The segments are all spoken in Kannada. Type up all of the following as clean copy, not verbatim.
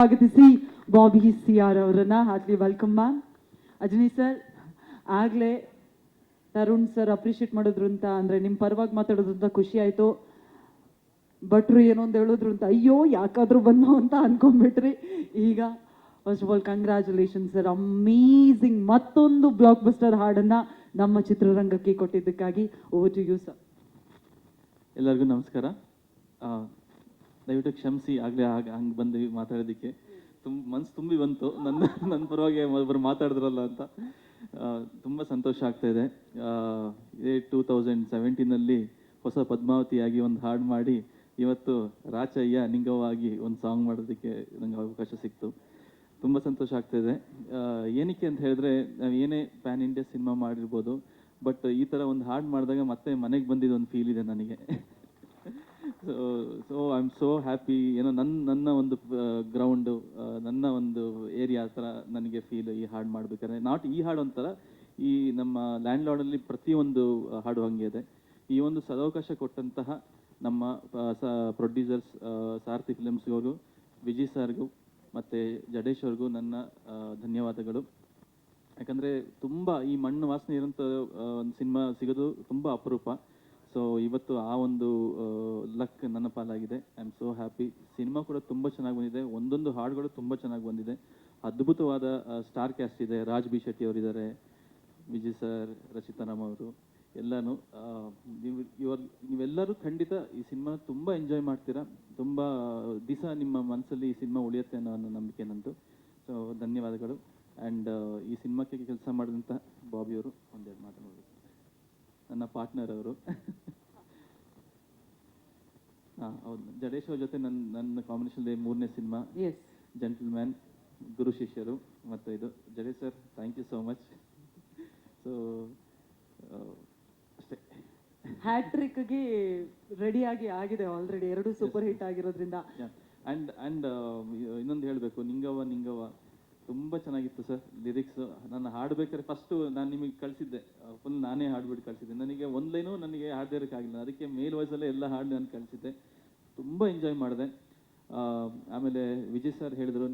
ಸ್ವಾಗತಿಸಿ ಬಾಬಿ ಸಿಆರ್ ಅವರನ್ನ heartly welcome ma'am. Ajani sir, ಆಗಲೇ ತರುಣ್ ಸರ್ ಅಪ್ರಿಷಿಯೇಟ್ ಮಾಡಿದ್ರು ಅಂತ ಅಂದರೆ ನಿಮ್ಮ ಪರವಾಗಿ ಮಾತಾಡೋದು ಅಂತ ಖುಷಿ ಆಯಿತು. ಭಟ್ರು ಏನೋ ಒಂದು ಹೇಳಿದ್ರು ಅಂತ ಅಯ್ಯೋ ಯಾಕಾದರೂ ಬಂದು ಅಂತ ಅನ್ಕೊಂಡ್ಬಿಟ್ರಿ. ಈಗ first of all congratulation sir, amazing ಮತ್ತೊಂದು ಬ್ಲಾಕ್ ಬಸ್ಟರ್ ಹಾಡನ್ನು ನಮ್ಮ ಚಿತ್ರರಂಗಕ್ಕೆ ಕೊಟ್ಟಿದ್ದಕ್ಕಾಗಿ. Over to you sir. ಎಲ್ಲರಿಗೂ ನಮಸ್ಕಾರ. ದಯವಿಟ್ಟು ಕ್ಷಮಿಸಿ, ಆಗಲೇ ಹಂಗೆ ಬಂದು ಮಾತಾಡೋದಕ್ಕೆ ಮನಸ್ಸು ತುಂಬಿ ಬಂತು. ನನ್ನ ಪರವಾಗಿ ಒಬ್ಬರು ಮಾತಾಡಿದ್ರಲ್ಲ ಅಂತ ತುಂಬ ಸಂತೋಷ ಆಗ್ತಾಯಿದೆ. ಇದೇ 2017 ಹೊಸ ಪದ್ಮಾವತಿಯಾಗಿ ಒಂದು ಹಾಡು ಮಾಡಿ ಇವತ್ತು ರಾಚಯ್ಯ ನಿಂಗವಾಗಿ ಒಂದು ಸಾಂಗ್ ಮಾಡೋದಕ್ಕೆ ನನಗೆ ಅವಕಾಶ ಸಿಕ್ತು. ತುಂಬ ಸಂತೋಷ ಆಗ್ತಾಯಿದೆ. ಏನಕ್ಕೆ ಅಂತ ಹೇಳಿದ್ರೆ, ನಾವು ಏನೇ ಪ್ಯಾನ್ ಇಂಡಿಯಾ ಸಿನಿಮಾ ಮಾಡಿರ್ಬೋದು, ಬಟ್ ಈ ಥರ ಒಂದು ಹಾಡು ಮಾಡಿದಾಗ ಮತ್ತೆ ಮನೆಗೆ ಬಂದಿದ್ದು ಒಂದು ಫೀಲ್ ಇದೆ ನನಗೆ. So I am so happy. ಏನೋ ನನ್ನ ಒಂದು ಗ್ರೌಂಡು, ನನ್ನ ಒಂದು ಏರಿಯಾ ಥರ ನನಗೆ ಫೀಲ್ ಈ ಹಾಡು ಮಾಡಬೇಕಾದ್ರೆ. ನಾಟ್ ಈ ಹಾಡು ಒಂಥರ, ಈ ನಮ್ಮ ಲ್ಯಾಂಡ್ ಲಾರ್ಡಲ್ಲಿ ಪ್ರತಿಯೊಂದು ಹಾಡು ಹಾಗೆ ಇದೆ. ಈ ಒಂದು ಸದಾವಕಾಶ ಕೊಟ್ಟಂತಹ ನಮ್ಮ ಪ್ರೊಡ್ಯೂಸರ್ಸ್ ಸಾರಥಿ ಫಿಲಮ್ಸ್ಗವ್ರಿಗೂ, ವಿಜಯ್ ಸರ್ಗೂ ಮತ್ತು ಜಡೇಶ್ ಅವ್ರಿಗೂ ನನ್ನ ಧನ್ಯವಾದಗಳು. ಯಾಕಂದರೆ ತುಂಬ ಈ ಮಣ್ಣು ವಾಸನೆ ಇರೋಂಥ ಒಂದು ಸಿನಿಮಾ ಸಿಗೋದು ತುಂಬ ಅಪರೂಪ. ಸೊ ಇವತ್ತು ಆ ಒಂದು ಲಕ್ ನನ್ನ ಪಾಲಾಗಿದೆ. I am so happy. Cinema ಕೂಡ ತುಂಬ ಚೆನ್ನಾಗಿ ಬಂದಿದೆ. ಒಂದೊಂದು ಹಾಡುಗಳು ತುಂಬ ಚೆನ್ನಾಗಿ ಬಂದಿದೆ. ಅದ್ಭುತವಾದ ಸ್ಟಾರ್ ಕ್ಯಾಸ್ಟ್ ಇದೆ. ರಾಜ್ ಬಿ ಶೆಟ್ಟಿ ಅವರಿದ್ದಾರೆ, ವಿಜಯ್ ಸರ್, ರಚಿತಾ ರಾಮ್ ಅವರು, ಎಲ್ಲನೂ. ನೀವೆಲ್ಲರೂ ಖಂಡಿತ ಈ ಸಿನಿಮಾ ತುಂಬ ಎಂಜಾಯ್ ಮಾಡ್ತೀರಾ. ತುಂಬ ದಿವಸ ನಿಮ್ಮ ಮನಸ್ಸಲ್ಲಿ ಈ ಸಿನಿಮಾ ಉಳಿಯುತ್ತೆ ಅನ್ನೋ ನಂಬಿಕೆ ನಂದು. ಸೊ ಧನ್ಯವಾದಗಳು. ಆ್ಯಂಡ್ ಈ ಸಿನಿಮಾಕ್ಕೆ ಕೆಲಸ ಮಾಡಿದಂಥ ಬಾಬಿ ಅವರು ಒಂದೆರಡು ಮಾತನಾಡಬೇಕು. ನನ್ನ ಪಾರ್ಟ್ನರ್ ಅವರು. ಹಾಂ ಹೌದು, ಜಡೇಶ್ ಅವ್ರ ಜೊತೆ ನನ್ನ ಕಾಂಬಿನೇಷನ್ 3ನೇ ಸಿನಿಮಾ ಜೆಂಟಲ್ಮ್ಯಾನ್, ಗುರು ಶಿಷ್ಯರು. ಮತ್ತು ಇದು Jadesh sir, thank you so much. So ಅಷ್ಟೇ. ಹ್ಯಾಟ್ರಿಕ್ಗೆ ರೆಡಿಯಾಗಿ ಆಗಿದೆ ಆಲ್ರೆಡಿ, 2 ಸೂಪರ್ ಹಿಟ್ ಆಗಿರೋದ್ರಿಂದ. ಆ್ಯಂಡ್ ಇನ್ನೊಂದು ಹೇಳಬೇಕು, ನಿಂಗವ್ವ ತುಂಬ ಚೆನ್ನಾಗಿತ್ತು ಸರ್. ಲಿರಿಕ್ಸು ನಾನು ಹಾಡಬೇಕಾದ್ರೆ ಫಸ್ಟು ನಾನು ನಿಮಗೆ ಕಳಿಸಿದ್ದೆ, ಫುಲ್ ನಾನೇ ಹಾಡ್ಬಿಟ್ಟು ಕಳಿಸಿದ್ದೆ. ನನಗೆ ಒಂದು ಲೈನು ನನಗೆ ಹಾಡದೇ ಇರೋಕ್ಕಾಗಿಲ್ಲ, ಅದಕ್ಕೆ ಮೇಲ್ ವಾಯ್ಸಲ್ಲೇ ಎಲ್ಲ ಹಾಡು ನಾನು ಕಳಿಸಿದ್ದೆ. ತುಂಬ ಎಂಜಾಯ್ ಮಾಡಿದೆ. ಆಮೇಲೆ ವಿಜಯ್ ಸರ್ ಹೇಳಿದ್ರು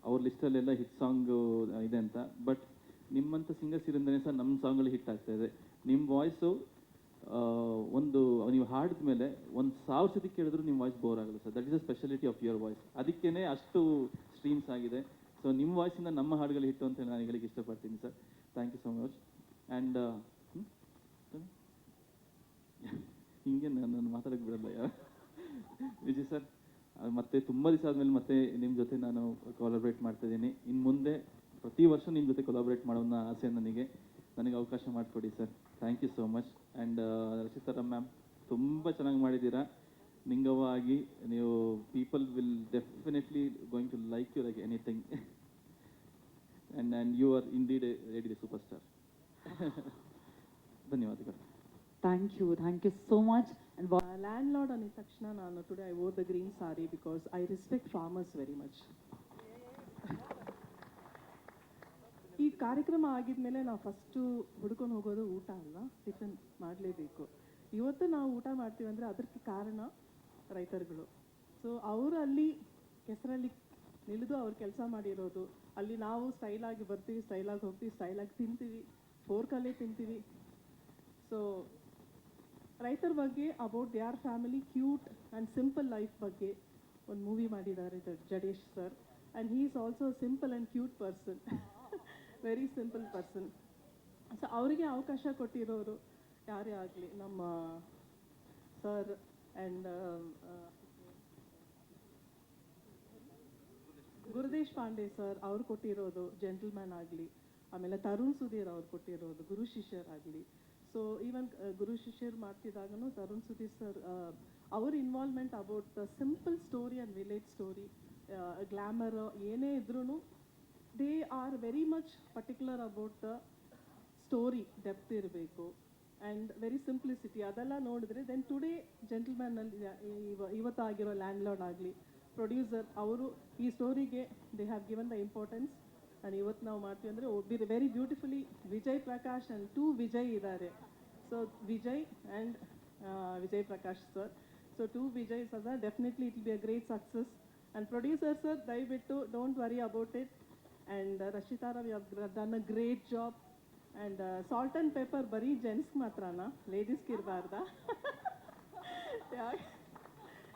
ಅವ್ರ ಲಿಸ್ಟಲ್ಲೆಲ್ಲ ಹಿಟ್ ಸಾಂಗು ಇದೆ ಅಂತ. ಬಟ್ ನಿಮ್ಮಂಥ ಸಿಂಗರ್ಸ್ ಇರೋದೇ ಸರ್ ನಮ್ಮ ಸಾಂಗ್ಗಳು ಹಿಟ್ ಆಗ್ತಾಯಿದೆ. ನಿಮ್ಮ ವಾಯ್ಸು ಒಂದು ನೀವು ಹಾಡಿದ ಮೇಲೆ 1000 ಸತಿ ಕೇಳಿದ್ರು ನಿಮ್ಮ ವಾಯ್ಸ್ ಬೋರ್ ಆಗಲ್ಲ sir. That is a speciality of your voice. ಅದಕ್ಕೇ ಅಷ್ಟು ಸ್ಟ್ರೀಮ್ಸ್ ಆಗಿದೆ. ಸೊ ನಿಮ್ಮ ವಾಯ್ಸಿಂದ ನಮ್ಮ ಹಾಡುಗಳು ಹಿಟ್ಟು ಅಂತ ನಾನು ಹೇಳಿಕ್ಕೆ ಇಷ್ಟಪಡ್ತೀನಿ sir. Thank you so much. And ಹಿಂಗೆ ನಾನು ಮಾತಾಡೋಕ್ಕೆ ಬಿಡಲ್ಲ ಯಾರು. ವಿಜಯ್ ಸರ್, ಮತ್ತೆ ತುಂಬ ದಿವಸ ಆದಮೇಲೆ ಮತ್ತೆ ನಿಮ್ಮ ಜೊತೆ ನಾನು ಕೊಲಾಬ್ರೇಟ್ ಮಾಡ್ತಾಯಿದ್ದೀನಿ. ಇನ್ನು ಮುಂದೆ ಪ್ರತಿ ವರ್ಷ ನಿಮ್ಮ ಜೊತೆ ಕೊಲಾಬ್ರೇಟ್ ಮಾಡೋಣ ಆಸೆ ನನಗೆ ಅವಕಾಶ ಮಾಡಿಕೊಡಿ sir. Thank you so much. And Rachita Ram ma'am, ತುಂಬ ಚೆನ್ನಾಗಿ ಮಾಡಿದ್ದೀರಾ. ನಿಂಗವ್ವ ಆಗಿ ನೀವು people will definitely going to like you like anything. And you are indeed ready superstar. ಧನ್ಯವಾದಗಳು. Thank you so much. Landlord ಅಂದ ತಕ್ಷಣ ನಾನು today I wore the green sari because I respect farmers very much. ಈ ಕಾರ್ಯಕ್ರಮ ಆಗಿದ್ಮೇಲೆ ನಾವು ಫಸ್ಟು ಹುಡ್ಕೊಂಡು ಹೋಗೋದು ಊಟ ಅಲ್ವಾ, ಟಿಫನ್ ಮಾಡಲೇಬೇಕು. ಇವತ್ತು ನಾವು ಊಟ ಮಾಡ್ತೀವಿ ಅಂದರೆ ಅದಕ್ಕೆ ಕಾರಣ ರೈತರುಗಳು. ಸೊ ಅವರು ಅಲ್ಲಿ ಕೆಸರಲ್ಲಿ ನಿಲ್ಲಿದು ಅವ್ರು ಕೆಲಸ ಮಾಡಿರೋದು, ಅಲ್ಲಿ ನಾವು ಸ್ಟೈಲಾಗಿ ಬರ್ತೀವಿ, ಸ್ಟೈಲಾಗಿ ಹೋಗ್ತೀವಿ, ಸ್ಟೈಲಾಗಿ ತಿಂತೀವಿ, ಫೋರ್ಕಲ್ಲೇ ತಿಂತೀವಿ. ಸೊ ರೈತರ ಬಗ್ಗೆ about their family cute and simple life ಬಗ್ಗೆ ಒಂದು ಮೂವಿ ಮಾಡಿದ್ದಾರೆ Jadesh sir. And he is also simple and cute person, very simple person. So ಅವರಿಗೆ ಅವಕಾಶ ಕೊಟ್ಟಿರೋರು ಯಾರೇ ಆಗಲಿ, ನಮ್ಮ sir and Gurudesh Pande sir ಅವ್ರು ಕೊಟ್ಟಿರೋದು ಜೆಂಟಲ್ಮ್ಯಾನ್ ಆಗಲಿ, ಆಮೇಲೆ ತರುಣ್ ಸುಧೀರ್ ಅವ್ರು ಕೊಟ್ಟಿರೋದು ಗುರು ಶಿಷ್ಯರ್ ಆಗಲಿ. ಸೊ ಈವನ್ ಗುರು ಶಿಷ್ಯರ್ ಮಾಡ್ತಿದ್ದಾಗೂ ತರುಣ್ ಸುಧೀರ್ ಸರ್ ಅವ್ರ involvement about the simple story and village story, glamour ಏನೇ ಇದ್ರೂ they are very much particular about the story, depth ಇರಬೇಕು ಆ್ಯಂಡ್ ವೆರಿ ಸಿಂಪ್ಲಿಸಿಟಿ. ಅದೆಲ್ಲ ನೋಡಿದ್ರೆ ದೆನ್ ಟುಡೇ ಜೆಂಟಲ್ಮ್ಯಾನಲ್ಲಿ ಇವತ್ತಾಗಿರೋ ಲ್ಯಾಂಡ್ಲಾರ್ಡ್ ಆಗಲಿ, ಪ್ರೊಡ್ಯೂಸರ್ ಅವರು ಈ ಸ್ಟೋರಿಗೆ they have given the importance. And ಇವತ್ತು ನಾವು ಮಾಡ್ತೀವಿ ಅಂದರೆ very beautifully Vijay Prakash and 2 Vijay ಇದ್ದಾರೆ. So Vijay and Vijay Prakash sir. So 2 Vijay Sada, definitely it will be a great success. And producer sir ದಯವಿಟ್ಟು don't worry about it. And Rakshita Rao you have done a great job. And salt and pepper ಬರೀ ಜೆಂಟ್ಸ್ಗೆ ಮಾತ್ರನಾ, ಲೇಡೀಸ್ಗೆ ಇರಬಾರ್ದಾ?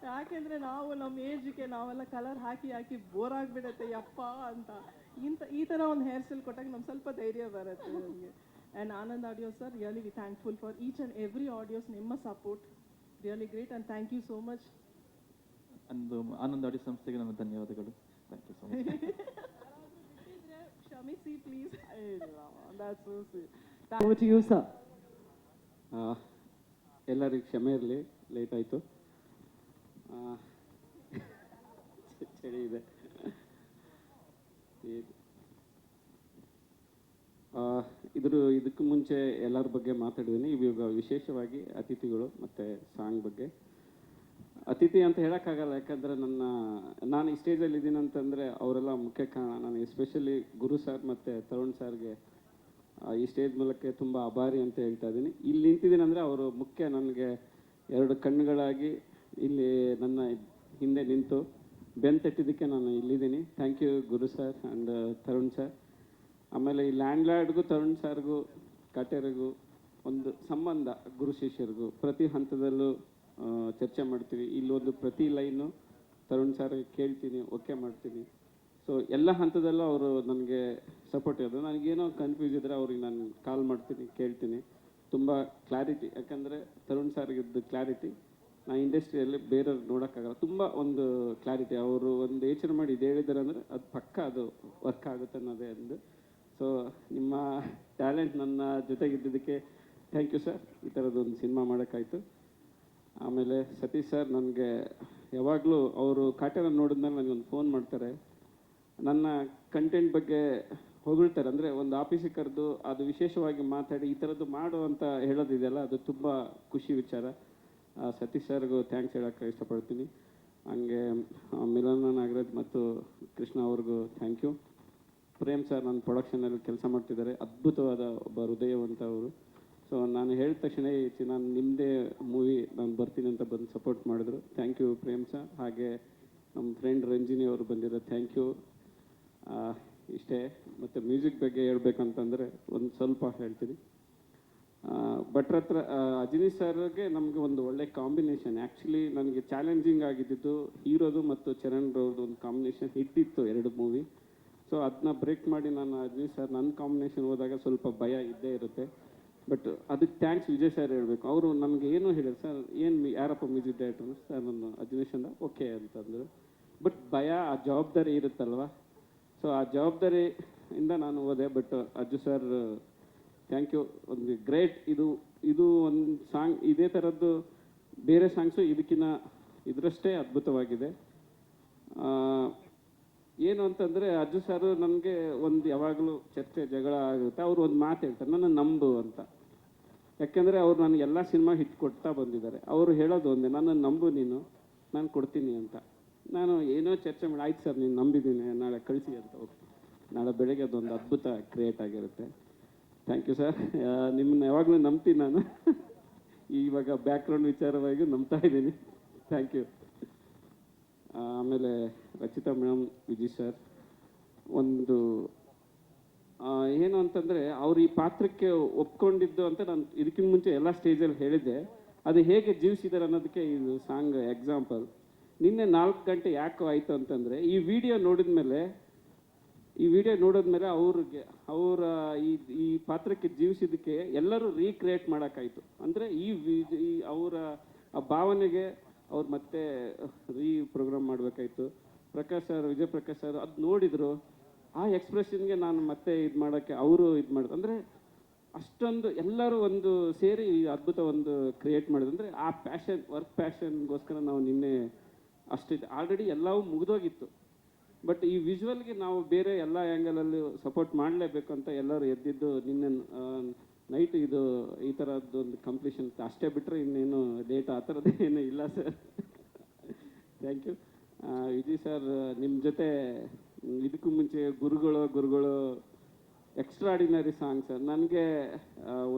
ಯಾಕೆಂದರೆ ನಾವು ನಮ್ಮ ಏಜ್ಗೆ ನಾವೆಲ್ಲ ಕಲರ್ ಹಾಕಿ ಹಾಕಿ ಬೋರ್ ಆಗಿಬಿಡುತ್ತೆ ಯಪ್ಪ ಅಂತ. ಈ ಥರ ಒಂದು ಹೇರ್ ಸ್ಟೈಲ್ ಕೊಟ್ಟಾಗ ನಮ್ಗೆ ಸ್ವಲ್ಪ ಧೈರ್ಯ ಬರುತ್ತೆ ನಮಗೆ. And Anand audio sir, really we thankful for each and every audios. ನಿಮ್ಮ support really great and thank you so much. ಅಂದು ಆನಂದ್ ಆಡಿಯೋ ಸಂಸ್ಥೆಗೆ ನನ್ನ ಧನ್ಯವಾದಗಳು. Thank you so much. ಕ್ಷಮಿಸಿ please. Over to you, sir. ಎಲ್ಲರಿಗೂ ಕ್ಷಮೆ ಇರಲಿ, ಲೇಟ್ ಆಯಿತು. ಚಳಿ ಇದೆ. ಇದಕ್ಕೂ ಮುಂಚೆ ಎಲ್ಲರ ಬಗ್ಗೆ ಮಾತಾಡಿದ್ದೀನಿ. ಇವಾಗ ವಿಶೇಷವಾಗಿ ಅತಿಥಿಗಳು ಮತ್ತು ಸಾಂಗ್ ಬಗ್ಗೆ. ಅತಿಥಿ ಅಂತ ಹೇಳೋಕ್ಕಾಗಲ್ಲ, ಯಾಕಂದರೆ ನಾನು ಈ ಸ್ಟೇಜಲ್ಲಿ ಇದ್ದೀನಿ ಅಂತಂದರೆ ಅವರೆಲ್ಲ ಮುಖ್ಯ ಕಾರಣ. ನಾನು ಎಸ್ಪೆಷಲಿ ಗುರು ಸರ್ ಮತ್ತು ತರುಣ್ ಸರ್ಗೆ ಈ ಸ್ಟೇಜ್ ಮೂಲಕ ತುಂಬ ಆಭಾರಿ ಅಂತ ಹೇಳ್ತಾ ಇದ್ದೀನಿ. ಇಲ್ಲಿ ನಿಂತಿದ್ದೀನಿ ಅಂದರೆ ಅವರು ಮುಖ್ಯ, ನನಗೆ ಎರಡು ಕಣ್ಣುಗಳಾಗಿ ಇಲ್ಲಿ ನನ್ನ ಹಿಂದೆ ನಿಂತು ಬೆಂತಟ್ಟಿದ್ದಕ್ಕೆ ನಾನು ಇಲ್ಲಿದ್ದೀನಿ. Thank you Guru sir and Tarun sir. ಆಮೇಲೆ ಈ ಲ್ಯಾಂಡ್ಲಾರ್ಡ್ಗೂ ತರುಣ್ ಸರ್ಗೂ ಕಾಟೇರಿಗೂ ಒಂದು ಸಂಬಂಧ, ಗುರು ಶಿಷ್ಯರಿಗೂ ಪ್ರತಿ ಹಂತದಲ್ಲೂ ಚರ್ಚೆ ಮಾಡ್ತೀವಿ. ಇಲ್ಲೊಂದು ಪ್ರತಿ ಲೈನು ತರುಣ್ ಸರ್ ಕೇಳ್ತೀನಿ, ಓಕೆ ಮಾಡ್ತೀನಿ. ಸೊ ಎಲ್ಲ ಹಂತದಲ್ಲೂ ಅವರು ನನಗೆ ಸಪೋರ್ಟ್ ಇರೋದು. ನನಗೇನೋ ಕನ್ಫ್ಯೂಸ್ ಇದ್ದರೆ ಅವ್ರಿಗೆ ನಾನು ಕಾಲ್ ಮಾಡ್ತೀನಿ, ಕೇಳ್ತೀನಿ. ತುಂಬ ಕ್ಲಾರಿಟಿ, ಯಾಕಂದರೆ ತರುಣ್ ಸರ್ಗಿದ್ದು ಕ್ಲಾರಿಟಿ ನಾನು ಇಂಡಸ್ಟ್ರಿಯಲ್ಲಿ ಬೇರೆಯವ್ರು ನೋಡೋಕ್ಕಾಗಲ್ಲ. ತುಂಬ ಒಂದು ಕ್ಲಾರಿಟಿ, ಅವರು ಒಂದು ಯೋಚನೆ ಮಾಡಿ ಇದು ಹೇಳಿದ್ದಾರೆ ಅಂದರೆ ಅದು ಪಕ್ಕ ಅದು ವರ್ಕ್ ಆಗುತ್ತೆ ಅನ್ನೋದೇ ಒಂದು. ಸೊ ನಿಮ್ಮ ಟ್ಯಾಲೆಂಟ್ ನನ್ನ ಜೊತೆಗಿದ್ದದಕ್ಕೆ ಥ್ಯಾಂಕ್ ಯು ಸರ್. ಈ ಥರದ್ದೊಂದು ಸಿನಿಮಾ ಮಾಡೋಕ್ಕಾಯ್ತು. ಆಮೇಲೆ ಸತೀಶ್ ಸರ್ ನನಗೆ ಯಾವಾಗಲೂ ಅವರು ಕಾಟೇರ ನೋಡಿದ್ಮೇಲೆ ನನಗೊಂದು ಫೋನ್ ಮಾಡ್ತಾರೆ, ನನ್ನ ಕಂಟೆಂಟ್ ಬಗ್ಗೆ ಹೊಗಳ್ತಾರೆ. ಅಂದರೆ ಒಂದು ಆಫೀಸಿಗೆ ಕರೆದು ಅದು ವಿಶೇಷವಾಗಿ ಮಾತಾಡಿ ಈ ಥರದ್ದು ಮಾಡು ಅಂತ ಹೇಳೋದಿದೆಯಲ್ಲ, ಅದು ತುಂಬ ಖುಷಿ ವಿಚಾರ. ಸತೀಶ್ ಸರ್ಗೂ ಥ್ಯಾಂಕ್ಸ್ ಹೇಳೋಕ್ಕೆ ಇಷ್ಟಪಡ್ತೀನಿ. ಹಂಗೆ ಮಿಲನ ನಾಗರಾಜ್ ಮತ್ತು ಕೃಷ್ಣ ಅವ್ರಿಗೂ ಥ್ಯಾಂಕ್ ಯು. ಪ್ರೇಮ್ ಸರ್ ನನ್ನ ಪ್ರೊಡಕ್ಷನಲ್ಲಿ ಕೆಲಸ ಮಾಡ್ತಿದ್ದಾರೆ, ಅದ್ಭುತವಾದ ಒಬ್ಬ ಹೃದಯವಂತ ಅವರು. ಸೊ ನಾನು ಹೇಳಿದ ತಕ್ಷಣ ನಾನು ನಿಮ್ಮದೇ ಮೂವಿ ನಾನು ಬರ್ತೀನಿ ಅಂತ ಬಂದು ಸಪೋರ್ಟ್ ಮಾಡಿದ್ರು. Thank you Prem sir. ಹಾಗೆ ನಮ್ಮ ಫ್ರೆಂಡ್ ರಂಜಿನಿ ಅವರು ಬಂದಿರೋ ಥ್ಯಾಂಕ್ ಯು. ಇಷ್ಟೇ. ಮತ್ತು ಮ್ಯೂಸಿಕ್ ಬಗ್ಗೆ ಹೇಳ್ಬೇಕಂತಂದರೆ ಒಂದು ಸ್ವಲ್ಪ ಹೇಳ್ತೀನಿ. ಭಟ್ರ ಹತ್ರ ಅಜಿನಿ ಸರ್ಗೆ ನಮಗೆ ಒಂದು ಒಳ್ಳೆ ಕಾಂಬಿನೇಷನ್. ಆ್ಯಕ್ಚುಲಿ ನನಗೆ ಚಾಲೆಂಜಿಂಗ್ ಆಗಿದ್ದು ಹೀರೋದು ಮತ್ತು ಚರಣ್ ರವ್ರದ್ದು ಒಂದು ಕಾಂಬಿನೇಷನ್ ಹಿಟ್ಟಿತ್ತು, ಎರಡು ಮೂವಿ. ಸೊ ಅದನ್ನ ಬ್ರೇಕ್ ಮಾಡಿ ನಾನು ಅಜಿನಿ ಸರ್ ನನ್ನ ಕಾಂಬಿನೇಷನ್ ಹೋದಾಗ ಸ್ವಲ್ಪ ಭಯ ಇದ್ದೇ ಇರುತ್ತೆ. ಬಟ್ ಅದಕ್ಕೆ ಥ್ಯಾಂಕ್ಸ್ ವಿಜಯ್ ಸರ್ ಹೇಳಬೇಕು. ಅವರು ನಮಗೆ ಏನೂ ಹೇಳಿದ್ರು, ಸರ್ ಏನು ಯಾರಪ್ಪ ಮ್ಯೂಸಿಕ್ ಡೈರೆಕ್ಟರ್ ಸರ್, ನಾನು ಅಜಿನೇಶ್ ಅಂದ ಓಕೆ ಅಂತಂದರು. ಬಟ್ ಭಯ, ಆ ಜವಾಬ್ದಾರಿ ಇರುತ್ತಲ್ವ, ಸೊ ಆ ಜವಾಬ್ದಾರಿಯಿಂದ ನಾನು ಹೋದೆ. But Ajju sir thank you. ಒಂದು ಗ್ರೇಟ್, ಇದು ಒಂದು ಸಾಂಗ್ ಇದೇ ಥರದ್ದು ಬೇರೆ ಸಾಂಗ್ಸು ಇದಕ್ಕಿಂತ ಇದರಷ್ಟೇ ಅದ್ಭುತವಾಗಿದೆ. ಏನು ಅಂತಂದರೆ ಅಜ್ಜು ಸರ್ ನನಗೆ ಒಂದು ಯಾವಾಗಲೂ ಚರ್ಚೆ ಜಗಳ ಆಗುತ್ತೆ. ಅವರು ಒಂದು ಮಾತು ಹೇಳ್ತಾರೆ, ನನ್ನ ನಂಬು ಅಂತ. ಯಾಕೆಂದರೆ ಅವ್ರು ನನಗೆ ಎಲ್ಲ ಸಿನಿಮಾ ಹಿಟ್ ಕೊಡ್ತಾ ಬಂದಿದ್ದಾರೆ. ಅವರು ಹೇಳೋದು ಒಂದೇ, ನನ್ನನ್ನು ನಂಬು ನೀನು, ನಾನು ಕೊಡ್ತೀನಿ ಅಂತ. ನಾನು ಏನೋ ಚರ್ಚೆ ಮಾಡಿ ಆಯ್ತು ಸರ್ ನೀನು ನಂಬಿದ್ದೀನಿ, ನಾಳೆ ಕಳಿಸಿ ಅಂತ ಹೋಗ್ತೀನಿ. ನಾಳೆ ಬೆಳಗ್ಗೆ ಅದೊಂದು ಅದ್ಭುತ ಕ್ರಿಯೇಟ್ ಆಗಿರುತ್ತೆ. Thank you sir. ನಿಮ್ಮನ್ನ ಯಾವಾಗಲೂ ನಂಬ್ತೀನಿ ನಾನು. ಇವಾಗ ಬ್ಯಾಕ್ಗ್ರೌಂಡ್ ವಿಚಾರವಾಗಿ ನಂಬ್ತಾ ಇದ್ದೀನಿ. Thank you. ಆಮೇಲೆ ರಚಿತಾ ಮೇಡಮ್, ವಿಜಯ್ ಸರ್, ಒಂದು ಏನು ಅಂತಂದರೆ ಅವ್ರು ಈ ಪಾತ್ರಕ್ಕೆ ಒಪ್ಕೊಂಡಿದ್ದು ಅಂತ ನಾನು ಇದಕ್ಕಿಂತ ಮುಂಚೆ ಎಲ್ಲ ಸ್ಟೇಜಲ್ಲಿ ಹೇಳಿದ್ದೆ. ಅದು ಹೇಗೆ ಜೀವಿಸಿದ್ದಾರೆ ಅನ್ನೋದಕ್ಕೆ ಇದು ಸಾಂಗ್ ಎಕ್ಸಾಂಪಲ್. ನಿನ್ನೆ 4 ಗಂಟೆ ಯಾಕೋ ಆಯಿತು ಅಂತಂದರೆ ಈ ವಿಡಿಯೋ ನೋಡಿದ್ಮೇಲೆ ಅವ್ರಿಗೆ ಅವರ ಈ ಪಾತ್ರಕ್ಕೆ ಜೀವಿಸಿದ್ದಕ್ಕೆ ಎಲ್ಲರೂ ರೀಕ್ರಿಯೇಟ್ ಮಾಡೋಕ್ಕಾಯಿತು. ಅಂದರೆ ಈ ಅವರ ಆ ಭಾವನೆಗೆ ಅವ್ರು ಮತ್ತೆ ಪ್ರೋಗ್ರಾಮ್ ಮಾಡಬೇಕಾಯ್ತು. ಪ್ರಕಾಶ್ ಸರ್, ವಿಜಯ್ ಪ್ರಕಾಶ್ ಸರ್ ಅದು ನೋಡಿದರು. ಆ ಎಕ್ಸ್ಪ್ರೆಷನ್ಗೆ ನಾನು ಮತ್ತೆ ಇದು ಮಾಡೋಕ್ಕೆ ಅವರು ಇದು ಮಾಡಿದ್ರು. ಅಂದರೆ ಅಷ್ಟೊಂದು ಎಲ್ಲರೂ ಒಂದು ಸೇರಿ ಅದ್ಭುತ ಒಂದು ಕ್ರಿಯೇಟ್ ಮಾಡಿದ್ರು. ಅಂದರೆ ಆ ಪ್ಯಾಷನ್, ವರ್ಕ್ ಪ್ಯಾಷನ್ಗೋಸ್ಕರ ನಾವು ನಿನ್ನೆ ಅಷ್ಟಿದೆ. ಆಲ್ರೆಡಿ ಎಲ್ಲವೂ ಮುಗಿದೋಗಿತ್ತು. ಬಟ್ ಈ ವಿಜುವಲ್ಗೆ ನಾವು ಬೇರೆ ಎಲ್ಲ ಆ್ಯಂಗಲಲ್ಲಿ ಸಪೋರ್ಟ್ ಮಾಡಲೇಬೇಕು ಅಂತ ಎಲ್ಲರೂ ಎದ್ದಿದ್ದು ನಿನ್ನೆ ನೈಟ್ ಇದು ಈ ಥರದ್ದೊಂದು ಕಂಪ್ಲೀಷನ್ ಅಷ್ಟೇ ಬಿಟ್ಟರೆ ಇನ್ನೇನು ಡೇಟ್ ಆ ಥರದ್ದು ಏನೂ ಇಲ್ಲ sir. Thank you. Vijay sir, ನಿಮ್ಮ ಜೊತೆ ಇದಕ್ಕೂ ಮುಂಚೆ ಗುರುಗಳು ಎಕ್ಸ್ಟ್ರಾಡಿನರಿ ಸಾಂಗ್ ಸರ್. ನನಗೆ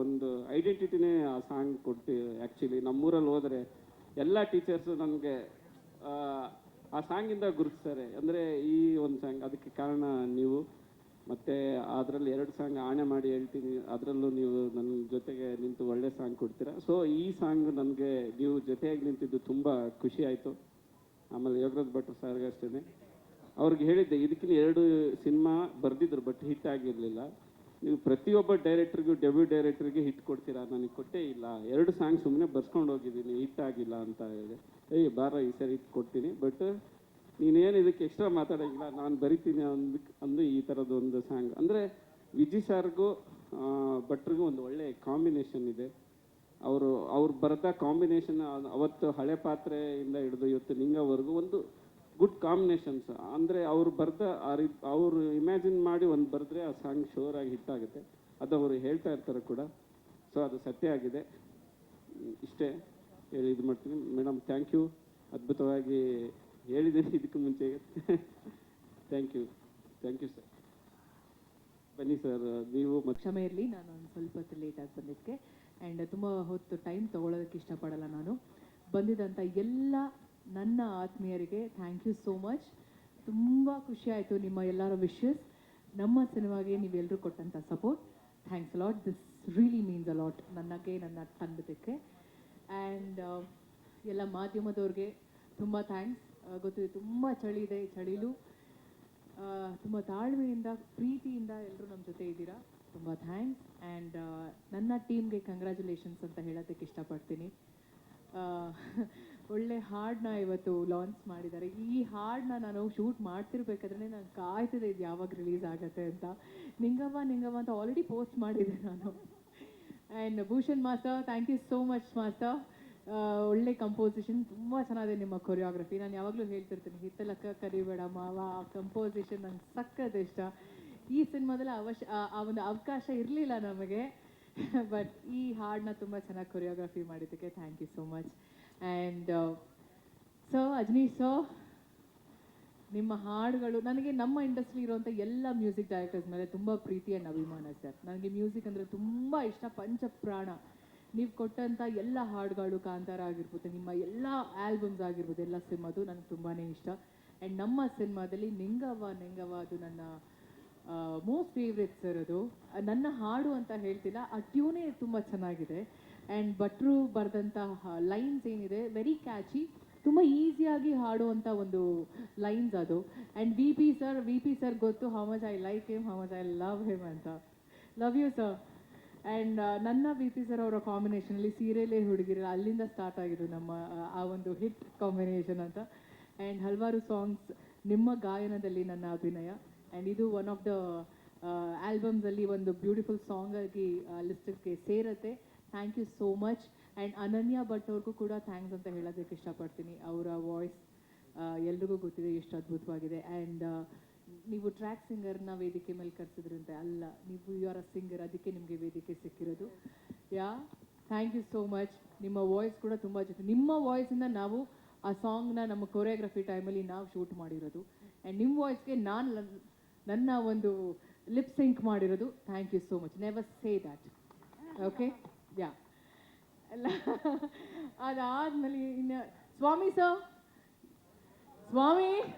ಒಂದು ಐಡೆಂಟಿಟಿನೇ ಆ ಸಾಂಗ್ ಕೊಡ್ತೀವಿ. ಆ್ಯಕ್ಚುಲಿ ನಮ್ಮೂರಲ್ಲಿ ಹೋದರೆ ಎಲ್ಲ ಟೀಚರ್ಸು ನನಗೆ ಆ ಸಾಂಗಿಂದ ಗುರುತಿಸ್ತಾರೆ. ಅಂದರೆ ಈ ಒಂದು ಸಾಂಗ್ ಅದಕ್ಕೆ ಕಾರಣ ನೀವು. ಮತ್ತು ಅದರಲ್ಲಿ 2 ಸಾಂಗ್ ಆಣೆ ಮಾಡಿ ಹೇಳ್ತೀನಿ, ಅದರಲ್ಲೂ ನೀವು ನನ್ನ ಜೊತೆಗೆ ನಿಂತು ಒಳ್ಳೆ ಸಾಂಗ್ ಕೊಡ್ತೀರಾ. ಸೊ ಈ ಸಾಂಗ್ ನನಗೆ ನೀವು ಜೊತೆಯಾಗಿ ನಿಂತಿದ್ದು ತುಂಬ ಖುಷಿ ಆಯಿತು. ಆಮೇಲೆ ಯೋಗರಾಜ್ ಭಟ್ರು ಸರ್ಗೆ ಅಷ್ಟೇ, ಅವ್ರಿಗೆ ಹೇಳಿದ್ದೆ ಇದಕ್ಕಿಂತ 2 ಸಿನಿಮಾ ಬರೆದಿದ್ರು ಬಟ್ ಹಿಟ್ ಆಗಿರಲಿಲ್ಲ. ನೀವು ಪ್ರತಿಯೊಬ್ಬ ಡೈರೆಕ್ಟ್ರಿಗೂ ಡೆಬ್ಯೂ ಡೈರೆಕ್ಟ್ರಿಗೆ ಹಿಟ್ ಕೊಡ್ತೀರಾ, ನನಗೆ ಕೊಟ್ಟೇ ಇಲ್ಲ. 2 ಸಾಂಗ್ ಸುಮ್ಮನೆ ಬರ್ಸ್ಕೊಂಡು ಹೋಗಿದ್ದೀನಿ, ಹಿಟ್ ಆಗಿಲ್ಲ ಅಂತ ಹೇಳಿದೆ. ಬಾರ ಈ ಸರಿ ಹಿಟ್ ಕೊಡ್ತೀನಿ, ಬಟ್ ನೀನೇನು ಇದಕ್ಕೆ ಎಕ್ಸ್ಟ್ರಾ ಮಾತಾಡೋಂಗಿಲ್ಲ, ನಾನು ಬರಿತೀನಿ ಅಂದು ಈ ಥರದ್ದು ಒಂದು ಸಾಂಗ್. ಅಂದರೆ ವಿಜಯ್ ಸರ್ಗೂ ಭಟ್ರಿಗೂ ಒಂದು ಒಳ್ಳೆ ಕಾಂಬಿನೇಷನ್ ಇದೆ. ಅವ್ರು ಬರೆದ ಕಾಂಬಿನೇಷನ್ ಅವತ್ತು ಹಳೆ ಪಾತ್ರೆಯಿಂದ ಹಿಡಿದು ಇವತ್ತು ನಿಂಗವರೆಗೂ ಒಂದು ಗುಡ್ ಕಾಂಬಿನೇಷನ್ಸ್. ಅಂದರೆ ಅವ್ರು ಬರೆದ ಅವರು ಇಮ್ಯಾಜಿನ್ ಮಾಡಿ ಒಂದು ಬರೆದ್ರೆ ಆ ಸಾಂಗ್ ಶೋರ್ ಆಗಿ ಹಿಟ್ ಆಗುತ್ತೆ. ಅದು ಅವರು ಹೇಳ್ತಾ ಇರ್ತಾರೆ ಕೂಡ. ಸೊ ಅದು ಸತ್ಯ ಆಗಿದೆ. ಇಷ್ಟೇ ಹೇಳಿ ಇದು ಮಾಡ್ತೀನಿ. ಮೇಡಮ್ ಥ್ಯಾಂಕ್ ಯು, ಅದ್ಭುತವಾಗಿ ಹೇಳಿದ್ದೀನಿ ಇದಕ್ಕೆ ಮುಂಚೆ. Thank you sir. ಬನ್ನಿ ಸರ್, ನೀವು ಕ್ಷಮೆ ಇರಲಿ, ನಾನು ಒಂದು ಸ್ವಲ್ಪ ಹೊತ್ತು ಲೇಟಾಗಿ ಬಂದಿದ್ದಕ್ಕೆ. ಆ್ಯಂಡ್ ತುಂಬ ಹೊತ್ತು ಟೈಮ್ ತೊಗೊಳೋದಕ್ಕೆ ಇಷ್ಟಪಡಲ್ಲ ನಾನು. ಬಂದಿದ್ದಂಥ ಎಲ್ಲ ನನ್ನ ಆತ್ಮೀಯರಿಗೆ ಥ್ಯಾಂಕ್ ಯು ಸೋ ಮಚ್. ತುಂಬ ಖುಷಿ ಆಯಿತು ನಿಮ್ಮ ಎಲ್ಲರ ವಿಶಸ್, ನಮ್ಮ ಸಿನಿಮಾಗೆ ನೀವೆಲ್ಲರೂ ಕೊಟ್ಟಂಥ support. Thanks a lot. This really means a lot ನನಗೆ, ನನ್ನ ತಂಡದಕ್ಕೆ. ಆ್ಯಂಡ್ ಎಲ್ಲ ಮಾಧ್ಯಮದವ್ರಿಗೆ ತುಂಬ ಥ್ಯಾಂಕ್ಸ್. ಗೊತ್ತಿದೆ ತುಂಬ ಚಳಿ ಇದೆ, ಚಳಿಲೂ ತುಂಬ ತಾಳ್ಮೆಯಿಂದ ಪ್ರೀತಿಯಿಂದ ಎಲ್ಲರೂ ನಮ್ಮ ಜೊತೆ ಇದ್ದೀರಾ. ತುಂಬ ಥ್ಯಾಂಕ್ಸ್. ಆ್ಯಂಡ್ ನನ್ನ ಟೀಮ್ಗೆ ಕಂಗ್ರ್ಯಾಚುಲೇಷನ್ಸ್ ಅಂತ ಹೇಳೋದಕ್ಕೆ ಇಷ್ಟಪಡ್ತೀನಿ. ಒಳ್ಳೆ ಹಾಡನ್ನ ಇವತ್ತು ಲಾಂಚ್ ಮಾಡಿದ್ದಾರೆ. ಈ ಹಾಡನ್ನ ನಾನು ಶೂಟ್ ಮಾಡ್ತಿರ್ಬೇಕಾದ್ರೆ ನಾನು ಕಾಯ್ತಿದೆ ಇದು ಯಾವಾಗ ರಿಲೀಸ್ ಆಗುತ್ತೆ ಅಂತ. ನಿಂಗವ್ವ ಅಂತ ಆಲ್ರೆಡಿ ಪೋಸ್ಟ್ ಮಾಡಿದ್ದೆ ನಾನು. And Bhushan master, thank you so much master. ಒಳ್ಳೆ ಕಂಪೋಸಿಷನ್, ತುಂಬ ಚೆನ್ನಾಗಿದೆ ನಿಮ್ಮ ಕೊರಿಯೋಗ್ರಫಿ. ನಾನು ಯಾವಾಗಲೂ ಹೇಳ್ತಿರ್ತೀನಿ, ಹಿತ್ತಲಕ್ಕ ಕರಿಬೇಡ ಮಾವ, ಆ ಕಂಪೋಸಿಷನ್ ನಂಗೆ ಸಕ್ಕತ್ ಇಷ್ಟ. ಈ ಸಿನಿಮಾದಲ್ಲಿ ಆ ಒಂದು ಅವಕಾಶ ಇರಲಿಲ್ಲ ನಮಗೆ, ಬಟ್ ಈ ಹಾಡನ್ನ ತುಂಬ ಚೆನ್ನಾಗಿ ಕೊರಿಯೋಗ್ರಫಿ ಮಾಡಿದ್ದಕ್ಕೆ thank you so much. And sir, Ajaneesh sir, ನಿಮ್ಮ ಹಾಡುಗಳು ನನಗೆ ನಮ್ಮ ಇಂಡಸ್ಟ್ರಿ ಇರುವಂಥ ಎಲ್ಲ ಮ್ಯೂಸಿಕ್ ಡೈರೆಕ್ಟರ್ಸ್ ಮೇಲೆ ತುಂಬ ಪ್ರೀತಿ ಆ್ಯಂಡ್ ಅಭಿಮಾನ ಸರ್. ನನಗೆ ಮ್ಯೂಸಿಕ್ ಅಂದರೆ ತುಂಬ ಇಷ್ಟ, ಪಂಚಪ್ರಾಣ. ನೀವು ಕೊಟ್ಟಂಥ ಎಲ್ಲ ಹಾಡುಗಳು, ಕಾಂತಾರ ಆಗಿರ್ಬೋದು, ನಿಮ್ಮ ಎಲ್ಲ ಆಲ್ಬಮ್ಸ್ ಆಗಿರ್ಬೋದು, ಎಲ್ಲ ಸಿನಿಮಾದು ನನಗೆ ತುಂಬಾ ಇಷ್ಟ. ಆ್ಯಂಡ್ ನಮ್ಮ ಸಿನಿಮಾದಲ್ಲಿ ನಿಂಗವ್ವ ಅದು ನನ್ನ ಮೋಸ್ಟ್ ಫೇವ್ರೆಟ್ ಸರ್. ಅದು ನನ್ನ ಹಾಡು ಅಂತ ಹೇಳ್ತಿಲ್ಲ, ಆ ಟ್ಯೂನೇ ತುಂಬ ಚೆನ್ನಾಗಿದೆ. ಆ್ಯಂಡ್ ಭಟ್ರು ಬರೆದಂತಹ ಲೈನ್ಸ್ ಏನಿದೆ ವೆರಿ ಕ್ಯಾಚಿ, ತುಂಬ ಈಸಿಯಾಗಿ ಹಾಡುವಂಥ ಒಂದು ಲೈನ್ಸ್ ಅದು. ಆ್ಯಂಡ್ ವಿ ಪಿ ಸರ್ ಗೊತ್ತು how much I like him, how much I love him ಅಂತ. Love you sir. ಆ್ಯಂಡ್ ನನ್ನ ವಿ ಪಿ ಸರ್ ಅವರ ಕಾಂಬಿನೇಷನಲ್ಲಿ ಸೀರಿಯಲೇ ಹುಡುಗಿರಲ್ಲ, ಅಲ್ಲಿಂದ ಸ್ಟಾರ್ಟ್ ಆಗಿದ್ದು ನಮ್ಮ ಆ ಒಂದು ಹಿಟ್ ಕಾಂಬಿನೇಷನ್ ಅಂತ. ಆ್ಯಂಡ್ ಹಲವಾರು ಸಾಂಗ್ಸ್ ನಿಮ್ಮ ಗಾಯನದಲ್ಲಿ ನನ್ನ ಅಭಿನಯ. ಆ್ಯಂಡ್ ಇದು ಒನ್ ಆಫ್ ದ ಆಲ್ಬಮ್ಸಲ್ಲಿ ಒಂದು ಬ್ಯೂಟಿಫುಲ್ ಸಾಂಗ್ ಆಗಿ ಲಿಸ್ಟಿಗೆ ಸೇರುತ್ತೆ. Thank you so much. And Ananya Bhat ಅವ್ರಿಗೂ ಕೂಡ ಥ್ಯಾಂಕ್ಸ್ ಅಂತ ಹೇಳೋದಕ್ಕೆ ಇಷ್ಟಪಡ್ತೀನಿ. ಅವರ ವಾಯ್ಸ್ ಎಲ್ರಿಗೂ ಗೊತ್ತಿದೆ ಎಷ್ಟು ಅದ್ಭುತವಾಗಿದೆ. ಆ್ಯಂಡ್ ನೀವು ಟ್ರ್ಯಾಕ್ ಸಿಂಗರ್ನ ವೇದಿಕೆ ಮೇಲೆ ಕರೆಸಿದ್ರಂತ ಅಲ್ಲ, ನೀವು ಯು ಆರ್ ಅ ಸಿಂಗರ್, ಅದಕ್ಕೆ ನಿಮಗೆ ವೇದಿಕೆ ಸಿಕ್ಕಿರೋದು. Thank you so much. ನಿಮ್ಮ ವಾಯ್ಸ್ ಕೂಡ ತುಂಬ ಜೊತೆ, ನಿಮ್ಮ ವಾಯ್ಸಿಂದ ನಾವು ಆ ಸಾಂಗ್ನ ನಮ್ಮ ಕೊರಿಯೋಗ್ರಫಿ ಟೈಮಲ್ಲಿ ನಾವು ಶೂಟ್ ಮಾಡಿರೋದು. ಆ್ಯಂಡ್ ನಿಮ್ಮ ವಾಯ್ಸ್ಗೆ ನಾನು ನನ್ನ ಒಂದು ಲಿಪ್ ಸಿಂಕ್ ಮಾಡಿರೋದು. Thank you so much. Never say that. Okay, ಎಲ್ಲ ಅದಾದ್ಮೇಲೆ ಇನ್ನು ಸ್ವಾಮಿ ಸರ್,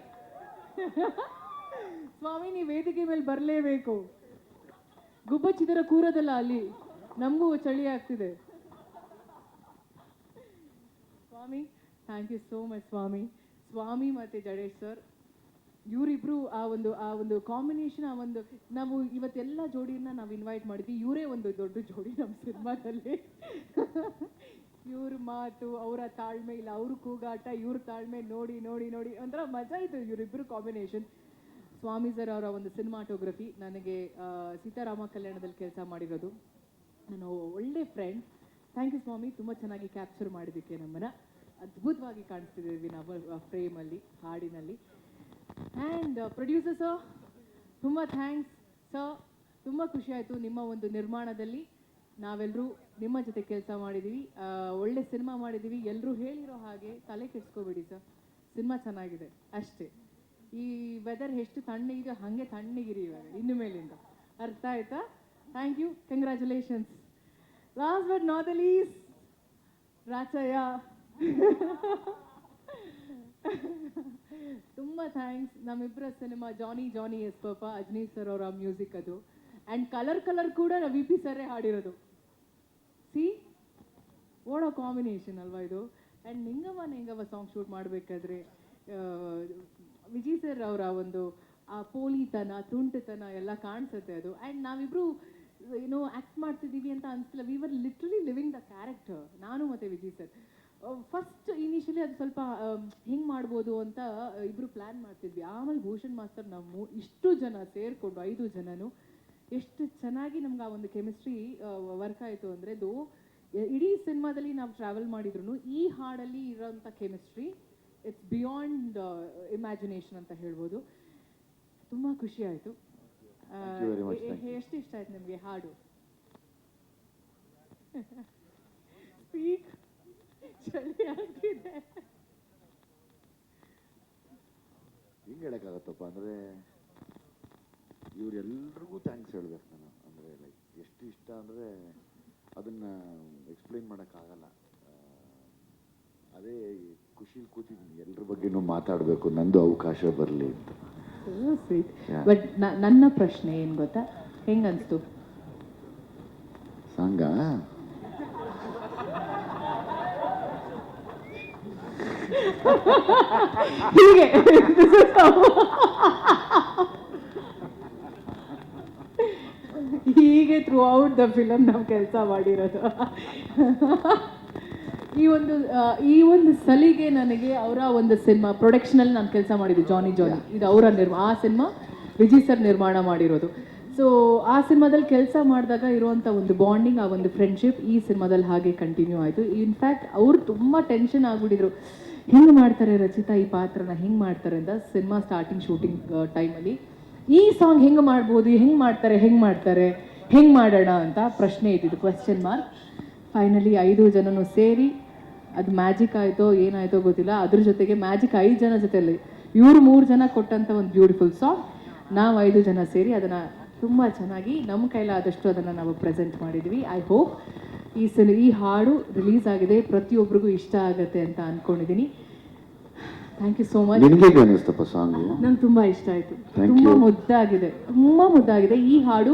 ಸ್ವಾಮಿ ನೀವು ವೇದಿಕೆ ಮೇಲೆ ಬರಲೇಬೇಕು. ಗುಬ್ಬಚ್ಚಿದರ ಕೂರೋದಲ್ಲ ಅಲ್ಲಿ, ನಮಗೂ ಚಳಿ ಆಗ್ತಿದೆ. ಸ್ವಾಮಿ, ಥ್ಯಾಂಕ್ ಯು ಸೋ ಮಚ್ ಸ್ವಾಮಿ ಮತ್ತು ಜಡೇಶ್ ಸರ್, ಇವರಿಬ್ರು ಆ ಒಂದು ಕಾಂಬಿನೇಷನ್, ನಾವು ಇವತ್ತೆಲ್ಲ ಜೋಡಿಯನ್ನ ನಾವು ಇನ್ವೈಟ್ ಮಾಡಿದ್ವಿ. ಇವರೇ ಒಂದು ದೊಡ್ಡ ಜೋಡಿ ನಮ್ಮ ಸಿನಿಮಾದಲ್ಲಿ. ಇವ್ರ ಮಾತು, ಅವರ ತಾಳ್ಮೆ, ಇಲ್ಲ ಅವ್ರ ಕೂಗಾಟ, ಇವ್ರ ತಾಳ್ಮೆ ನೋಡಿ ನೋಡಿ ನೋಡಿ ಒಂಥರ ಮಜಾ ಇತ್ತು ಇವರಿಬ್ಬರು ಕಾಂಬಿನೇಷನ್. ಸ್ವಾಮಿ ಸರ್ ಅವರ ಒಂದು ಸಿನಿಮಾಟೋಗ್ರಫಿ, ನನಗೆ ಸೀತಾರಾಮ ಕಲ್ಯಾಣದಲ್ಲಿ ಕೆಲಸ ಮಾಡಿರೋದು, ನಾನು ಒಳ್ಳೆ ಫ್ರೆಂಡ್. ಥ್ಯಾಂಕ್ ಯು ಸ್ವಾಮಿ, ತುಂಬ ಚೆನ್ನಾಗಿ ಕ್ಯಾಪ್ಚರ್ ಮಾಡಿದ್ದಕ್ಕೆ ನಮ್ಮನ್ನು ಅದ್ಭುತವಾಗಿ ಕಾಣಿಸ್ತಿದ್ದೀವಿ ನಾವು ಫ್ರೇಮಲ್ಲಿ, ಹಾಡಿನಲ್ಲಿ. ಆ್ಯಂಡ್ ಪ್ರೊಡ್ಯೂಸರ್ ಸರ್, ತುಂಬ ಥ್ಯಾಂಕ್ಸ್ ಸರ್. ತುಂಬ ಖುಷಿ ಆಯಿತು ನಿಮ್ಮ ಒಂದು ನಿರ್ಮಾಣದಲ್ಲಿ ನಾವೆಲ್ಲರೂ ನಿಮ್ಮ ಜೊತೆ ಕೆಲಸ ಮಾಡಿದ್ದೀವಿ. ಒಳ್ಳೆ ಸಿನಿಮಾ ಮಾಡಿದ್ದೀವಿ. ಎಲ್ಲರೂ ಹೇಳಿರೋ ಹಾಗೆ ತಲೆ ಕೆಡಿಸ್ಕೋಬೇಡಿ ಸರ್, ಸಿನಿಮಾ ಚೆನ್ನಾಗಿದೆ ಅಷ್ಟೇ. ಈ ವೆದರ್ ಎಷ್ಟು ತಣ್ಣಗಿದೆ ಹಾಗೆ ತಣ್ಣಗಿರಿ ಇವಾಗ ಇನ್ನು ಮೇಲಿಂದ, ಅರ್ಥ ಆಯ್ತಾ? Thank you, congratulations. Last but not the least, Rachayya. ತುಂಬ ಥ್ಯಾಂಕ್ಸ್. ನಮ್ಮಿಬ್ಬರ cinema Johnny Johnny yes papa Ajneesh sir ಅವರ ಮ್ಯೂಸಿಕ್ ಅದು. ಆ್ಯಂಡ್ ಕಲರ್ ಕೂಡ ನಾವು ವಿ ಪಿ ಸರ್ರೇ ಹಾಡಿರೋದು. ಸಿ ಓಡೋ ಕಾಂಬಿನೇಷನ್ ಅಲ್ವಾ ಇದು. ಆ್ಯಂಡ್ ನಿಂಗವ ಸಾಂಗ್ ಶೂಟ್ ಮಾಡಬೇಕಾದ್ರೆ ವಿಜಯ್ ಸರ್ ಅವರ ಒಂದು ಆ ಪೋಲಿತನ ತುಂಟತನ ಎಲ್ಲ ಕಾಣಿಸುತ್ತೆ ಅದು. ಆ್ಯಂಡ್ ನಾವಿಬ್ರು ಏನೋ ಆ್ಯಕ್ಟ್ ಮಾಡ್ತಿದ್ದೀವಿ ಅಂತ ಅನಿಸ್ತಿಲ್ಲ. We were literally living the character, ನಾನು ಮತ್ತು ವಿಜಯ್ ಸರ್. ಫಸ್ಟ್ ಇನಿಷಿಯಲಿ ಅದು ಸ್ವಲ್ಪ ಹೆಂಗೆ ಮಾಡ್ಬೋದು ಅಂತ ಇಬ್ಬರು ಪ್ಲ್ಯಾನ್ ಮಾಡ್ತಿದ್ವಿ. ಆಮೇಲೆ ಭೂಷಣ್ ಮಾಸ್ತರ್ ನಾವು ಇಷ್ಟು ಜನ ಸೇರಿಕೊಂಡು 5 ಜನನು ಎಷ್ಟು ಚೆನ್ನಾಗಿ ನಮ್ಗೆ ಆ ಒಂದು ಕೆಮಿಸ್ಟ್ರಿ ವರ್ಕ್ ಆಯಿತು ಅಂದರೆ ಇಡೀ ಸಿನಿಮಾದಲ್ಲಿ ನಾವು ಟ್ರಾವೆಲ್ ಮಾಡಿದ್ರು ಈ ಹಾಡಲ್ಲಿ ಇರೋಂಥ ಕೆಮಿಸ್ಟ್ರಿ ಇಟ್ಸ್ ಬಿಯಾಂಡ್ ಇಮ್ಯಾಜಿನೇಷನ್ ಅಂತ ಹೇಳ್ಬೋದು. ತುಂಬ ಖುಷಿ ಆಯಿತು. ಎಷ್ಟು ಇಷ್ಟ ಆಯ್ತು ನಿಮಗೆ ಹಾಡು? ಸ್ಪೀಕ್ ಚಳಿ ಆಗ್ತಿದೆ. ಹಿಂಗೆ ಹೇಳೋಕ್ಕಾಗತ್ತಪ್ಪ ಅಂದರೆ ಇವರೆಲ್ರಿಗೂ ಥ್ಯಾಂಕ್ಸ್ ಹೇಳ್ಬೇಕು ನಾನು. ಅಂದರೆ ಲೈಕ್ ಎಷ್ಟು ಇಷ್ಟ ಅಂದರೆ ಅದನ್ನು ಎಕ್ಸ್ಪ್ಲೈನ್ ಮಾಡೋಕ್ಕಾಗಲ್ಲ. ಅದೇ ಖುಷಿಲಿ ಕೂತಿದ್ದೀನಿ, ಎಲ್ರ ಬಗ್ಗೆನೂ ಮಾತಾಡಬೇಕು, ನಂದು ಅವಕಾಶ ಬರಲಿ ಅಂತ. ಬಟ್ ನನ್ನ ಪ್ರಶ್ನೆ ಏನು ಗೊತ್ತಾ, ಹೆಂಗನ್ಸ್ತು ಸಾಂಗ? ಹೀಗೆ ಹೀಗೆ ಥ್ರೂ ಔಟ್ ದ ಫಿಲಮ್ ನಾವು ಕೆಲಸ ಮಾಡಿರೋದು. ಈ ಒಂದು ಸಲಿಗೆ ನನಗೆ ಅವರ ಒಂದು ಸಿನಿಮಾ ಪ್ರೊಡಕ್ಷನಲ್ಲಿ ನಾನು ಕೆಲಸ ಮಾಡಿದ್ದು ಜಾನಿ ಜಾನಿ, ಇದು ಅವರ ಆ ಸಿನಿಮಾ ವಿಜಯ್ ಸರ್ ನಿರ್ಮಾಣ ಮಾಡಿರೋದು. ಸೊ ಆ ಸಿನಿಮಾದಲ್ಲಿ ಕೆಲಸ ಮಾಡಿದಾಗ ಇರುವಂಥ ಒಂದು ಬಾಂಡಿಂಗ್, ಆ ಒಂದು ಫ್ರೆಂಡ್ಶಿಪ್ ಈ ಸಿನಿಮಾದಲ್ಲಿ ಹಾಗೆ ಕಂಟಿನ್ಯೂ ಆಯಿತು. ಇನ್ಫ್ಯಾಕ್ಟ್ ಅವರು ತುಂಬ ಟೆನ್ಷನ್ ಆಗಿಬಿಟ್ಟಿದ್ರು, ಹೆಂಗೆ ಮಾಡ್ತಾರೆ ರಚಿತಾ ಈ ಪಾತ್ರನ, ಹೆಂಗೆ ಮಾಡ್ತಾರೆ ಅಂತ. ಸಿನಿಮಾ ಸ್ಟಾರ್ಟಿಂಗ್ ಶೂಟಿಂಗ್ ಟೈಮಲ್ಲಿ ಈ ಸಾಂಗ್ ಹೆಂಗೆ ಮಾಡ್ಬೋದು, ಹೆಂಗೆ ಮಾಡ್ತಾರೆ ಹೆಂಗೆ ಮಾಡೋಣ ಅಂತ ಪ್ರಶ್ನೆ ಇದ್ದಿದ್ದು, ಕ್ವೆಶ್ಚನ್ ಮಾರ್ಕ್. ಫೈನಲಿ 5 ಜನನು ಸೇರಿ ಅದು ಮ್ಯಾಜಿಕ್ ಆಯಿತೋ ಏನಾಯಿತೋ ಗೊತ್ತಿಲ್ಲ. ಅದ್ರ ಜೊತೆಗೆ ಮ್ಯಾಜಿಕ್ 5 ಜನ ಜೊತೆಯಲ್ಲಿ ಇವರು 3 ಜನ ಕೊಟ್ಟಂಥ ಒಂದು ಬ್ಯೂಟಿಫುಲ್ ಸಾಂಗ್, ನಾವು 5 ಜನ ಸೇರಿ ಅದನ್ನು ತುಂಬ ಚೆನ್ನಾಗಿ ನಮ್ಮ ಕೈಲಾದಷ್ಟು ಅದನ್ನು ನಾವು ಪ್ರೆಸೆಂಟ್ ಮಾಡಿದ್ವಿ. ಐ ಹೋಪ್ ಈ ಹಾಡು ರಿಲೀಸ್ ಆಗಿದೆ, ಪ್ರತಿಯೊಬ್ಬರಿಗೂ ಇಷ್ಟ ಆಗುತ್ತೆ ಅಂತ ಅಂದ್ಕೊಂಡಿದ್ದೀನಿ. Thank you so much. ನಿನಗೆ ಅನಿಸ್ತಪ್ಪ ಸಾಂಗು? ನಂಗೆ ತುಂಬ ಇಷ್ಟ ಆಯಿತು, ತುಂಬ ಮುದ್ದಾಗಿದೆ. ಈ ಹಾಡು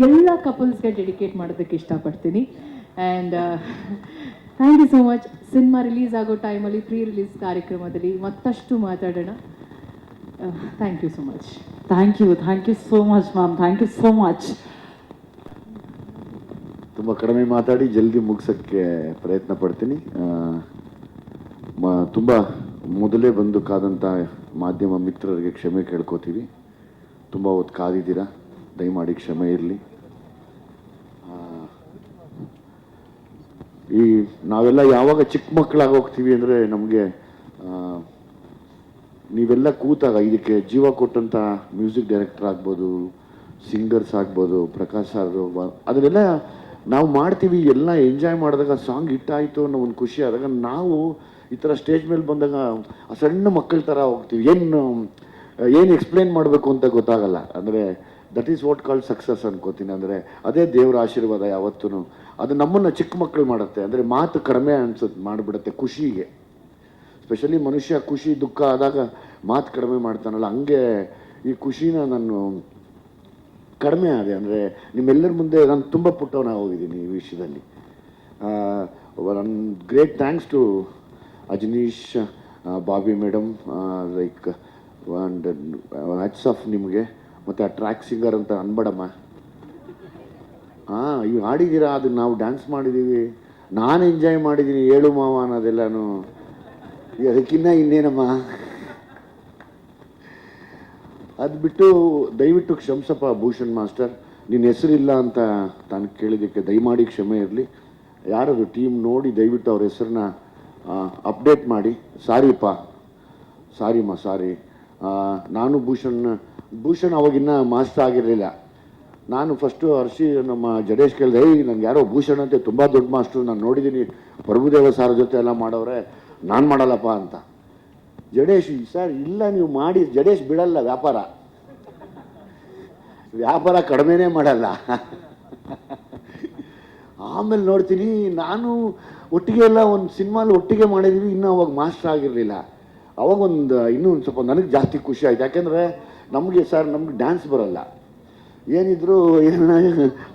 ಎಲ್ಲ ಕಪಲ್ಸ್ಗೆ ಡೆಡಿಕೇಟ್ ಮಾಡೋದಕ್ಕೆ ಇಷ್ಟಪಡ್ತೀನಿ. And thank you so much. Cinema release ಆಗೋ ಟೈಮಲ್ಲಿ ಪ್ರೀ ರಿಲೀಸ್ ಕಾರ್ಯಕ್ರಮದಲ್ಲಿ ಮತ್ತಷ್ಟು ಮಾತಾಡೋಣ. Thank you so much. Thank you so much ma'am, thank you so much. ತುಂಬ ಕಡಿಮೆ ಮಾತಾಡಿ ಜಲ್ದಿ ಮುಗಿಸೋಕ್ಕೆ ಪ್ರಯತ್ನ ಪಡ್ತೀನಿ. ತುಂಬ ಮೊದಲೇ ಬಂದು ಕಾದಂಥ ಮಾಧ್ಯಮ ಮಿತ್ರರಿಗೆ ಕ್ಷಮೆ ಕೇಳ್ಕೊತೀವಿ. ತುಂಬ ಹೊತ್ತು ಕಾದಿದ್ದೀರಾ, ದಯಮಾಡಿ ಕ್ಷಮೆ ಇರಲಿ. ಈ ನಾವೆಲ್ಲ ಯಾವಾಗ ಚಿಕ್ಕ ಮಕ್ಕಳಾಗಿ ಹೋಗ್ತೀವಿ ಅಂದರೆ ನಮಗೆ ನೀವೆಲ್ಲ ಕೂತಾಗ ಇದಕ್ಕೆ ಜೀವ ಕೊಟ್ಟಂಥ ಮ್ಯೂಸಿಕ್ ಡೈರೆಕ್ಟರ್ ಆಗ್ಬೋದು, ಸಿಂಗರ್ಸ್ ಆಗ್ಬೋದು, ಪ್ರಕಾಶ್ ಸರ್, ಅದನ್ನೆಲ್ಲ ನಾವು ಮಾಡ್ತೀವಿ. ಎಲ್ಲ ಎಂಜಾಯ್ ಮಾಡಿದಾಗ ಸಾಂಗ್ ಹಿಟ್ಟಾಯಿತು ಅನ್ನೋ ಒಂದು ಖುಷಿ ಆದಾಗ ನಾವು ಈ ಥರ ಸ್ಟೇಜ್ ಮೇಲೆ ಬಂದಾಗ ಸಣ್ಣ ಮಕ್ಕಳ ಥರ ಹೋಗ್ತೀವಿ. ಏನು ಎಕ್ಸ್ಪ್ಲೇನ್ ಮಾಡಬೇಕು ಅಂತ ಗೊತ್ತಾಗಲ್ಲ. ಅಂದರೆ that is what called success ಅನ್ಕೋತೀನಿ. ಅಂದರೆ ಅದೇ ದೇವರ ಆಶೀರ್ವಾದ ಯಾವತ್ತೂ. ಅದು ನಮ್ಮನ್ನು ಚಿಕ್ಕ ಮಕ್ಕಳು ಮಾಡುತ್ತೆ. ಅಂದರೆ ಮಾತು ಕಡಿಮೆ ಮಾಡಿಬಿಡುತ್ತೆ ಖುಷಿಗೆ. ಸ್ಪೆಷಲಿ ಮನುಷ್ಯ ಖುಷಿ ದುಃಖ ಆದಾಗ ಮಾತು ಕಡಿಮೆ ಮಾಡ್ತಾನಲ್ಲ, ಹಂಗೆ ಈ ಖುಷಿನ ನಾನು ಕಡಿಮೆ ಆದೆ. ಅಂದರೆ ನಿಮ್ಮೆಲ್ಲರ ಮುಂದೆ ನಾನು ತುಂಬ ಪುಟ್ಟವನಾಗಿ ಹೋಗಿದ್ದೀನಿ ಈ ವಿಷಯದಲ್ಲಿ. ನನ್ನ great thanks to Ajaneesh, Bobby madam, like and hats off ನಿಮಗೆ. ಮತ್ತು ಆ ಟ್ರ್ಯಾಕ್ ಸಿಂಗರ್ ಅಂತ ಅನ್ಬೇಡಮ್ಮ. ಇವು ಹಾಡಿದ್ದೀರಾ, ಅದನ್ನು ನಾವು ಡ್ಯಾನ್ಸ್ ಮಾಡಿದ್ದೀವಿ, ನಾನು ಎಂಜಾಯ್ ಮಾಡಿದ್ದೀನಿ, ಹೇಳು ಮಾವ ಅನ್ನೋದೆಲ್ಲನೂ. ಅದಕ್ಕಿನ್ನ ಇನ್ನೇನಮ್ಮ. ಅದು ಬಿಟ್ಟು ದಯವಿಟ್ಟು ಕ್ಷಮಿಸಪ್ಪ ಭೂಷಣ್ ಮಾಸ್ಟರ್, ನಿನ್ನ ಹೆಸರಿಲ್ಲ ಅಂತ ತಾನು ಕೇಳಿದ್ದಕ್ಕೆ ದಯಮಾಡಿ ಕ್ಷಮೆ ಇರಲಿ. ಯಾರದು ಟೀಮ್ ನೋಡಿ ದಯವಿಟ್ಟು ಅವ್ರ ಹೆಸರನ್ನ ಅಪ್ಡೇಟ್ ಮಾಡಿ. ಸಾರಿಪ್ಪ, ಸಾರಿಮ್ಮ, ಸಾರಿ. ನಾನು ಭೂಷಣ್ ಅವಾಗಿನ್ನ ಮಾಸ್ಟರ್ ಆಗಿರಲಿಲ್ಲ. ನಾನು ಫಸ್ಟು ನಮ್ಮ ಜಡೇಶ್ ಕೇಳಿದೆ, ನನಗೆ ಯಾರೋ ಭೂಷಣ್ ಅಂತ ತುಂಬ ದೊಡ್ಡ ಮಾಸ್ಟ್ರು, ನಾನು ನೋಡಿದ್ದೀನಿ ಪ್ರಭುದೇವ ಸಾರ ಜೊತೆ ಎಲ್ಲ ಮಾಡೋರೆ, ನಾನು ಮಾಡಲ್ಲಪ್ಪ ಅಂತ. ಜಡೇಶ್ ಸರ್ ಇಲ್ಲ ನೀವು ಮಾಡಿ, ಜಡೇಶ್ ಬಿಡಲ್ಲ ವ್ಯಾಪಾರ ಕಡಿಮೆನೇ ಮಾಡಲ್ಲ. ಆಮೇಲೆ ನೋಡ್ತೀನಿ, ನಾನು ಒಟ್ಟಿಗೆ ಎಲ್ಲ ಒಂದು ಸಿನಿಮಾಲಿ ಒಟ್ಟಿಗೆ ಮಾಡಿದ್ವಿ, ಇನ್ನೂ ಅವಾಗ ಮಾಸ್ಟರ್ ಆಗಿರಲಿಲ್ಲ. ಅವಾಗೊಂದು ಇನ್ನೂ ಒಂದು ಸ್ವಲ್ಪ ನನಗೆ ಜಾಸ್ತಿ ಖುಷಿ ಆಯ್ತು. ಯಾಕೆಂದರೆ ನಮಗೆ ಸರ್ ನಮ್ಗೆ ಡ್ಯಾನ್ಸ್ ಬರೋಲ್ಲ, ಏನಿದ್ರು ಏನ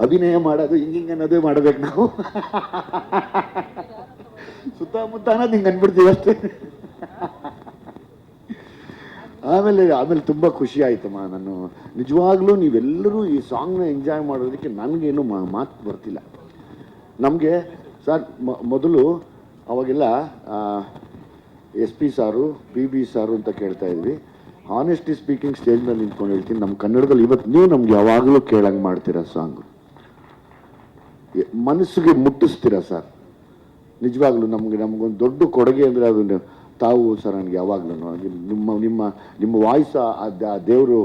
ಅಭಿನಯ ಮಾಡೋದು ಹಿಂಗೆ ಅನ್ನೋದೇ ಮಾಡ್ಬೇಕು ನಾವು. ಸುತ್ತಮುತ್ತ ಅನ್ನೋದು ಹಿಂಗೆ ಅಂದ್ಬಿಡ್ತೀವಿ ಅಷ್ಟೇ. ಆಮೇಲೆ ತುಂಬ ಖುಷಿ ಆಯ್ತಮ್ಮ. ನಾನು ನಿಜವಾಗ್ಲೂ ನೀವೆಲ್ಲರೂ ಈ ಸಾಂಗ್ನ ಎಂಜಾಯ್ ಮಾಡೋದಕ್ಕೆ ನನಗೇನು ಮಾತು ಬರ್ತಿಲ್ಲ. ನಮಗೆ ಸರ್ ಮೊದಲು ಅವಾಗೆಲ್ಲ SP ಸಾರು PB ಸಾರು ಅಂತ ಕೇಳ್ತಾ ಇದ್ವಿ. ಹಾನೆಸ್ಟ್ಲಿ ಸ್ಪೀಕಿಂಗ್ ಸ್ಟೇಜ್ ಮೇಲೆ ನಿಂತ್ಕೊಂಡು ಹೇಳ್ತೀನಿ, ನಮ್ಮ ಕನ್ನಡದಲ್ಲಿ ಇವತ್ತು ನೀವು ನಮ್ಗೆ ಯಾವಾಗಲೂ ಕೇಳಂಗೆ ಮಾಡ್ತೀರಾ ಸಾಂಗು, ಮನಸ್ಸಿಗೆ ಮುಟ್ಟಿಸ್ತೀರಾ ಸರ್. ನಿಜವಾಗ್ಲೂ ನಮಗೊಂದು ದೊಡ್ಡ ಕೊಡುಗೆ ಅಂದರೆ ಅದು ತಾವು ಸರ್. ನನಗೆ ಯಾವಾಗಲೂ ನಿಮ್ಮ ವಾಯ್ಸ್ ಆ ದೇವರು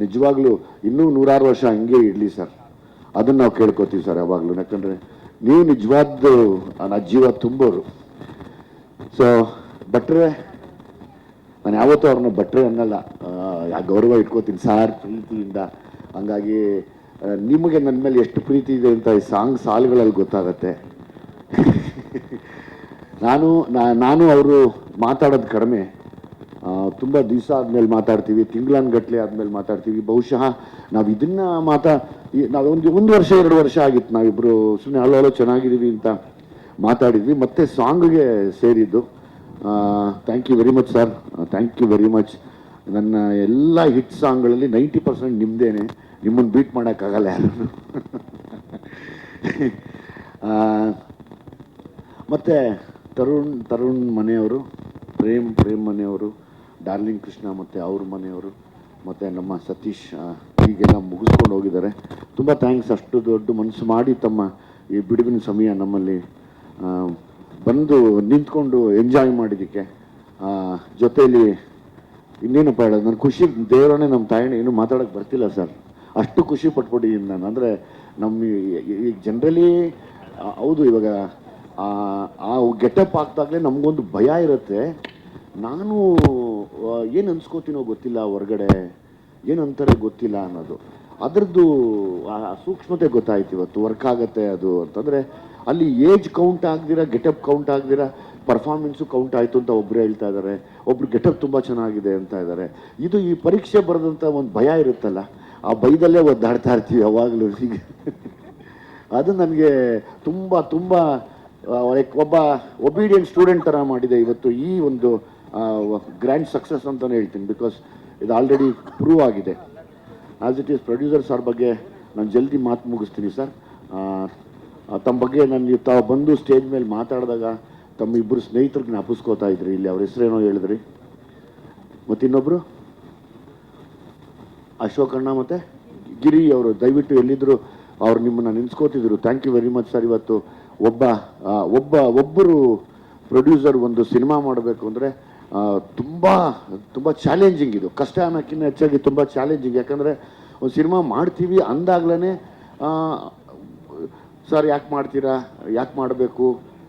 ನಿಜವಾಗ್ಲೂ ಇನ್ನೂ 100 ವರ್ಷ ಹಂಗೆ ಇರಲಿ ಸರ್. ಅದನ್ನು ನಾವು ಕೇಳ್ಕೊತೀವಿ ಸರ್ ಯಾವಾಗಲೂ. ಯಾಕಂದರೆ ನೀವು ನಿಜವಾದ್ದು ನನ್ನ ಜೀವ ತುಂಬೋರು. ಸೊ ಭಟ್ರೆ, ನಾನು ಯಾವತ್ತೂ ಅವ್ರನ್ನ ಭಟ್ರೆ ಅನ್ನಲ್ಲ, ಗೌರವ ಇಟ್ಕೋತೀನಿ ಸಾರ್ ಪ್ರೀತಿಯಿಂದ. ಹಂಗಾಗಿ ನಿಮಗೆ ನನ್ನ ಮೇಲೆ ಎಷ್ಟು ಪ್ರೀತಿ ಇದೆ ಅಂತ ಈ ಸಾಲುಗಳಲ್ಲಿ ಗೊತ್ತಾಗತ್ತೆ. ನಾನು ಅವರು ಮಾತಾಡೋದು ಕಡಿಮೆ, ತುಂಬ ದಿವಸ ಆದಮೇಲೆ ಮಾತಾಡ್ತೀವಿ, ತಿಂಗಳನ್ಗಟ್ಲೆ ಆದಮೇಲೆ ಮಾತಾಡ್ತೀವಿ. ಬಹುಶಃ ನಾವು ಇದನ್ನು ನಾವೊಂದು 1 ವರ್ಷ 2 ವರ್ಷ ಆಗಿತ್ತು ನಾವಿಬ್ಬರು ಸುಮ್ಮನೆ ಹಲೋ ಚೆನ್ನಾಗಿದ್ದೀವಿ ಅಂತ ಮಾತಾಡಿದ್ವಿ. ಮತ್ತೆ ಸಾಂಗ್ಗೆ ಸೇರಿದ್ದು. Thank you very much sir, thank you very much. ನನ್ನ ಎಲ್ಲ ಹಿಟ್ ಸಾಂಗ್ಗಳಲ್ಲಿ 90% ನಿಮ್ಮದೇನೆ, ನಿಮ್ಮನ್ನು ಬೀಟ್ ಮಾಡೋಕ್ಕಾಗಲ್ಲ ಯಾರು. ಮತ್ತು ತರುಣ್ ಮನೆಯವರು, ಪ್ರೇಮ್ ಮನೆಯವರು, ಡಾರ್ಲಿಂಗ್ ಕೃಷ್ಣ ಮತ್ತು ಅವ್ರ ಮನೆಯವರು, ಮತ್ತು ನಮ್ಮ ಸತೀಶ್ ಹೀಗೆಲ್ಲ ಮುಗಿಸ್ಕೊಂಡು ಹೋಗಿದ್ದಾರೆ. ತುಂಬ ಥ್ಯಾಂಕ್ಸ್. ಅಷ್ಟು ದೊಡ್ಡ ಮನಸ್ಸು ಮಾಡಿ ತಮ್ಮ ಈ ಬಿಡುವಿನ ಸಮಯ ನಮ್ಮಲ್ಲಿ ಬಂದು ನಿಂತ್ಕೊಂಡು ಎಂಜಾಯ್ ಮಾಡಿದ್ದಕ್ಕೆ. ಜೊತೆಯಲ್ಲಿ ಇನ್ನೇನಪ್ಪ ಹೇಳೋದು, ನನ್ನ ಖುಷಿ ದೇವರನ್ನೇ ನಮ್ಮ ತಾಯಿನ ಏನು ಮಾತಾಡೋಕ್ಕೆ ಬರ್ತಿಲ್ಲ ಸರ್. ಅಷ್ಟು ಖುಷಿ ಪಟ್ಬಿಟ್ಟಿದ್ದೀನಿ ನಾನು. ಅಂದರೆ ಈಗ ಜನರಲಿ ಹೌದು, ಇವಾಗ ಆ ಗೆಟಪ್ ಹಾಕ್ದಾಗಲೇ ನಮಗೊಂದು ಭಯ ಇರುತ್ತೆ. ನಾನು ಏನು ಅನ್ಸ್ಕೋತೀನೋ ಗೊತ್ತಿಲ್ಲ, ಹೊರಗಡೆ ಏನು ಅಂತಾರೆ ಗೊತ್ತಿಲ್ಲ ಅನ್ನೋದು, ಅದರದ್ದು ಆ ಸೂಕ್ಷ್ಮತೆ ಗೊತ್ತಾಯ್ತು ಇವತ್ತು. ವರ್ಕ್ ಆಗುತ್ತೆ ಅದು ಅಂತಂದರೆ ಅಲ್ಲಿ ಏಜ್ ಕೌಂಟ್ ಆಗದಿರ, ಗೆಟಪ್ ಕೌಂಟ್ ಆಗದಿರ ಪರ್ಫಾರ್ಮೆನ್ಸು ಕೌಂಟ್ ಆಯಿತು ಅಂತ ಒಬ್ಬರು ಹೇಳ್ತಾ ಇದ್ದಾರೆ, ಒಬ್ರು ಗೆಟಪ್ ತುಂಬ ಚೆನ್ನಾಗಿದೆ ಅಂತ ಇದ್ದಾರೆ. ಇದು ಈ ಪರೀಕ್ಷೆ ಬರೆದಂಥ ಒಂದು ಭಯ ಇರುತ್ತಲ್ಲ, ಆ ಭಯದಲ್ಲೇ ಒದ್ದಾಡ್ತಾ ಇರ್ತೀವಿ ಯಾವಾಗಲೂ. ಹೀಗೆ ಅದು ನನಗೆ ತುಂಬ ಲೈಕ್ ಒಬ್ಬ ಒಬೀಡಿಯಂಟ್ ಸ್ಟೂಡೆಂಟ್ ಥರ ಮಾಡಿದೆ ಇವತ್ತು ಈ ಒಂದು ಗ್ರ್ಯಾಂಡ್ ಸಕ್ಸಸ್ ಅಂತಲೇ ಹೇಳ್ತೀನಿ. ಬಿಕಾಸ್ ಇದು ಆಲ್ರೆಡಿ ಪ್ರೂವ್ ಆಗಿದೆ. As it is producer sir ಬಗ್ಗೆ ನಾನು ಜಲ್ದಿ ಮಾತು ಮುಗಿಸ್ತೀನಿ ಸರ್. ತಮ್ಮ ಬಗ್ಗೆ ನಾನು ತಾವು ಬಂದು ಸ್ಟೇಜ್ ಮೇಲೆ ಮಾತಾಡಿದಾಗ ತಮ್ಮ ಇಬ್ಬರು ಸ್ನೇಹಿತರಿಗೆ ಜ್ಞಾಪಿಸ್ಕೋತಾ ಇದ್ರಿ. ಇಲ್ಲಿ ಅವ್ರ ಹೆಸರೇನೋ ಹೇಳಿದ್ರಿ, ಮತ್ತು ಇನ್ನೊಬ್ಬರು ಅಶೋಕಣ್ಣ ಮತ್ತು ಗಿರಿ ಅವರು. ದಯವಿಟ್ಟು ಎಲ್ಲಿದ್ದರು ಅವ್ರು ನಿಮ್ಮನ್ನು ನೆನೆಸ್ಕೋತಿದ್ರು. Thank you very much sir. ಇವತ್ತು ಒಬ್ಬರು ಪ್ರೊಡ್ಯೂಸರ್ ಒಂದು ಸಿನಿಮಾ ಮಾಡಬೇಕು ಅಂದರೆ ತುಂಬ ಚಾಲೆಂಜಿಂಗ್. ಇದು ಕಷ್ಟ ಅನ್ನೋಕ್ಕಿಂತ ಹೆಚ್ಚಾಗಿ ತುಂಬ ಚಾಲೆಂಜಿಂಗ್. ಯಾಕಂದರೆ ಒಂದು ಸಿನಿಮಾ ಮಾಡ್ತೀವಿ ಅಂದಾಗ್ಲೇ ಸರ್ ಯಾಕೆ ಮಾಡ್ತೀರಾ, ಯಾಕೆ ಮಾಡಬೇಕು,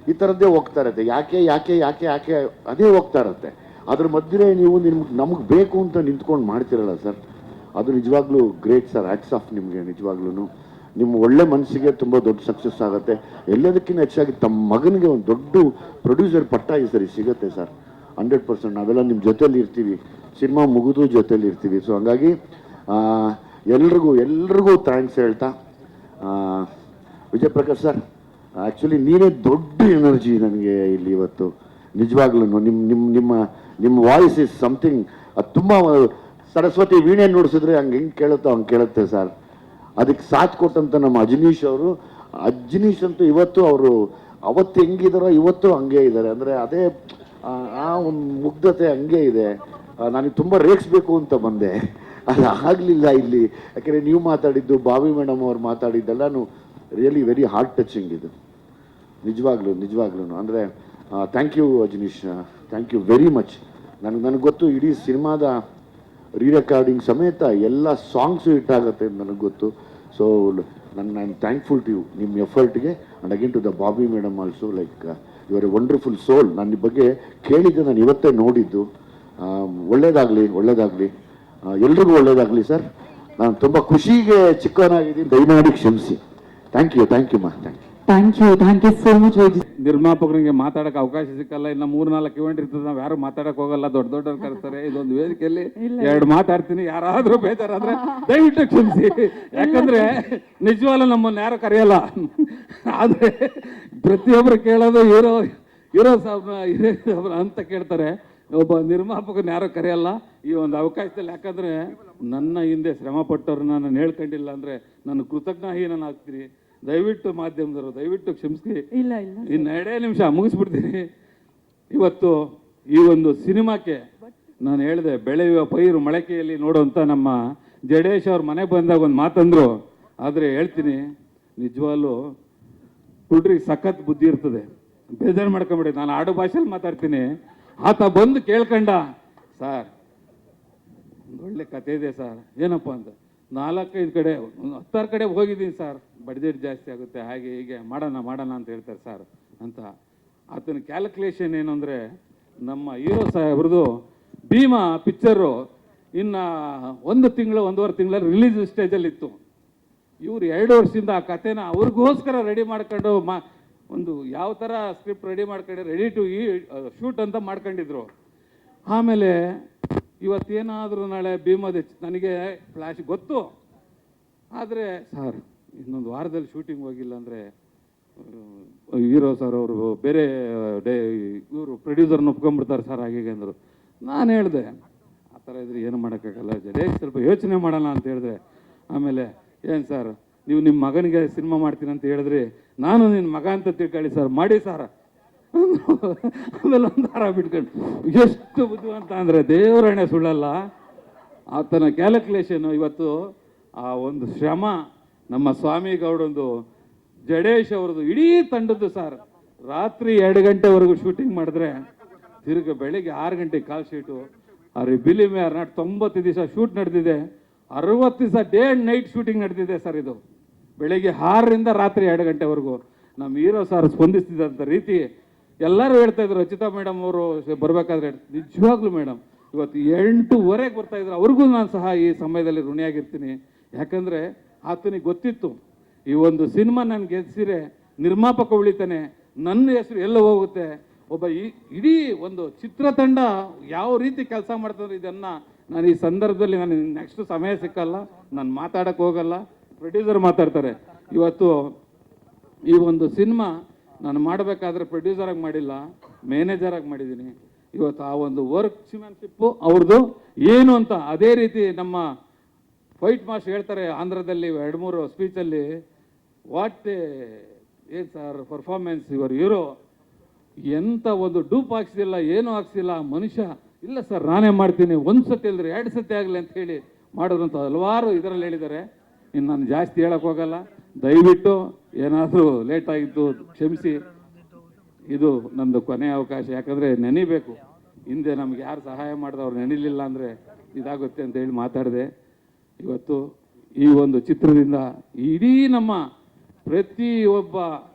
ಈ ಥರದ್ದೇ ಹೋಗ್ತಾ ಇರುತ್ತೆ. ಯಾಕೆ ಅದೇ ಹೋಗ್ತಾ ಇರುತ್ತೆ. ಅದ್ರ ಮಧ್ಯೆ ನೀವು ನಮಗೆ ಬೇಕು ಅಂತ ನಿಂತ್ಕೊಂಡು ಮಾಡ್ತಿರಲ್ಲ ಸರ್, ಅದು ನಿಜವಾಗ್ಲೂ ಗ್ರೇಟ್ ಸರ್. ಹ್ಯಾಟ್ಸ್ ಆಫ್ ನಿಮಗೆ. ನಿಜವಾಗ್ಲೂ ನಿಮ್ಮ ಒಳ್ಳೆ ಮನಸ್ಸಿಗೆ ತುಂಬ ದೊಡ್ಡ ಸಕ್ಸಸ್ ಆಗುತ್ತೆ. ಎಲ್ಲದಕ್ಕಿಂತ ಹೆಚ್ಚಾಗಿ ತಮ್ಮ ಮಗನಿಗೆ ಒಂದು ದೊಡ್ಡ ಪ್ರೊಡ್ಯೂಸರ್ ಪಟ್ಟ ಈ ಸರಿ ಸಿಗುತ್ತೆ ಸರ್. 100% ನಾವೆಲ್ಲ ನಿಮ್ಮ ಜೊತೆಯಲ್ಲಿ ಇರ್ತೀವಿ, ಸಿನಿಮಾ ಮುಗಿದು ಜೊತೆಯಲ್ಲಿ ಇರ್ತೀವಿ. ಸೊ ಹಂಗಾಗಿ ಎಲ್ರಿಗೂ ಥ್ಯಾಂಕ್ಸ್ ಹೇಳ್ತಾ, ವಿಜಯ್ ಪ್ರಕಾಶ್ ಸರ್ ಆ್ಯಕ್ಚುಲಿ ನೀವೇ ದೊಡ್ಡ ಎನರ್ಜಿ ನನಗೆ ಇಲ್ಲಿ ಇವತ್ತು. ನಿಜವಾಗ್ಲೂ ನಿಮ್ಮ ವಾಯ್ಸ್ ಇಸ್ ಸಮಥಿಂಗ್. ಅದು ತುಂಬ ಸರಸ್ವತಿ ವೀಣೆ ನುಡಿಸಿದ್ರೆ ಹೆಂಗೆ ಕೇಳುತ್ತೋ ಹಂಗೆ ಕೇಳುತ್ತೆ ಸರ್. ಅದಕ್ಕೆ ಸಾಥ್ ಕೊಟ್ಟಂತ ನಮ್ಮ ಅಜನೀಶ್ ಅಂತೂ ಇವತ್ತು ಅವರು ಅವತ್ತು ಹೆಂಗಿದಾರೋ ಇವತ್ತು ಹಂಗೆ ಇದ್ದಾರೆ. ಅಂದರೆ ಅದೇ ಆ ಒಂದು ಮುಗ್ಧತೆ ಹಂಗೆ ಇದೆ. ನನಗೆ ತುಂಬ ರೇಗಿಸ್ಬೇಕು ಅಂತ ಬಂದೆ, ಅದು ಆಗಲಿಲ್ಲ ಇಲ್ಲಿ. ಯಾಕೆಂದರೆ ನೀವು ಮಾತಾಡಿದ್ದು, ಬಾವಿ ಮೇಡಮ್ ಅವ್ರು ಮಾತಾಡಿದ್ದೆಲ್ಲನೂ ರಿಯಲಿ ವೆರಿ ಹಾರ್ಟ್ ಟಚಿಂಗ್. ಇದು ನಿಜವಾಗ್ಲೂ ಅಂದರೆ thank you Ajaneesh, thank you very much. ನನಗೆ ಗೊತ್ತು ಇಡೀ ಸಿನಿಮಾದ ರೀರೆಕಾರ್ಡಿಂಗ್ ಸಮೇತ ಎಲ್ಲ ಸಾಂಗ್ಸು ಹಿಟ್ಟಾಗುತ್ತೆ ಅಂತ ನನಗೆ ಗೊತ್ತು. So I am thankful to you, ನಿಮ್ಮ ಎಫರ್ಟ್ಗೆ. And again to the Bobby madam also, like you are a wonderful soul. ನಾನು ನಿಮ್ಮ ಬಗ್ಗೆ ಕೇಳಿದ್ದೆ, ನಾನು ಇವತ್ತೇ ನೋಡಿದ್ದು. ಒಳ್ಳೇದಾಗಲಿ ಎಲ್ರಿಗೂ ಒಳ್ಳೇದಾಗಲಿ ಸರ್. ನಾನು ತುಂಬ ಖುಷಿಗೆ ಚಿಕ್ಕವನಾಗಿದ್ದೀನಿ, ದಯಮಾಡಿ ಕ್ಷಮಿಸಿ. Thank you ma, thank you. Thank you so much ವೈಜಿ. ನಿರ್ಮಾಪಕರಿಗೆ ಮಾತಾಡಕ್ಕೆ ಅವಕಾಶ ಸಿಕ್ಕಲ್ಲ. ಇನ್ನು 3-4 ಇವೆಂಟ್ ಇರ್ತದೆ, ನಾವು ಯಾರು ಮಾತಾಡಕ್ ಹೋಗಲ್ಲ, ದೊಡ್ಡ ಕರ್ತಾರೆ. ಇದೊಂದು ವೇದಿಕೆಯಲ್ಲಿ 2 ಮಾತಾಡ್ತೀನಿ. ಯಾರಾದ್ರೂ ಬೇಜಾರಾದ್ರೆ ದಯವಿಟ್ಟು ಕ್ಷಮಿಸಿ. ಯಾಕಂದ್ರೆ ನಿಜವಾಗ್ಲೂ ನಮ್ಮನ್ನ ಯಾರು ಕರೆಯಲ್ಲ. ಆದ್ರೆ ಪ್ರತಿಯೊಬ್ಬರು ಕೇಳೋದು ಹೀರೋ ಸಾಬ್ರ ಅಂತ ಕೇಳ್ತಾರೆ. ಒಬ್ಬ ನಿರ್ಮಾಪಕನ ಯಾರು ಕರೆಯಲ್ಲ ಈ ಒಂದು ಅವಕಾಶದಲ್ಲಿ. ಯಾಕಂದ್ರೆ ನನ್ನ ಹಿಂದೆ ಶ್ರಮ ಪಟ್ಟವ್ರನ್ನ ನಾನು ಹೇಳ್ಕೊಂಡಿಲ್ಲ ಅಂದ್ರೆ ನಾನು ಕೃತಜ್ಞಹೀನನಾಗ್ತೀನಿ. ದಯವಿಟ್ಟು ಮಾಧ್ಯಮದವರು ದಯವಿಟ್ಟು ಕ್ಷಮಿಸಿ. ಇಲ್ಲ ಇನ್ನು 2 ನಿಮಿಷ ಮುಗಿಸ್ಬಿಡ್ತೀನಿ. ಇವತ್ತು ಈ ಒಂದು ಸಿನಿಮಾಕ್ಕೆ ನಾನು ಹೇಳಿದೆ, ಬೆಳೆಯುವ ಪೈರು ಮೊಳಕೆಯಲ್ಲಿ ನೋಡುವಂತ ನಮ್ಮ ಜಡೇಶ್ ಅವ್ರ ಮನೆಗೆ ಬಂದಾಗ ಒಂದು ಮಾತಂದ್ರು. ಆದರೆ ಹೇಳ್ತೀನಿ, ನಿಜವಾಗ್ಲೂ ಹುಡ್ರಿಗೆ ಸಖತ್ ಬುದ್ಧಿ ಇರ್ತದೆ. ಬೇಜಾರು ಮಾಡ್ಕೊಂಬಿಡಿ, ನಾನು ಆಡು ಭಾಷೆಯಲ್ಲಿ ಮಾತಾಡ್ತೀನಿ. ಆತ ಬಂದು ಕೇಳ್ಕೊಂಡ, ಸರ್ ಒಂದು ಒಳ್ಳೆ ಕತೆ ಇದೆ ಸರ್. ಏನಪ್ಪ ಅಂತ 4-5 ಕಡೆ 10 ಕಡೆ ಹೋಗಿದ್ದೀನಿ ಸರ್, ಬಡ್ಜೆಟ್ ಜಾಸ್ತಿ ಆಗುತ್ತೆ, ಹಾಗೆ ಹೀಗೆ ಮಾಡೋಣ ಅಂತ ಹೇಳ್ತಾರೆ ಸರ್ ಅಂತ. ಆತನ ಕ್ಯಾಲ್ಕುಲೇಷನ್ ಏನು ಅಂದರೆ, ನಮ್ಮ ಹೀರೋ ಸಾಹೇಬ್ರದ್ದು ಭೀಮಾ ಪಿಕ್ಚರು ಇನ್ನು 1 ತಿಂಗಳು 1.5 ತಿಂಗಳಲ್ಲಿ ರಿಲೀಸ್ ಸ್ಟೇಜಲ್ಲಿತ್ತು. ಇವ್ರು 2 ವರ್ಷದಿಂದ ಆ ಕಥೆನ ಅವ್ರಿಗೋಸ್ಕರ ರೆಡಿ ಮಾಡ್ಕೊಂಡು ಒಂದು ಯಾವ ಥರ ಸ್ಕ್ರಿಪ್ಟ್ ರೆಡಿ ಮಾಡ್ಕೊಂಡು ರೆಡಿ ಟು ಶೂಟ್ ಅಂತ ಮಾಡ್ಕೊಂಡಿದ್ರು. ಆಮೇಲೆ ಇವತ್ತೇನಾದರೂ ನಾಳೆ ಭೀಮದ ನನಗೆ ಫ್ಲ್ಯಾಶ್ ಗೊತ್ತು. ಆದರೆ ಸರ್ ಇನ್ನೊಂದು ವಾರದಲ್ಲಿ ಶೂಟಿಂಗ್ ಹೋಗಿಲ್ಲ ಅಂದರೆ ಹೀರೋ ಸರ್ ಅವರು ಬೇರೆ ಇವರು ಪ್ರೊಡ್ಯೂಸರ್ನ ಒಪ್ಕೊಂಡ್ಬಿಡ್ತಾರೆ ಸರ್, ಹಾಗೆ ಅಂದರು. ನಾನು ಹೇಳಿದೆ, ಆ ಥರ ಇದ್ರೆ ಏನು ಮಾಡೋಕ್ಕಾಗಲ್ಲ ಜಡೇಶ್, ಸ್ವಲ್ಪ ಯೋಚನೆ ಮಾಡೋಣ ಅಂತ ಹೇಳಿದೆ. ಆಮೇಲೆ ಏನು ಸರ್ ನೀವು ನಿಮ್ಮ ಮಗನಿಗೆ ಸಿನಿಮಾ ಮಾಡ್ತೀನಿ ಅಂತ ಹೇಳಿದ್ರಿ, ನಾನು ನಿನ್ನ ಮಗ ಅಂತ ತಿಳ್ಕೊಳ್ಳಿ ಸರ್, ಮಾಡಿ ಸರ್. ಆಮೇಲೆ ಒಂದು ಹಾರ ಬಿಟ್ಕೊಂಡು ಎಷ್ಟು ಬುದ್ಧಿವಂತ ಅಂದರೆ ದೇವರಣೆ ಸುಳ್ಳಲ್ಲ. ಆತನ ಕ್ಯಾಲ್ಕುಲೇಷನು ಇವತ್ತು ಆ ಒಂದು ಶ್ರಮ ನಮ್ಮ ಸ್ವಾಮಿ ಗೌಡಂದು, ಜಡೇಶ್ ಅವ್ರದ್ದು, ಇಡೀ ತಂಡದ್ದು ಸರ್. ರಾತ್ರಿ 2 ಗಂಟೆವರೆಗೂ ಶೂಟಿಂಗ್ ಮಾಡಿದ್ರೆ ತಿರುಗಿ ಬೆಳಿಗ್ಗೆ 6 ಗಂಟೆಗೆ ಕಾಲ್ ಶೀಟು. ಅವ್ರ ಬಿಲಿಮೆ 90 ದಿವಸ ಶೂಟ್ ನಡೆದಿದೆ, 60 ದಿವಸ ಡೇ ಆ್ಯಂಡ್ ನೈಟ್ ಶೂಟಿಂಗ್ ನಡೆದಿದೆ ಸರ್. ಇದು ಬೆಳಿಗ್ಗೆ 6ರಿಂದ ರಾತ್ರಿ 2 ಗಂಟೆವರೆಗೂ ನಮ್ಮ ಹೀರೋ ಸರ್ ಸ್ಪಂದಿಸ್ತಿದ್ದಂಥ ರೀತಿ ಎಲ್ಲರೂ ಹೇಳ್ತಾ ಇದ್ರು. ರಚಿತಾ ಮೇಡಮ್ ಅವರು ಬರಬೇಕಾದ್ರೆ ನಿಜವಾಗ್ಲೂ ಮೇಡಮ್ ಇವತ್ತು 8:15 ಬರ್ತಾ ಇದ್ರು. ಅವ್ರಿಗೂ ನಾನು ಸಹ ಈ ಸಮಯದಲ್ಲಿ ಋಣಿಯಾಗಿರ್ತೀನಿ. ಯಾಕಂದರೆ ಆತನಿಗೆ ಗೊತ್ತಿತ್ತು, ಈ ಒಂದು ಸಿನಿಮಾ ನಾನು ಗೆಲ್ಸಿರೆ ನಿರ್ಮಾಪಕ ಉಳಿತಾನೆ, ನನ್ನ ಹೆಸರು ಎಲ್ಲ ಹೋಗುತ್ತೆ. ಒಬ್ಬ ಇಡೀ ಒಂದು ಚಿತ್ರತಂಡ ಯಾವ ರೀತಿ ಕೆಲಸ ಮಾಡ್ತಾರೆ ಇದನ್ನು ನಾನು ಈ ಸಂದರ್ಭದಲ್ಲಿ ನನಗೆ ನೆಕ್ಸ್ಟ್ ಸಮಯ ಸಿಕ್ಕಲ್ಲ, ನಾನು ಮಾತಾಡೋಕ್ಕೆ ಹೋಗಲ್ಲ, ಪ್ರೊಡ್ಯೂಸರ್ ಮಾತಾಡ್ತಾರೆ. ಇವತ್ತು ಈ ಒಂದು ಸಿನಿಮಾ ನಾನು ಮಾಡಬೇಕಾದ್ರೆ ಪ್ರೊಡ್ಯೂಸರಾಗಿ ಮಾಡಿಲ್ಲ, ಮ್ಯಾನೇಜರಾಗಿ ಮಾಡಿದ್ದೀನಿ. ಇವತ್ತು ಆ ಒಂದು ವರ್ಕ್ಸ್ಮ್ಯಾನ್ಶಿಪ್ಪು ಅವ್ರದ್ದು ಏನು ಅಂತ ಅದೇ ರೀತಿ ನಮ್ಮ ಫೈಟ್ ಮಾಸ್ಟರ್ ಹೇಳ್ತಾರೆ ಆಂಧ್ರದಲ್ಲಿ 2-3 ಸ್ಪೀಚಲ್ಲಿ, ವಾಟ್ ಏನು ಸರ್ ಪರ್ಫಾರ್ಮೆನ್ಸ್ ಯುವರ್ ಹೀರೋ, ಎಂಥ ಒಂದು ಡೂಪ್ ಹಾಕ್ಸಿಲ್ಲ, ಏನೂ ಹಾಕ್ಸಿಲ್ಲ ಮನುಷ್ಯ. ಇಲ್ಲ ಸರ್ ನಾನೇ ಮಾಡ್ತೀನಿ, 1 ಸತಿ ಇಲ್ಲದ್ರೆ 2 ಸತಿ ಆಗಲಿ ಅಂತ ಹೇಳಿ ಮಾಡೋದಂತ ಹಲವಾರು ಇದರಲ್ಲಿ ಹೇಳಿದ್ದಾರೆ. ಇನ್ನು ನಾನು ಜಾಸ್ತಿ ಹೇಳಕ್ಕೆ ಹೋಗಲ್ಲ. ದಯವಿಟ್ಟು ಏನಾದರೂ ಲೇಟ್ ಆಗಿತ್ತು ಕ್ಷಮಿಸಿ. ಇದು ನಂದು ಕೊನೆಯ ಅವಕಾಶ. ಯಾಕಂದರೆ ನೆನಿಬೇಕು, ಹಿಂದೆ ನಮ್ಗೆ ಯಾರು ಸಹಾಯ ಮಾಡಿದವ್ರು ನೆನಿಲಿಲ್ಲ ಅಂದರೆ ಇದಾಗುತ್ತೆ ಅಂತ ಹೇಳಿ ಮಾತಾಡಿದೆ. ಇವತ್ತು ಈ ಒಂದು ಚಿತ್ರದಿಂದ ಇಡೀ ನಮ್ಮ ಪ್ರತಿಯೊಬ್ಬ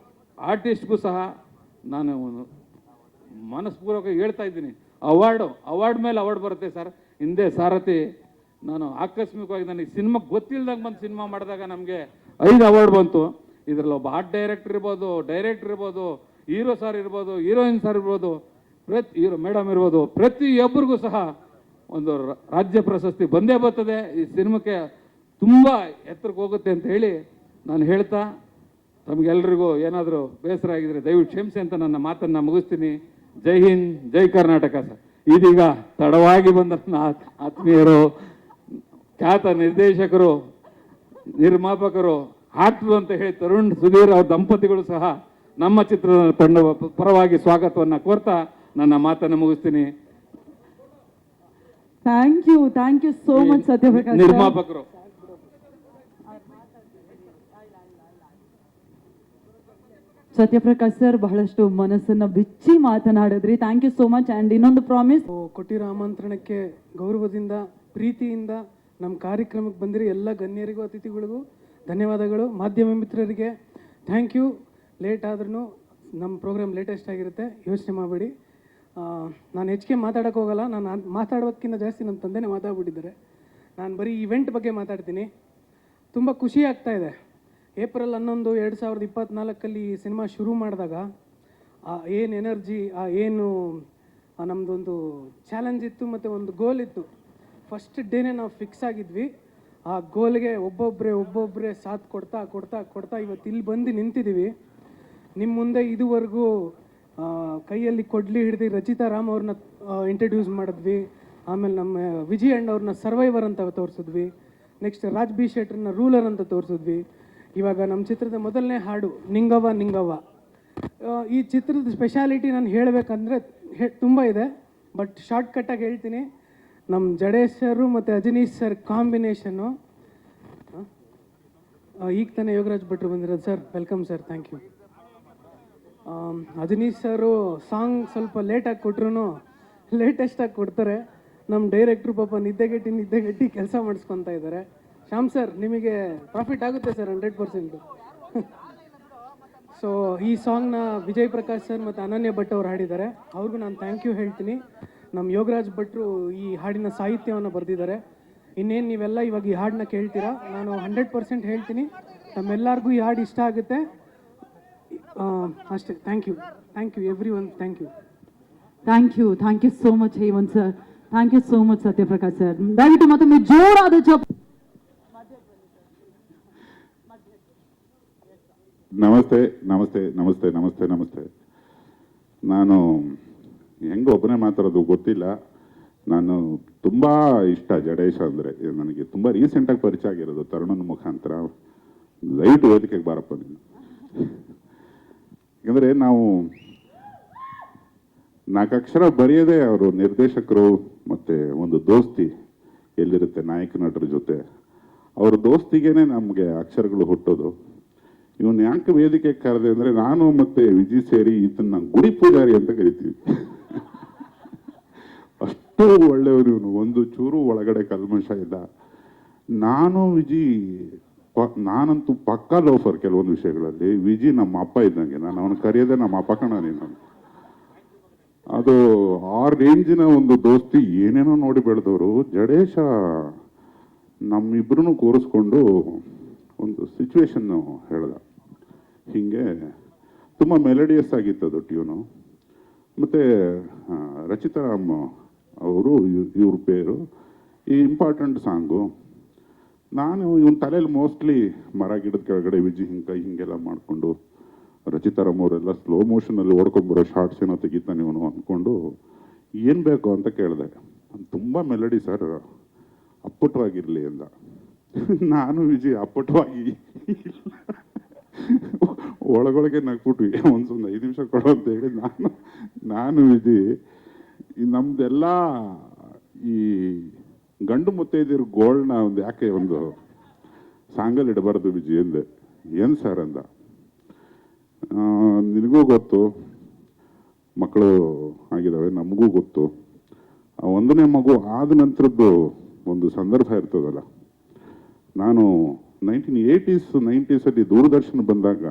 ಆರ್ಟಿಸ್ಟ್ಗೂ ಸಹ ನಾನು ಮನಸ್ಪೂರ್ವಕ ಹೇಳ್ತಾ ಇದ್ದೀನಿ, ಅವಾರ್ಡ್ ಮೇಲೆ ಅವಾರ್ಡ್ ಬರುತ್ತೆ ಸರ್. ಹಿಂದೆ ಸಾರಥಿ ನಾನು ಆಕಸ್ಮಿಕವಾಗಿ ನನಗೆ ಸಿನಿಮಾ ಗೊತ್ತಿಲ್ದಾಗ ಬಂದು ಸಿನಿಮಾ ಮಾಡಿದಾಗ ನಮಗೆ 5 ಅವಾರ್ಡ್ ಬಂತು. ಇದರಲ್ಲಿ ಒಬ್ಬ ಆರ್ಟ್ ಡೈರೆಕ್ಟರ್ ಇರ್ಬೋದು, ಹೀರೋ ಸರ್ ಇರ್ಬೋದು, ಹೀರೋಯಿನ್ ಸರ್ ಇರ್ಬೋದು, ಹೀರೋ ಮೇಡಮ್ ಇರ್ಬೋದು, ಪ್ರತಿಯೊಬ್ಬರಿಗೂ ಸಹ ಒಂದು ರಾಜ್ಯ ಪ್ರಶಸ್ತಿ ಬಂದೇ ಬರ್ತದೆ. ಈ ಸಿನಿಮಾಕ್ಕೆ ತುಂಬ ಎತ್ತರಕ್ಕೆ ಹೋಗುತ್ತೆ ಅಂತ ಹೇಳಿ ನಾನು ಹೇಳ್ತಾ, ತಮಗೆಲ್ರಿಗೂ ಏನಾದರೂ ಬೇಸರ ಆಗಿದ್ರೆ ದಯವಿಟ್ಟು ಕ್ಷಮಿಸಿ ಅಂತ ನನ್ನ ಮಾತನ್ನು ಮುಗಿಸ್ತೀನಿ. ಜೈ ಹಿಂದ್, ಜೈ ಕರ್ನಾಟಕ ಸರ್. ಇದೀಗ ತಡವಾಗಿ ಬಂದ ಆತ್ಮೀಯರು, ಖ್ಯಾತ ನಿರ್ದೇಶಕರು, ನಿರ್ಮಾಪಕರು, ಆಕ್ಟರು ಅಂತ ಹೇಳಿ ತರುಣ್ ಸುಧೀರ್ ಅವ್ರ ದಂಪತಿಗಳು ಸಹ ನಮ್ಮ ಚಿತ್ರದ ತಂಡ ಪರವಾಗಿ ಸ್ವಾಗತವನ್ನು ಕೋರ್ತಾ ನನ್ನ ಮಾತನ್ನು ಮುಗಿಸ್ತೀನಿ. Thank you so much Satyaprakash. ನಿರ್ಮಾಪಕರು ಸತ್ಯಪ್ರಕಾಶ್ ಸರ್ ಬಹಳಷ್ಟು ಮನಸ್ಸನ್ನ ಬಿಚ್ಚಿ ಮಾತನಾಡಿದ್ರಿ. Thank you so much. And ಇನ್ನೊಂದು ಪ್ರಾಮಿಸ್, ಕೊಟ್ಟಿರೋ ಆಮಂತ್ರಣಕ್ಕೆ ಗೌರವದಿಂದ ಪ್ರೀತಿಯಿಂದ ನಮ್ಮ ಕಾರ್ಯಕ್ರಮಕ್ಕೆ ಬಂದಿರೋ ಎಲ್ಲ ಗಣ್ಯರಿಗೂ ಅತಿಥಿಗಳಿಗೂ ಧನ್ಯವಾದಗಳು. ಮಾಧ್ಯಮ ಮಿತ್ರರಿಗೆ ಥ್ಯಾಂಕ್ ಯು. ಲೇಟ್ ಆದ್ರೂ ನಮ್ಮ ಪ್ರೋಗ್ರಾಮ್ ಲೇಟೆಸ್ಟ್ ಆಗಿರುತ್ತೆ, ಯೋಚನೆ ಮಾಡಬೇಡಿ. ನಾನು ಹೆಚ್ಚಿಗೆ ಮಾತಾಡೋಕ್ಕೆ ಹೋಗಲ್ಲ. ನಾನು ಮಾತಾಡೋದಕ್ಕಿಂತ ಜಾಸ್ತಿ ನಮ್ಮ ತಂದೆನೇ ಮಾತಾಡ್ಬಿಟ್ಟಿದ್ದಾರೆ. ನಾನು ಬರೀ ಇವೆಂಟ್ ಬಗ್ಗೆ ಮಾತಾಡ್ತೀನಿ. ತುಂಬ ಖುಷಿ ಆಗ್ತಾ ಇದೆ. ಏಪ್ರಿಲ್ 11, 2024 ಈ ಸಿನಿಮಾ ಶುರು ಮಾಡಿದಾಗ ಏನು ಎನರ್ಜಿ, ಏನು ನಮ್ಮದೊಂದು ಚಾಲೆಂಜ್ ಇತ್ತು ಮತ್ತು ಒಂದು ಗೋಲ್ ಇತ್ತು. ಫಸ್ಟ್ ಡೇನೇ ನಾವು ಫಿಕ್ಸ್ ಆಗಿದ್ವಿ. ಆ ಗೋಲ್ಗೆ ಒಬ್ಬೊಬ್ಬರೇ ಸಾಥ್ ಕೊಡ್ತಾ ಕೊಡ್ತಾ ಕೊಡ್ತಾ ಇವತ್ತು ಇಲ್ಲಿ ಬಂದು ನಿಂತಿದ್ದೀವಿ. ನಿಮ್ಮ ಮುಂದೆ ಇದುವರೆಗೂ ಕೈಯಲ್ಲಿ ಕೊಡ್ಲಿ ಹಿಡಿದು ರಚಿತಾ ರಾಮ್ ಅವ್ರನ್ನ ಇಂಟ್ರಡ್ಯೂಸ್ ಮಾಡಿದ್ವಿ. ಆಮೇಲೆ ನಮ್ಮ ವಿಜಯ್ ಅವ್ರನ್ನ ಸರ್ವೈವರ್ ಅಂತ ತೋರಿಸಿದ್ವಿ. ನೆಕ್ಸ್ಟ್ ರಾಜ್ ಬಿ ಶೆಟ್ರನ್ನ ರೂಲರ್ ಅಂತ ತೋರಿಸಿದ್ವಿ. ಇವಾಗ ನಮ್ಮ ಚಿತ್ರದ ಮೊದಲನೇ ಹಾಡು ನಿಂಗವ್ವ ನಿಂಗವ್ವ. ಈ ಚಿತ್ರದ ಸ್ಪೆಷಾಲಿಟಿ ನಾನು ಹೇಳಬೇಕಂದ್ರೆ ತುಂಬ ಇದೆ, ಬಟ್ ಶಾರ್ಟ್ಕಟ್ಟಾಗಿ ಹೇಳ್ತೀನಿ. ನಮ್ಮ ಜಡೇಶ್ ಸರು ಮತ್ತು ಅಜನೀಶ್ ಸರ್ ಕಾಂಬಿನೇಷನ್ನು. ಈಗ ತಾನೇ ಯೋಗರಾಜ್ ಭಟ್ರು ಬಂದಿರೋದು sir, welcome sir, thank you. Ajaneesh sir song ಸ್ವಲ್ಪ ಲೇಟಾಗಿ ಕೊಟ್ರು ಲೇಟೆಸ್ಟಾಗಿ ಕೊಡ್ತಾರೆ. ನಮ್ಮ ಡೈರೆಕ್ಟ್ರು ಪಾಪ ನಿದ್ದೆಗೆಟ್ಟಿ ಕೆಲಸ ಮಾಡಿಸ್ಕೊತಾ ಇದ್ದಾರೆ. ಶ್ಯಾಮ್ ಸರ್, ನಿಮಗೆ ಪ್ರಾಫಿಟ್ ಆಗುತ್ತೆ ಸರ್ 100%. ಸೊ ಈ ಸಾಂಗ್ನ ವಿಜಯ್ ಪ್ರಕಾಶ್ ಸರ್ ಮತ್ತು ಅನನ್ಯ ಭಟ್ ಅವ್ರು ಹಾಡಿದ್ದಾರೆ. ಅವ್ರಿಗೂ ನಾನು ಥ್ಯಾಂಕ್ ಯು ಹೇಳ್ತೀನಿ. ನಮ್ಮ ಯೋಗರಾಜ್ ಭಟ್ರು ಈ ಹಾಡಿನ ಸಾಹಿತ್ಯವನ್ನು ಬರೆದಿದ್ದಾರೆ. ಇನ್ನೇನು ನೀವೆಲ್ಲ ಇವಾಗ ಈ ಹಾಡನ್ನ ಕೇಳ್ತೀರಾ, ನಾನು 100% ಹೇಳ್ತೀನಿ ನಮ್ಮೆಲ್ಲರಿಗೂ ಈ ಹಾಡು ಇಷ್ಟ ಆಗುತ್ತೆ ಅಷ್ಟೇ. Thank you everyone, thank you. Thank you so much Hemanth sir, thank you so much Satyaprakash sir. ದಯವಿಟ್ಟು ಮತ್ತೊಮ್ಮೆ ಜೋರಾದ ನಮಸ್ತೆ ನಮಸ್ತೆ ನಮಸ್ತೆ ನಮಸ್ತೆ ನಮಸ್ತೆ. ನಾನು ಹೆಂಗೆ ಒಬ್ಬನೇ ಮಾತಾಡೋದು ಗೊತ್ತಿಲ್ಲ. ನಾನು ತುಂಬ ಇಷ್ಟ ಜಡೇಶ ಅಂದರೆ. ನನಗೆ ತುಂಬ ರೀಸೆಂಟಾಗಿ ಪರಿಚಯ ಆಗಿರೋದು ತರುಣನ ಮುಖಾಂತರ. ದಯವಿಟ್ಟು ವೇದಿಕೆಗೆ ಬಾರಪ್ಪ ನೀನು. ಯಾಕಂದರೆ ನಾವು 4 ಅಕ್ಷರ ಬರೆಯೋದೇ ಅವರು ನಿರ್ದೇಶಕರು ಮತ್ತು ಒಂದು ದೋಸ್ತಿ ಎಲ್ಲಿರುತ್ತೆ ನಾಯಕ ನಟರ ಜೊತೆ, ಅವ್ರ ದೋಸ್ತಿಗೇನೆ ನಮಗೆ ಅಕ್ಷರಗಳು ಹುಟ್ಟೋದು. ಇವನು ಯಾಕೆ ವೇದಿಕೆ ಕರೆದೆ ಅಂದರೆ, ನಾನು ಮತ್ತು ವಿಜಯ್ ಸೇರಿ ಇದನ್ನ ಗುಡಿ ಪೂಜಾರಿ ಅಂತ ಕರಿತೀವಿ. ಅಷ್ಟು ಒಳ್ಳೆಯವರು ಇವನು, ಒಂದು ಚೂರು ಒಳಗಡೆ ಕಲ್ಮಶ ಇಲ್ಲ. ನಾನು ವಿಜಿ ನಾನಂತೂ ಪಕ್ಕಾ ಲೋಫರ್ ಕೆಲವೊಂದು ವಿಷಯಗಳಲ್ಲಿ. ವಿಜಿ ನಮ್ಮ ಅಪ್ಪ ಇದ್ದಂಗೆ, ನಾನು ಅವನು ಕರೆಯೋದೇ ನಮ್ಮ ಅಪ್ಪ ಕಣ ನೀನು. ಅದು ಆ ರೇಂಜಿನ ಒಂದು ದೋಸ್ತಿ, ಏನೇನೋ ನೋಡಿ ಬೆಳೆದವರು. ಜಡೇಶ ನಮ್ಮಿಬ್ಬರನ್ನು ಕೂರಿಸ್ಕೊಂಡು ಒಂದು ಸಿಚುವೇಶನ್ನು ಹೇಳ್ದ. ಹೀಗೆ ತುಂಬ ಮೆಲಡಿಯಸ್ ಆಗಿತ್ತು ಅದು ಟ್ಯೂನು. ಮತ್ತು ರಚಿತಾ ರಾಮ್ ಅವರು ಇವ್ರ ಪೇರು, ಈ ಇಂಪಾರ್ಟೆಂಟ್ ಸಾಂಗು. ನಾನು ಇವನ್ ತಲೆಯಲ್ಲಿ ಮೋಸ್ಟ್ಲಿ ಮರ ಗಿಡದ ಕೆಳಗಡೆ ವಿಜಿ ಹಿಂಗೆಲ್ಲ ಮಾಡಿಕೊಂಡು ರಚಿತಾರಾಮ್ ಅವರೆಲ್ಲ ಸ್ಲೋ ಮೋಷನಲ್ಲಿ ಓಡ್ಕೊಂಡ್ಬರೋ ಶಾರ್ಟ್ಸ್ ಏನೋ ತೆಗಿತಾನೆ ಇವನು ಅಂದ್ಕೊಂಡು ಏನು ಬೇಕು ಅಂತ ಕೇಳಿದೆ. ತುಂಬ ಮೆಲಡಿ ಸರ್, ಅಪ್ಪಟವಾಗಿರಲಿ ಅಂದ. ನಾನು ವಿಜಯ್ ಅಪ್ಪಟವಾಗಿ ಒಳಗೊಳಗೆ ನಗ್ಬಿಟ್ವಿ. ಒಂದು 5 ನಿಮಿಷ ಕೊಡು ಅಂತ ಹೇಳಿ ನಾನು ವಿಜಯ್ ನಮ್ದೆಲ್ಲ ಈ ಗಂಡು ಮುತ್ತೈದಿರು ಗೋಲ್ಡ್ನ ಒಂದು ಯಾಕೆ ಒಂದು ಸಾಂಗಲ್ಲಿ ಇಡಬಾರ್ದು ವಿಜಯ್ ಅಂದೆ. ಏನು ಸರ್ ಅಂದ. ನಿನಗೂ ಗೊತ್ತು ಮಕ್ಕಳು ಆಗಿದ್ದಾವೆ, ನಮಗೂ ಗೊತ್ತು. 1ನೇ ಮಗು ಆದ ನಂತರದ್ದು ಒಂದು ಸಂದರ್ಭ ಇರ್ತದಲ್ಲ. ನಾನು 1980s 90s ದೂರದರ್ಶನ ಬಂದಾಗ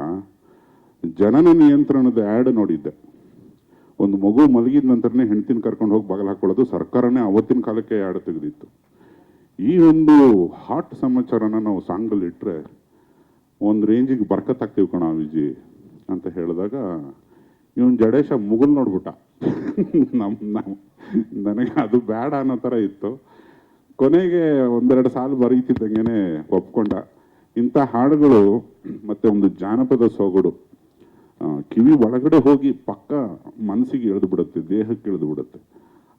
ಜನನ ನಿಯಂತ್ರಣದ ಆ್ಯಡ್ ನೋಡಿದ್ದೆ. ಒಂದು ಮಗು ಮಲಗಿದ ನಂತರನೇ ಹೆಂಡ್ತಿನ ಕರ್ಕೊಂಡು ಹೋಗಿ ಬಾಗಿಲು ಹಾಕೊಳ್ಳೋದು. ಸರ್ಕಾರನೇ ಅವತ್ತಿನ ಕಾಲಕ್ಕೆ ಆ್ಯಡ್ ತೆಗೆದಿತ್ತು. ಈ ಒಂದು ಹಾಟ್ ಸಮಾಚಾರನ ನಾವು ಸಾಂಗಲ್ಲಿ ಇಟ್ಟರೆ ಒಂದು ರೇಂಜಿಗೆ ಬರ್ಕತ್ತಾಗ್ತೀವಿ ಕಣ ವಿಜಿ ಅಂತ ಹೇಳಿದಾಗ ಇವನು ಜಡೇಶ ಮುಗುಲ್ ನೋಡ್ಬಿಟ್ಟ. ನನಗೆ ಅದು ಬೇಡ ಅನ್ನೋ ಥರ ಇತ್ತು. ಕೊನೆಗೆ 1-2 ಸಾಲು ಬರೀತಿದ್ದಂಗೆ ಒಪ್ಕೊಂಡ. ಇಂಥ ಹಾಡುಗಳು ಮತ್ತು ಒಂದು ಜಾನಪದ ಸೊಗಡು ಕಿವಿ ಒಳಗಡೆ ಹೋಗಿ ಪಕ್ಕ ಮನಸ್ಸಿಗೆ ಇಳಿದು ಬಿಡುತ್ತೆ, ದೇಹಕ್ಕೆ ಇಳಿದು ಬಿಡುತ್ತೆ.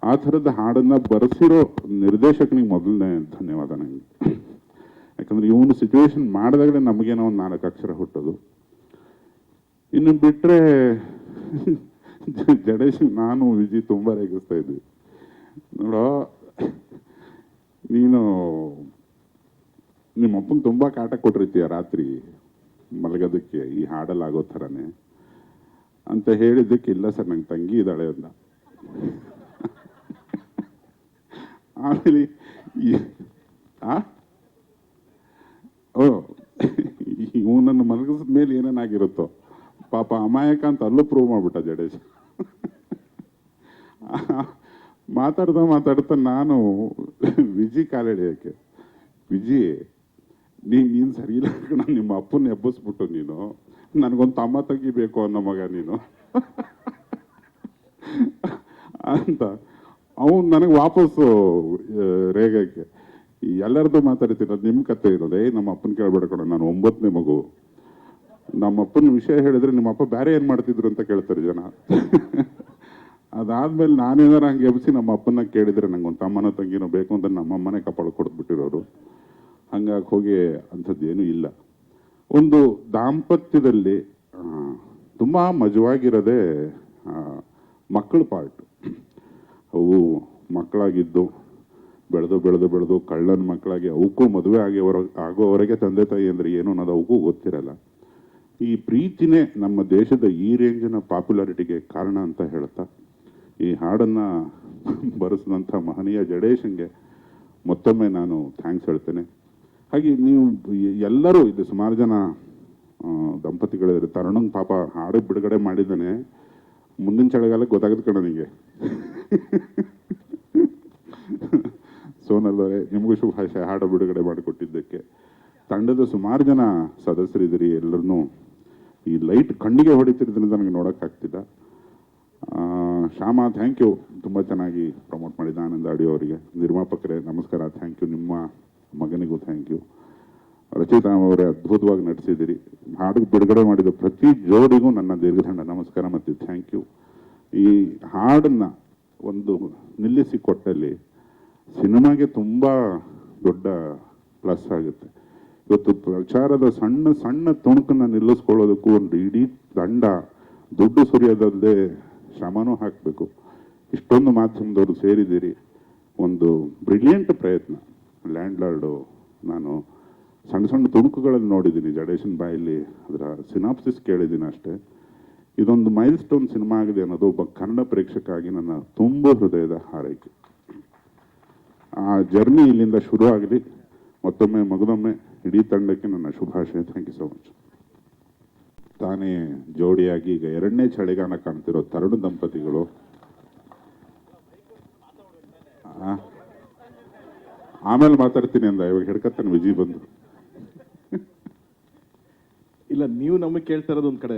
ಆ ಥರದ ಹಾಡನ್ನು ಬರೆಸಿರೋ ನಿರ್ದೇಶಕನಿಗೆ ಮೊದಲನೇ ಧನ್ಯವಾದ ನನಗೆ. ಯಾಕಂದರೆ ಇವನು ಸಿಚುವೇಶನ್ ಮಾಡಿದಾಗಲೇ ನಮಗೇನೋ ಒಂದು 4 ಅಕ್ಷರ ಹುಟ್ಟೋದು. ಇನ್ನು ಬಿಟ್ಟರೆ ಜಡೇಶ್ ನಾನು ವಿಜಿ ತುಂಬ ರೇಗಿಸ್ತಾ ಇದ್ವಿ. ನೋಡೋ, ನೀನು ನಿಮ್ಮ ಅಪ್ಪಂಗೆ ತುಂಬ ಕಾಟ ಕೊಟ್ಟಿರ್ತೀಯ ರಾತ್ರಿ ಮಲಗೋದಕ್ಕೆ ಈ ಹಾಡಲ್ಲಿ ಆಗೋ ಥರನೇ ಅಂತ ಹೇಳಿದ್ದಕ್ಕೆ, ಇಲ್ಲ ಸರ್ ನಂಗೆ ತಂಗಿ ಇದ್ದಾಳೆ ಅಂದ. ಆಮೇಲೆ ಇವನನ್ನು ಮಲಗಿಸಿದ ಮೇಲೆ ಏನೇನಾಗಿರುತ್ತೋ ಪಾಪ ಅಮಾಯಕ ಅಂತ ಅಲ್ಲೂ ಪ್ರೂವ್ ಮಾಡ್ಬಿಟ್ಟ ಜಡೇಶ್. ಮಾತಾಡ್ತಾ ನಾನು ವಿಜಿ ಕಾಲೆಳೆಯೋಕ್ಕೆ, ವಿಜಿ ನೀನು ಸರಿ ಇಲ್ಲ ಕಣ, ನಿಮ್ಮ ಅಪ್ಪನ ಎಬ್ಬಿಸ್ಬಿಟ್ಟು ನೀನು ನನಗೊಂದು ತಮ್ಮ ತೆಗಿಬೇಕು ಅನ್ನೋ ಮಗ ನೀನು ಅಂತ ಅವನು ನನಗೆ ವಾಪಸ್ಸು ರೇಗಕ್ಕೆ ಎಲ್ಲರದ್ದು ಮಾತಾಡ್ತೀನಿ. ನಿಮ್ಮ ಕತೆ ಇರೋದು, ನಮ್ಮ ಅಪ್ಪನ ಕೇಳ್ಬೇಡ ಕಣ, ನಾನು 9ನೇ ಮಗು, ನಮ್ಮ ಅಪ್ಪನ ವಿಷಯ ಹೇಳಿದ್ರೆ ನಿಮ್ಮ ಅಪ್ಪ ಬೇರೆ ಏನು ಮಾಡ್ತಿದ್ರು ಅಂತ ಕೇಳ್ತಾರೆ ಜನ. ಅದಾದ್ಮೇಲೆ ನಾನೇನಾರು ಹಂಗೆ ಎಬ್ಸಿ ನಮ್ಮ ಅಪ್ಪನ ಕೇಳಿದ್ರೆ ನಂಗೆ ಒಂದು ತಮ್ಮನೋ ತಂಗಿನೋ ಬೇಕು ಅಂತ ನಮ್ಮ ಅಮ್ಮನೇ ಕಪಾಳ ಕೊಡ್ಬಿಟ್ಟಿರೋರು. ಹಂಗಾಗಿ ಹೋಗಿ ಅಂಥದ್ದೇನೂ ಇಲ್ಲ. ಒಂದು ದಾಂಪತ್ಯದಲ್ಲಿ ತುಂಬ ಮಜವಾಗಿರೋದೇ ಮಕ್ಕಳ ಪಾರ್ಟ್. ಅವು ಮಕ್ಕಳಾಗಿದ್ದು ಬೆಳೆದು ಬೆಳೆದು ಬೆಳೆದು ಕಳ್ಳನ ಮಕ್ಕಳಾಗಿ ಅವಕ್ಕೂ ಮದುವೆ ಆಗೋವರೆಗೆ ತಂದೆ ತಾಯಿ ಅಂದರೆ ಏನು ಅನ್ನೋದು ಅವಕ್ಕೂ ಗೊತ್ತಿರಲ್ಲ. ಈ ಪ್ರೀತಿನೇ ನಮ್ಮ ದೇಶದ ಈ ರೇಂಜಿನ ಪಾಪ್ಯುಲಾರಿಟಿಗೆ ಕಾರಣ ಅಂತ ಹೇಳ್ತಾ ಈ ಹಾಡನ್ನು ಬರೆಸಿದಂಥ ಮಹನೀಯ ಜಡೇಶನ್ಗೆ ಮತ್ತೊಮ್ಮೆ ನಾನು ಥ್ಯಾಂಕ್ಸ್ ಹೇಳ್ತೇನೆ. ಹಾಗೆ ನೀವು ಎಲ್ಲರೂ ಇದು ಸುಮಾರು ಜನ ದಂಪತಿಗಳಿದ್ದಾರೆ. ತರುಣಂಗೆ ಪಾಪ ಹಾಡು ಬಿಡುಗಡೆ ಮಾಡಿದ್ದಾನೆ, ಮುಂದಿನ ಚಳಿಗಾಲಕ್ಕೆ ಗೊತ್ತಾಗುತ್ತೆ ಕಣ ನಿಮಗೆ. ಸೋನಲ್ ಅವರೇ, ನಿಮಗೂ ಶುಭಾಶಯ ಹಾಡು ಬಿಡುಗಡೆ ಮಾಡಿಕೊಟ್ಟಿದ್ದಕ್ಕೆ. ತಂಡದ ಸುಮಾರು ಜನ ಸದಸ್ಯರಿದ್ದೀರಿ, ಎಲ್ಲರನ್ನೂ ಈ ಲೈಟ್ ಕಣ್ಣಿಗೆ ಹೊಡಿತಿರೋದ್ರಿಂದ ನನಗೆ ನೋಡೋಕ್ಕಾಗ್ತಿಲ್ಲ. ಶ್ಯಾಮ ಥ್ಯಾಂಕ್ ಯು, ತುಂಬ ಚೆನ್ನಾಗಿ ಪ್ರಮೋಟ್ ಮಾಡಿದ್ದ. ಆನಂದ್ ಆಡಿಯೋ ಅವರಿಗೆ, ನಿರ್ಮಾಪಕರೇ ನಮಸ್ಕಾರ, ಥ್ಯಾಂಕ್ ಯು. ನಿಮ್ಮ ಮಗನಿಗೂ ಥ್ಯಾಂಕ್ ಯು. ರಚಿತಾ ಅವರೇ ಅದ್ಭುತವಾಗಿ ನಟಿಸಿದ್ದೀರಿ. ಹಾಡು ಬಿಡುಗಡೆ ಮಾಡಿದ ಪ್ರತಿ ಜೋಡಿಗೂ ನನ್ನ ದೀರ್ಘದಂಡ ನಮಸ್ಕಾರ ಮತ್ತು ಥ್ಯಾಂಕ್ ಯು. ಈ ಹಾಡನ್ನು ಒಂದು ನಿಲ್ಲಿಸಿ ಕೊಟ್ಟಲ್ಲಿ ಸಿನಿಮಾಗೆ ತುಂಬ ದೊಡ್ಡ ಪ್ಲಸ್ ಆಗುತ್ತೆ. ಇವತ್ತು ಪ್ರಚಾರದ ಸಣ್ಣ ಸಣ್ಣ ತುಣುಕನ್ನು ನಿಲ್ಲಿಸ್ಕೊಳ್ಳೋದಕ್ಕೂ ಒಂದು ಇಡೀ ತಂಡ ದುಡ್ಡು ಸುರಿಯೋದಲ್ಲದೆ ಶ್ರಮನೂ ಹಾಕಬೇಕು. ಇಷ್ಟೊಂದು ಮಾಧ್ಯಮದವರು ಸೇರಿದ್ದೀರಿ, ಒಂದು ಬ್ರಿಲಿಯಂಟ್ ಪ್ರಯತ್ನ. ಲ್ಯಾಂಡ್ಲಾರ್ಡು ನಾನು ಸಣ್ಣ ಸಣ್ಣ ತುಣುಕುಗಳಲ್ಲಿ ನೋಡಿದ್ದೀನಿ, ಜಡೇಶನ್ ಬಾಯಲ್ಲಿ ಅದರ ಸಿನಾಪ್ಸಿಸ್ ಕೇಳಿದ್ದೀನಿ ಅಷ್ಟೇ. ಇದೊಂದು ಮೈಲ್ ಸ್ಟೋನ್ ಸಿನಿಮಾ ಆಗಿದೆ ಅನ್ನೋದು ಒಬ್ಬ ಕನ್ನಡ ಪ್ರೇಕ್ಷಕ ಆಗಿ ನನ್ನ ತುಂಬ ಹೃದಯದ ಹಾರೈಕೆ. ಆ ಜರ್ನಿ ಇಲ್ಲಿಂದ ಶುರು ಆಗಲಿ. ಮತ್ತೊಮ್ಮೆ ಮಗದೊಮ್ಮೆ ಇಡೀ ತಂಡಕ್ಕೆ ನನ್ನ ಶುಭಾಶಯ. Thank you so much. ತಾನೇ ಜೋಡಿಯಾಗಿ ಈಗ 2ನೇ ಚಳಿಗಾಲ ಕಾಣ್ತಿರೋ ತರುಣ ದಂಪತಿಗಳು ಆಮೇಲೆ ಮಾತಾಡ್ತೀನಿ ಅಂದ, ಇವಾಗ ಹಿಡ್ಕತ್ತಾನೆ ವಿಜಯ್ ಬಂದು. ಇಲ್ಲ, ನೀವು ನಮಗೆ ಕೇಳ್ತಾ ಇರೋದು ಒಂದು ಕಡೆ,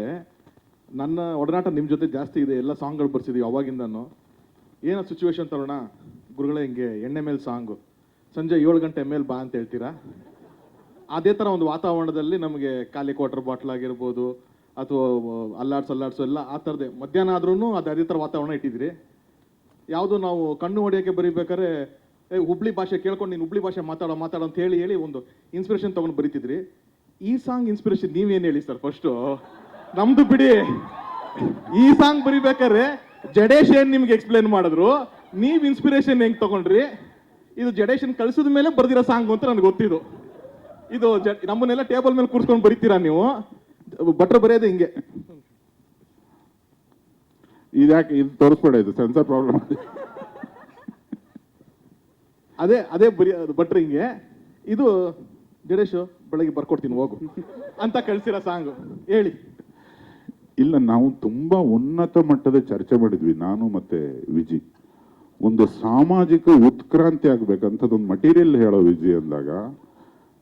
ನನ್ನ ಒಡನಾಟ ನಿಮ್ಮ ಜೊತೆ ಜಾಸ್ತಿ ಇದೆ, ಎಲ್ಲ ಸಾಂಗ್ಗಳು ಬರ್ಸಿದ್ದೀವಿ ಅವಾಗಿಂದನು. ಏನೋ ಸಿಚುವೇಶನ್ ತರೋಣ ಗುರುಗಳೇ, ಹಿಂಗೆ ಎಣ್ಣೆ ಮೇಲೆ ಸಾಂಗು, ಸಂಜೆ 7 ಗಂಟೆ ಮೇಲೆ ಬಾ ಅಂತ ಹೇಳ್ತೀರಾ. ಅದೇ ಥರ ಒಂದು ವಾತಾವರಣದಲ್ಲಿ ನಮಗೆ ಖಾಲಿ ಕ್ವಾರ್ಟರ್ ಬಾಟ್ಲ್ ಆಗಿರ್ಬೋದು ಅಥವಾ ಅಲ್ಲಾಡ್ಸು ಎಲ್ಲ ಆ ಥರದೇ ಮಧ್ಯಾಹ್ನ ಆದ್ರೂ ಅದೇ ಥರ ವಾತಾವರಣ ಇಟ್ಟಿದ್ರಿ. ಯಾವುದು ನಾವು ಕಣ್ಣು ಹೊಡೆಯೋಕ್ಕೆ ಬರೀಬೇಕಾದ್ರೆ ಹುಬ್ಳಿ ಭಾಷೆ ಕೇಳ್ಕೊಂಡು ನೀನು ಹುಬ್ಳಿ ಭಾಷೆ ಮಾತಾಡೋ ಅಂತ ಹೇಳಿ ಒಂದು ಇನ್ಸ್ಪಿರೇಷನ್ ತೊಗೊಂಡು ಬರೀತಿದ್ರಿ. ಈ ಸಾಂಗ್ ಇನ್ಸ್ಪಿರೇಷನ್ ನೀವೇನು ಹೇಳಿ ಸರ್ ಫಸ್ಟು? ನಮ್ದು ಬಿಡಿ, ಈ ಸಾಂಗ್ ಬರೀಬೇಕಾದ್ರೆ ಜಡೇಶ್ ಏನು ನಿಮ್ಗೆ ಎಕ್ಸ್ಪ್ಲೇನ್ ಮಾಡಿದ್ರು, ನೀವು ಇನ್ಸ್ಪಿರೇಷನ್ ಹೆಂಗೆ ತಗೊಂಡ್ರಿ? ಇದು ಜಡೇಶನ್ ಕಳಿಸಿದ ಮೇಲೆ ಬರ್ದಿರೋ ಸಾಂಗ್ ಅಂತ ನನಗೆ ಗೊತ್ತಿದ್ದು. ಇದು ನಮ್ಮನ್ನೆಲ್ಲ ಟೇಬಲ್ ಮೇಲೆ ಕೂರ್ಸ್ಕೊಂಡು ಬರೀತೀರಾ ನೀವು? ಭಟ್ರು ಬರೆಯೋದು ಹಿಂಗೆ. ಇದ್ಯಾಕೆ ಇದು ತೋರಿಸ್ಬೇಡ, ಇದು ಸೆನ್ಸರ್ ಪ್ರಾಬ್ಲಮ್. ಅದೇ ಬರೀ ಭಟ್ರು ಹಿಂಗೆ, ಇದು ಜಡೇಶು ಬೆಳಗ್ಗೆ ಬರ್ಕೊಡ್ತೀನಿ ಹೋಗು ಅಂತ ಕಳ್ಸಿರೋ ಸಾಂಗು ಹೇಳಿ. ಇಲ್ಲ, ನಾವು ತುಂಬಾ ಉನ್ನತ ಮಟ್ಟದ ಚರ್ಚೆ ಮಾಡಿದ್ವಿ ನಾನು ಮತ್ತೆ ವಿಜಿ. ಒಂದು ಸಾಮಾಜಿಕ ಉತ್ಕ್ರಾಂತಿ ಆಗ್ಬೇಕಂತದೊಂದು ಮಟೀರಿಯಲ್ ಹೇಳೋ ವಿಜಿ ಅಂದಾಗ,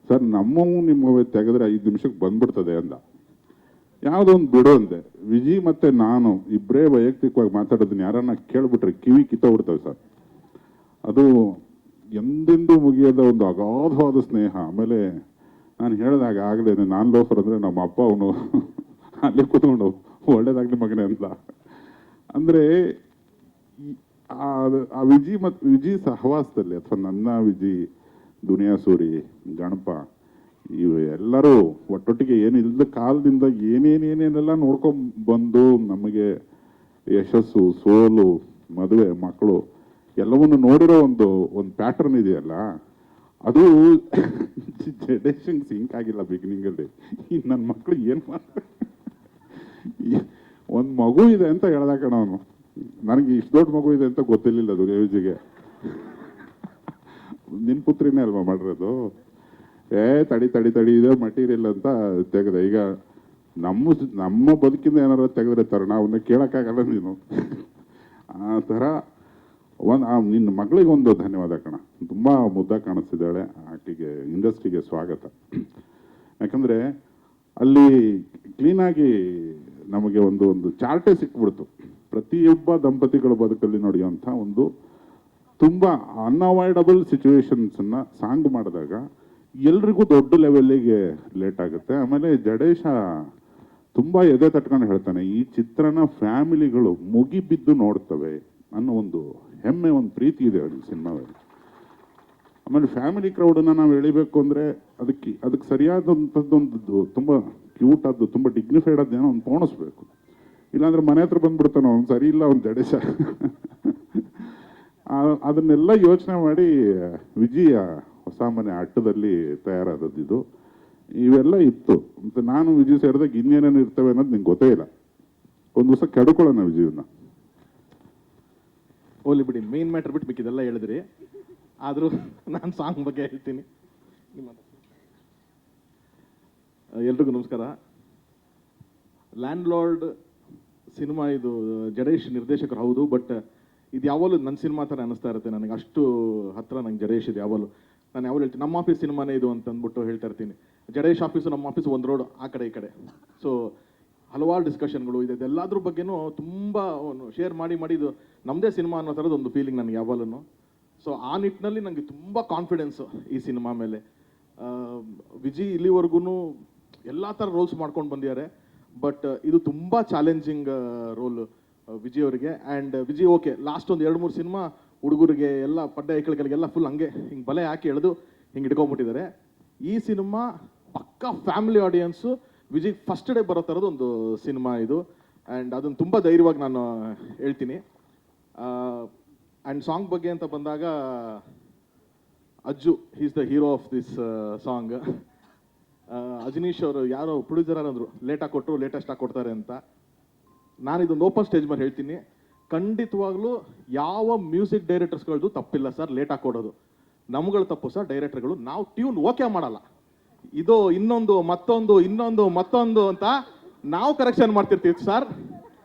ಸರ್ ನಮ್ಮವು ನಿಮ್ಮವೇ ತೆಗೆದ್ರೆ 5 ನಿಮಿಷಕ್ಕೆ ಬಂದ್ಬಿಡ್ತದೆ ಅಂದ. ಯಾವುದೋ ಒಂದು ಬಿಡು ಅಂದೆ. ವಿಜಿ ಮತ್ತೆ ನಾನು ಇಬ್ಬರೇ ವೈಯಕ್ತಿಕವಾಗಿ ಮಾತಾಡೋದನ್ನ ಯಾರನ್ನ ಕೇಳ್ಬಿಟ್ರೆ ಕಿವಿ ಕಿತ್ತೋಗ್ಬಿಡ್ತವೆ ಸರ್. ಅದು ಎಂದೆಂದೂ ಮುಗಿಯದ ಒಂದು ಅಗಾಧವಾದ ಸ್ನೇಹ. ಆಮೇಲೆ ನಾನು ಹೇಳಿದಾಗ ಆಗಲೇ ನಾನು ಲೋಫರ್ ಅಂದರೆ ನಮ್ಮ ಅಪ್ಪ ಅವನು ಅಲ್ಲಿ ಕೂತ್ಕೊಂಡು ಒಳ್ಳೇದಾಗ್ಲಿ ಮಗನೇ ಅಂತ. ಅಂದರೆ ಆ ವಿಜಿ ಸಹವಾಸದಲ್ಲಿ ಅಥವಾ ನನ್ನ ವಿಜಿ, ದುನಿಯಾ ಸೂರಿ, ಗಣಪ, ಇವು ಎಲ್ಲರೂ ಒಟ್ಟೊಟ್ಟಿಗೆ ಏನಿಲ್ಲದ ಕಾಲದಿಂದ ಏನೇನೆಲ್ಲ ನೋಡ್ಕೊಂಡ್ ಬಂದು ನಮಗೆ ಯಶಸ್ಸು, ಸೋಲು, ಮದುವೆ, ಮಕ್ಕಳು ಎಲ್ಲವನ್ನು ನೋಡಿರೋ ಒಂದು ಪ್ಯಾಟರ್ನ್ ಇದೆಯಲ್ಲ, ಅದು ಜಡೇಶಂಗೆ ಸಿಂಕ್ ಆಗಿಲ್ಲ ಬಿಗಿನಿಂಗಲ್ಲಿ. ಈ ನನ್ನ ಮಕ್ಕಳು ಏನು ಮಾಡ್ತಾರೆ, ಒಂದು ಮಗು ಇದೆ ಅಂತ ಹೇಳ್ದ ಕಣ ಅವನು. ನನಗೆ ಇಷ್ಟು ದೊಡ್ಡ ಮಗು ಇದೆ ಅಂತ ಗೊತ್ತಿರಲಿಲ್ಲ ದುರ್ಯೋಜಿಗೆ. ನಿನ್ನ ಪುತ್ರಿನೇ ಅಲ್ವಾ ಮಾಡಿರೋದು? ತಡಿ ಇದೆ ಮಟೀರಿಯಲ್ ಅಂತ ತೆಗೆದೆ. ಈಗ ನಮ್ಮ ಬದುಕಿಂದ ಏನಾರು ತೆಗೆದ್ರೆ ತರ ಅವನ್ನ ಕೇಳೋಕ್ಕಾಗಲ್ಲ ನೀನು. ಆ ಥರ ನಿನ್ನ ಮಗಳಿಗೆ ಒಂದು ಧನ್ಯವಾದ ಕಣ, ತುಂಬ ಮುದ್ದಾಗಿ ಕಾಣಿಸ್ತಿದ್ದಾಳೆ, ಆಕೆಗೆ ಇಂಡಸ್ಟ್ರಿಗೆ ಸ್ವಾಗತ. ಯಾಕಂದರೆ ಅಲ್ಲಿ ಕ್ಲೀನಾಗಿ ನಮಗೆ ಒಂದು ಚಾರ್ಟೇ ಸಿಕ್ಬಿಡ್ತು. ಪ್ರತಿಯೊಬ್ಬ ದಂಪತಿಗಳ ಬದುಕಲ್ಲಿ ನಡೆಯುವಂಥ ಒಂದು ತುಂಬ ಅನ್ಅವಾಯ್ಡಬಲ್ ಸಿಚುವೇಶನ್ಸನ್ನು ಸಾಂಗ್ ಮಾಡಿದಾಗ ಎಲ್ರಿಗೂ ದೊಡ್ಡ ಲೆವೆಲ್ಲಿಗೆ ಲೇಟ್ ಆಗುತ್ತೆ. ಆಮೇಲೆ ಜಡೇಶ ತುಂಬ ಎದೆ ತಟ್ಕೊಂಡು ಹೇಳ್ತಾನೆ, ಈ ಚಿತ್ರನ ಫ್ಯಾಮಿಲಿಗಳು ಮುಗಿಬಿದ್ದು ನೋಡ್ತವೆ ಅನ್ನೋ ಒಂದು ಹೆಮ್ಮೆ, ಒಂದು ಪ್ರೀತಿ ಇದೆ ಈ ಸಿನಿಮಾದಲ್ಲಿ. ಆಮೇಲೆ ಫ್ಯಾಮಿಲಿ ಕ್ರೌಡನ್ನು ನಾವು ಎಳಿಬೇಕು ಅಂದರೆ ಅದಕ್ಕೆ ಸರಿಯಾದಂಥದ್ದೊಂದು ತುಂಬ ಕ್ಯೂಟ್ ಆದ್ದು, ತುಂಬ ಡಿಗ್ನಿಫೈಡ್ ಆದ್ದು ಏನೋ ಒಂದು ಪೋಣಿಸ್ಬೇಕು. ಇಲ್ಲಾಂದ್ರೆ ಮನೆ ಹತ್ರ ಬಂದ್ಬಿಡ್ತಾನೆ ಅವ್ನು, ಸರಿ ಇಲ್ಲ ಅವ್ನು ಜಡೇಶ. ಅದನ್ನೆಲ್ಲ ಯೋಚನೆ ಮಾಡಿ ವಿಜಯ ಹೊಸ ಮನೆ ಅಟ್ಟದಲ್ಲಿ ತಯಾರಾದದ್ದು ಇವೆಲ್ಲ ಇತ್ತು. ಮತ್ತು ನಾನು ವಿಜಯ್ ಸೇರಿದಾಗ ಇನ್ನೇನೇನು ಇರ್ತವೆ ಅನ್ನೋದು ನಿಂಗೆ ಗೊತ್ತೇ ಇಲ್ಲ. ಒಂದು ದಿವಸ ಕೆಡ್ಕೊಳ್ಳೋಣ ವಿಜಯನ್ನ. ಹೋಗ್ಲಿ ಬಿಡಿ, ಮೇನ್ ಮ್ಯಾಟರ್ ಬಿಟ್ಟು ಬೇಕಿದೆಲ್ಲ ಹೇಳಿದ್ರಿ. ಆದರೂ ನಾನು ಸಾಂಗ್ ಬಗ್ಗೆ ಹೇಳ್ತೀನಿ. ಎಲ್ರಿಗೂ ನಮಸ್ಕಾರ. ಲ್ಯಾಂಡ್ ಲಾರ್ಡ್ ಸಿನಿಮಾ ಇದು ಜಡೇಶ್ ನಿರ್ದೇಶಕರು ಹೌದು, ಬಟ್ ಇದು ಯಾವಾಗಲೂ ನನ್ನ ಸಿನಿಮಾ ಥರ ಅನ್ನಿಸ್ತಾ ಇರುತ್ತೆ ನನಗೆ. ಅಷ್ಟು ಹತ್ರ ನಂಗೆ ಜಡೇಶ್ ಇದು ಯಾವಾಗಲೂ. ನಾನು ಯಾವಾಗಲೂ ಹೇಳ್ತೀನಿ ನಮ್ಮ ಆಫೀಸ್ ಸಿನಿಮಾನೇ ಇದು ಅಂತ ಅಂದ್ಬಿಟ್ಟು ಹೇಳ್ತಾ ಇರ್ತೀನಿ. ಜಡೇಶ್ ಆಫೀಸು ನಮ್ಮ ಆಫೀಸು ಒಂದು ರೋಡ್ ಆ ಕಡೆ ಈ ಕಡೆ. ಸೊ ಹಲವಾರು ಡಿಸ್ಕಷನ್ಗಳು ಇದೆ, ಎಲ್ಲದ್ರ ಬಗ್ಗೆನೂ ತುಂಬ ಶೇರ್ ಮಾಡಿ ಇದು ನಮ್ಮದೇ ಸಿನಿಮಾ ಅನ್ನೋ ಥರದ್ದು ಒಂದು ಫೀಲಿಂಗ್ ನನಗೆ ಯಾವಾಗಲೂ. ಸೊ ಆ ನಿಟ್ಟಿನಲ್ಲಿ ನನಗೆ ತುಂಬ ಕಾನ್ಫಿಡೆನ್ಸು ಈ ಸಿನಿಮಾ ಮೇಲೆ. ವಿಜಯ್ ಇಲ್ಲಿವರೆಗೂ ಎಲ್ಲ ಥರ ರೋಲ್ಸ್ ಮಾಡ್ಕೊಂಡು ಬಂದಿದ್ದಾರೆ, ಬಟ್ ಇದು ತುಂಬ ಚಾಲೆಂಜಿಂಗ್ ರೋಲ್ ವಿಜಯ್ ಅವರಿಗೆ. ಆ್ಯಂಡ್ ವಿಜಯ್ ಓಕೆ ಲಾಸ್ಟ್ ಒಂದು 2-3 ಸಿನಿಮಾ ಹುಡುಗರಿಗೆ ಎಲ್ಲ ಪಡ್ಡೆ ಐಕಳಿಗಳಿಗೆಲ್ಲ ಫುಲ್ ಹಂಗೆ ಹಿಂಗೆ ಬಲೆ ಹಾಕಿ ಎಳೆದು ಹಿಂಗೆ ಇಟ್ಕೊಂಡ್ಬಿಟ್ಟಿದ್ದಾರೆ. ಈ ಸಿನಿಮಾ ಪಕ್ಕಾ family audience, Vijay first day ಬರೋ ಥರದ್ದು ಒಂದು ಸಿನಿಮಾ ಇದು. ಆ್ಯಂಡ್ ಅದನ್ನು ತುಂಬ ಧೈರ್ಯವಾಗಿ ನಾನು ಹೇಳ್ತೀನಿ. ಆ್ಯಂಡ್ ಸಾಂಗ್ ಬಗ್ಗೆ ಅಂತ ಬಂದಾಗ Ajju is the hero of this song. Ajaneesh ಅವರು ಯಾರೋ ಪ್ರೊಡ್ಯೂಸರ್ ಅಂದರು ಲೇಟಾಗಿ ಕೊಟ್ಟರು, ಲೇಟೆಸ್ಟಾಗಿ ಕೊಡ್ತಾರೆ ಅಂತ. ನಾನಿದೊಂದು ಓಪನ್ ಸ್ಟೇಜ್ ಮೇಲೆ ಹೇಳ್ತೀನಿ, ಖಂಡಿತವಾಗ್ಲೂ ಯಾವ ಮ್ಯೂಸಿಕ್ ಡೈರೆಕ್ಟರ್ಸ್ಗಳದ್ದು ತಪ್ಪಿಲ್ಲ ಸರ್ ಲೇಟಾಗಿ ಕೊಡೋದು. ನಮ್ಗಳು ತಪ್ಪು ಸರ್ ಡೈರೆಕ್ಟರ್ಗಳು. ನಾವು ಟ್ಯೂನ್ ಓಕೆ ಮಾಡಲ್ಲ, ಇದು ಇನ್ನೊಂದು ಮತ್ತೊಂದು ಅಂತ ನಾವು ಕರೆಕ್ಷನ್ ಮಾಡ್ತಿರ್ತೀವಿ ಸರ್.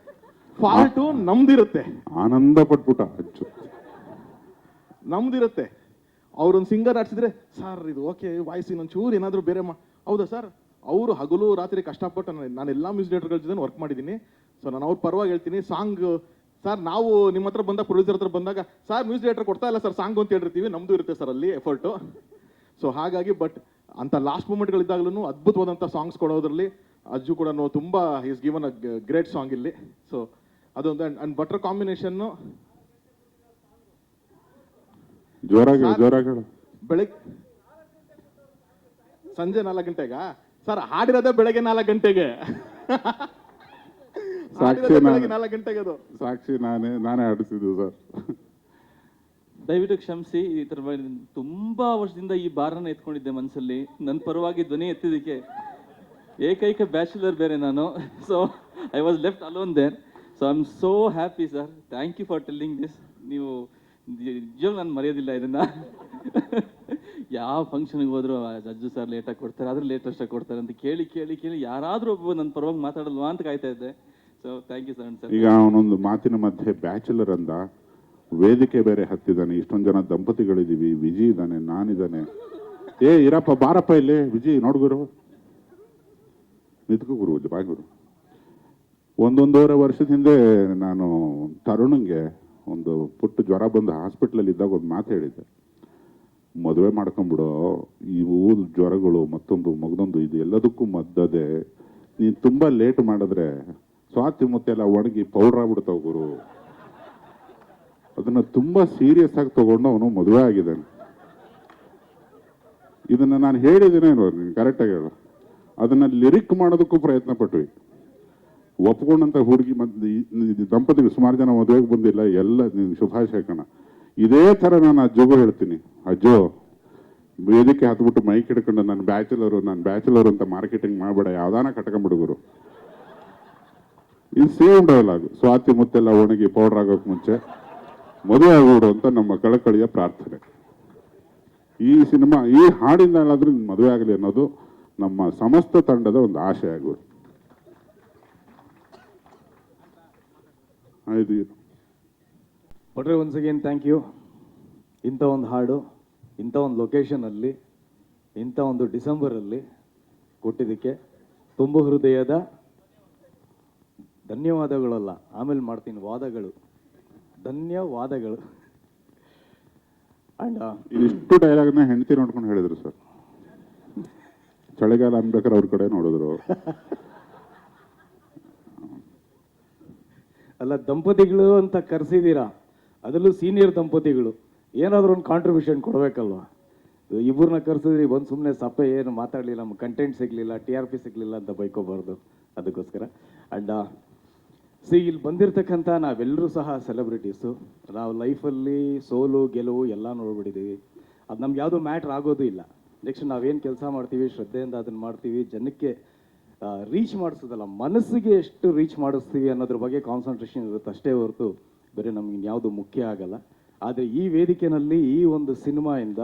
ಫಾಲ್ಟು ನಮ್ದಿರುತ್ತೆ, ಆನಂದ ಪಟ್ಬಿಟ್ಟ ಅಚ್ಚು, ನಮ್ದಿರುತ್ತೆ. ಅವ್ರೊಂದು ಸಿಂಗರ್ ಆಡ್ಸಿದ್ರೆ ಸರ್ ಇದು ಓಕೆ ವಾಯ್ಸ್ ಇನ್ನೊಂದು ಚೂರು ಏನಾದರೂ ಬೇರೆ ಹೌದಾ ಸರ್. ಅವರು ಹಗಲು ರಾತ್ರಿ ಕಷ್ಟಪಟ್ಟು ನಾನೆಲ್ಲ ಮ್ಯೂಸಿಕ್ ಡೈರೆಕ್ಟರ್ಗಳ ಜೊತೆ ವರ್ಕ್ ಮಾಡಿದ್ದೀನಿ. ಸೊ ನಾನು ಅವ್ರ ಪರವಾಗಿ ಹೇಳ್ತೀನಿ, ಸಾಂಗ್ ಸರ್ ನಾವು ನಿಮ್ಮ ಹತ್ರ ಬಂದಾಗ ಪ್ರೊಡ್ಯೂಸರ್ ಹತ್ರ ಬಂದಾಗ ಸರ್ ಮ್ಯೂಸಿಕ್ ಡೈರೆಕ್ಟರ್ ಕೊಡ್ತಾ ಇಲ್ಲ ಸರ್ ಸಾಂಗ್ ಅಂತ ಹೇಳಿರ್ತೀವಿ, ನಮ್ಮದು ಇರುತ್ತೆ ಸರ್ ಅಲ್ಲಿ ಎಫರ್ಟು. ಸೊ ಹಾಗಾಗಿ ಬಟ್ ಅಂಥ ಲಾಸ್ಟ್ ಮೂಮೆಂಟ್ಗಳಿದ್ದಾಗಲೂ ಅದ್ಭುತವಾದಂಥ ಸಾಂಗ್ಸ್ ಕೊಡೋದ್ರಲ್ಲಿ ಅಜ್ಜು ಕೂಡ ತುಂಬ is given a great song ಇಲ್ಲಿ. ಸೊ ಅದೊಂದು ಆ್ಯಂಡ್ ಬಟರ್ ಕಾಂಬಿನೇಷನ್ನು. ಜೋರಾಗಿ ಬೆಳಗ್ಗೆ ಸಂಜೆ 4 ಗಂಟೆಗ ಸರ್ ಹಾಡಿರೋದೇ ಬೆಳಗ್ಗೆ 4 ಗಂಟೆಗೆ. ಸಾಕ್ಷಿ 4 ಗಂಟೆಗೆ ಅದು ಸಾಕ್ಷಿ ನಾನೇ ಆಡಿಸಿದ್ದು ಸರ್. ದಯವಿಟ್ಟು ಕ್ಷಮಿಸಿ, ಈ ಥರ ತುಂಬಾ ವರ್ಷದಿಂದ ಈ ಬಾರನ್ನ ಎತ್ಕೊಂಡಿದ್ದೆ ಮನಸ್ಸಲ್ಲಿ. ನನ್ನ ಪರವಾಗಿ ಧ್ವನಿ ಎತ್ತಿದ್ದಕ್ಕೆ ಏಕೈಕ ಬ್ಯಾಚುಲರ್ ಬೇರೆ ನಾನು. So I was left alone there. So I am so happy sir, thank you for telling this. ನೀವು ನಿಜವಾಗ್ಲೂ ನಾನು ಮರೆಯೋದಿಲ್ಲ ಇದನ್ನ. ಯಾವ ಫಂಕ್ಷನ್ಗೆ ಹೋದ್ರು ಅಜ್ಜು ಸರ್ ಲೇಟಾಗಿ ಕೊಡ್ತಾರೆ, ಆದ್ರೆ ಲೇಟೆಸ್ಟಾಗಿ ಕೊಡ್ತಾರೆ ಅಂತ ಕೇಳಿ ಯಾರಾದರೂ ಒಬ್ಬ ನನ್ನ ಪರವಾಗಿ ಮಾತಾಡಲ್ವಾ ಅಂತ ಕಾಯ್ತಾ ಇದ್ದೆ. So thank you sir. ಈಗ ಅವನೊಂದು ಮಾತಿನ ಮಧ್ಯೆ ಬ್ಯಾಚುಲರ್ ಅಂದ, ವೇದಿಕೆ ಬೇರೆ ಹತ್ತಿದ್ದಾನೆ, ಇಷ್ಟೊಂದು ಜನ ದಂಪತಿಗಳಿದ್ದೀವಿ, ವಿಜಯ್ ಇದ್ದಾನೆ, ನಾನಿದ್ದಾನೆ. ಇರಪ್ಪ ಬಾರಪ್ಪ ಇಲ್ಲಿ ವಿಜಯ್ ನೋಡ್ಗುರು, ನಿತ್ಕೋ ಗುರು, ಬಾಗುರು. 1.5 ವರ್ಷದ ಹಿಂದೆ ನಾನು ತರುಣಂಗೆ ಒಂದು ಪುಟ್ಟ ಜ್ವರ ಬಂದು ಹಾಸ್ಪಿಟ್ಲಲ್ಲಿ ಇದ್ದಾಗ ಒಂದು ಮಾತು ಹೇಳಿದ್ದೆ, ಮದುವೆ ಮಾಡ್ಕೊಂಬಿಡೋ, ಇವು ಜ್ವರಗಳು ಮತ್ತೊಂದು ಮಗದೊಂದು ಇದು ಎಲ್ಲದಕ್ಕೂ ಮದ್ದದೆ, ನೀನು ತುಂಬ ಲೇಟ್ ಮಾಡಿದ್ರೆ ಸ್ವಾತಿ ಮುತ್ತೆಲ್ಲ ಒಣಗಿ ಪೌಡ್ರ್ ಆಗ್ಬಿಡ್ತಾವ ಗುರು. ಅದನ್ನು ತುಂಬ ಸೀರಿಯಸ್ ಆಗಿ ತಗೊಂಡು ಅವನು ಮದುವೆ ಆಗಿದ್ದಾನೆ. ಇದನ್ನು ನಾನು ಹೇಳಿದ್ದೇನೆ, ಕರೆಕ್ಟಾಗಿ ಹೇಳು. ಅದನ್ನು ಲಿರಿಕ್ ಮಾಡೋದಕ್ಕೂ ಪ್ರಯತ್ನ ಪಟ್ವಿ. ಒಪ್ಕೊಂಡಂಥ ಹುಡುಗಿ ಮತ್ತು ದಂಪತಿಗಳು ಸುಮಾರು ಜನ ಮದುವೆಗೆ ಬಂದಿಲ್ಲ, ಎಲ್ಲ ಶುಭಾಶಯ ಕಣ. ಇದೇ ಥರ ನಾನು ಅಜ್ಜೋಗೂ ಹೇಳ್ತೀನಿ, ಅಜ್ಜೋ ವೇದಿಕೆ ಹತ್ಬಿಟ್ಟು ಮೈಕ್ ಹಿಡ್ಕೊಂಡು ನಾನು ಬ್ಯಾಚುಲರು ಅಂತ ಮಾರ್ಕೆಟಿಂಗ್ ಮಾಡಬೇಡ, ಯಾವ್ದಾನ ಕಟ್ಕೊಂಡ್ಬಿಡುಗರು. ಇದು ಸೇಮ್ ಡೈಲಾಗ್, ಸ್ವಾತಿ ಮುತ್ತೆಲ್ಲ ಒಣಗಿ ಪೌಡ್ರ್ ಆಗೋಕೆ ಮುಂಚೆ ಮದುವೆ ಆಗೋಡು ಅಂತ ನಮ್ಮ ಕಳಕಳಿಯ ಪ್ರಾರ್ಥನೆ. ಈ ಸಿನಿಮಾ ಈ ಹಾಡಿಂದ ಎಲ್ಲಾದ್ರೂ ಮದುವೆ ಆಗಲಿ ಅನ್ನೋದು ನಮ್ಮ ಸಮಸ್ತ ತಂಡದ ಒಂದು ಆಶೆ ಆಗೋದು. ಬಟ್ರೆ ಒನ್ಸ್ ಅಗೇನ್ ಥ್ಯಾಂಕ್ ಯು. ಇಂಥ ಒಂದು ಹಾಡು ಇಂಥ ಒಂದು ಲೊಕೇಶನಲ್ಲಿ ಇಂಥ ಒಂದು ಡಿಸೆಂಬರಲ್ಲಿ ಕೊಟ್ಟಿದ್ದಕ್ಕೆ ತುಂಬ ಹೃದಯದ ಧನ್ಯವಾದಗಳಲ್ಲ, ಆಮೇಲೆ ಮಾಡ್ತೀನಿ ವಾದಗಳು, ಧನ್ಯವಾದಗಳು. ಆ್ಯಂಡ್ ಇಷ್ಟು ಡೈಲಾಗ್ನ ಹೆಂಡತಿ ನೋಡ್ಕೊಂಡು ಹೇಳಿದ್ರು ಸರ್. ಚಳಿಗಾಲ ಅನ್ಬೇಕಾದ್ರೆ ಅವ್ರ ಕಡೆ ನೋಡಿದ್ರು. ಅಲ್ಲ, ದಂಪತಿಗಳು ಅಂತ ಕರೆಸಿದ್ದೀರಾ, ಅದರಲ್ಲೂ ಸೀನಿಯರ್ ದಂಪತಿಗಳು, ಏನಾದರೂ ಒಂದು ಕಾಂಟ್ರಿಬ್ಯೂಷನ್ ಕೊಡಬೇಕಲ್ವ. ಇಬ್ಬರನ್ನ ಕರೆಸಿದ್ರಿ, ಬಂದು ಸುಮ್ಮನೆ ಸಪ್ಪೆ ಏನು ಮಾತಾಡಲಿಲ್ಲ, ನಮ್ಗೆ ಕಂಟೆಂಟ್ ಸಿಗಲಿಲ್ಲ, TRP ಸಿಗಲಿಲ್ಲ ಅಂತ ಬೈಕೋಬಾರ್ದು. ಅದಕ್ಕೋಸ್ಕರ ಆ್ಯಂಡ್ ಇಲ್ಲಿ ಬಂದಿರತಕ್ಕಂಥ ನಾವೆಲ್ಲರೂ ಸಹ ಸೆಲೆಬ್ರಿಟೀಸು. ನಾವು ಲೈಫಲ್ಲಿ ಸೋಲು ಗೆಲುವು ಎಲ್ಲ ನೋಡ್ಬಿಟ್ಟಿದ್ದೀವಿ. ಅದು ನಮ್ಗೆ ಯಾವುದೂ ಮ್ಯಾಟ್ರ್ ಆಗೋದು ಇಲ್ಲ. ನೆಕ್ಸ್ಟ್ ನಾವೇನು ಕೆಲಸ ಮಾಡ್ತೀವಿ ಶ್ರದ್ಧೆಯಿಂದ ಅದನ್ನು ಮಾಡ್ತೀವಿ. ಜನಕ್ಕೆ ರೀಚ್ ಮಾಡಿಸೋದಲ್ಲ, ಮನಸ್ಸಿಗೆ ಎಷ್ಟು ರೀಚ್ ಮಾಡಿಸ್ತೀವಿ ಅನ್ನೋದ್ರ ಬಗ್ಗೆ ಕಾನ್ಸಂಟ್ರೇಷನ್ ಇರುತ್ತೆ ಅಷ್ಟೇ ಹೊರತು ಬೇರೆ ನಮ್ಗೆ ಇನ್ಯಾವುದು ಮುಖ್ಯ ಆಗಲ್ಲ. ಆದರೆ ಈ ವೇದಿಕೆಯಲ್ಲಿ ಈ ಒಂದು ಸಿನಿಮಾಯಿಂದ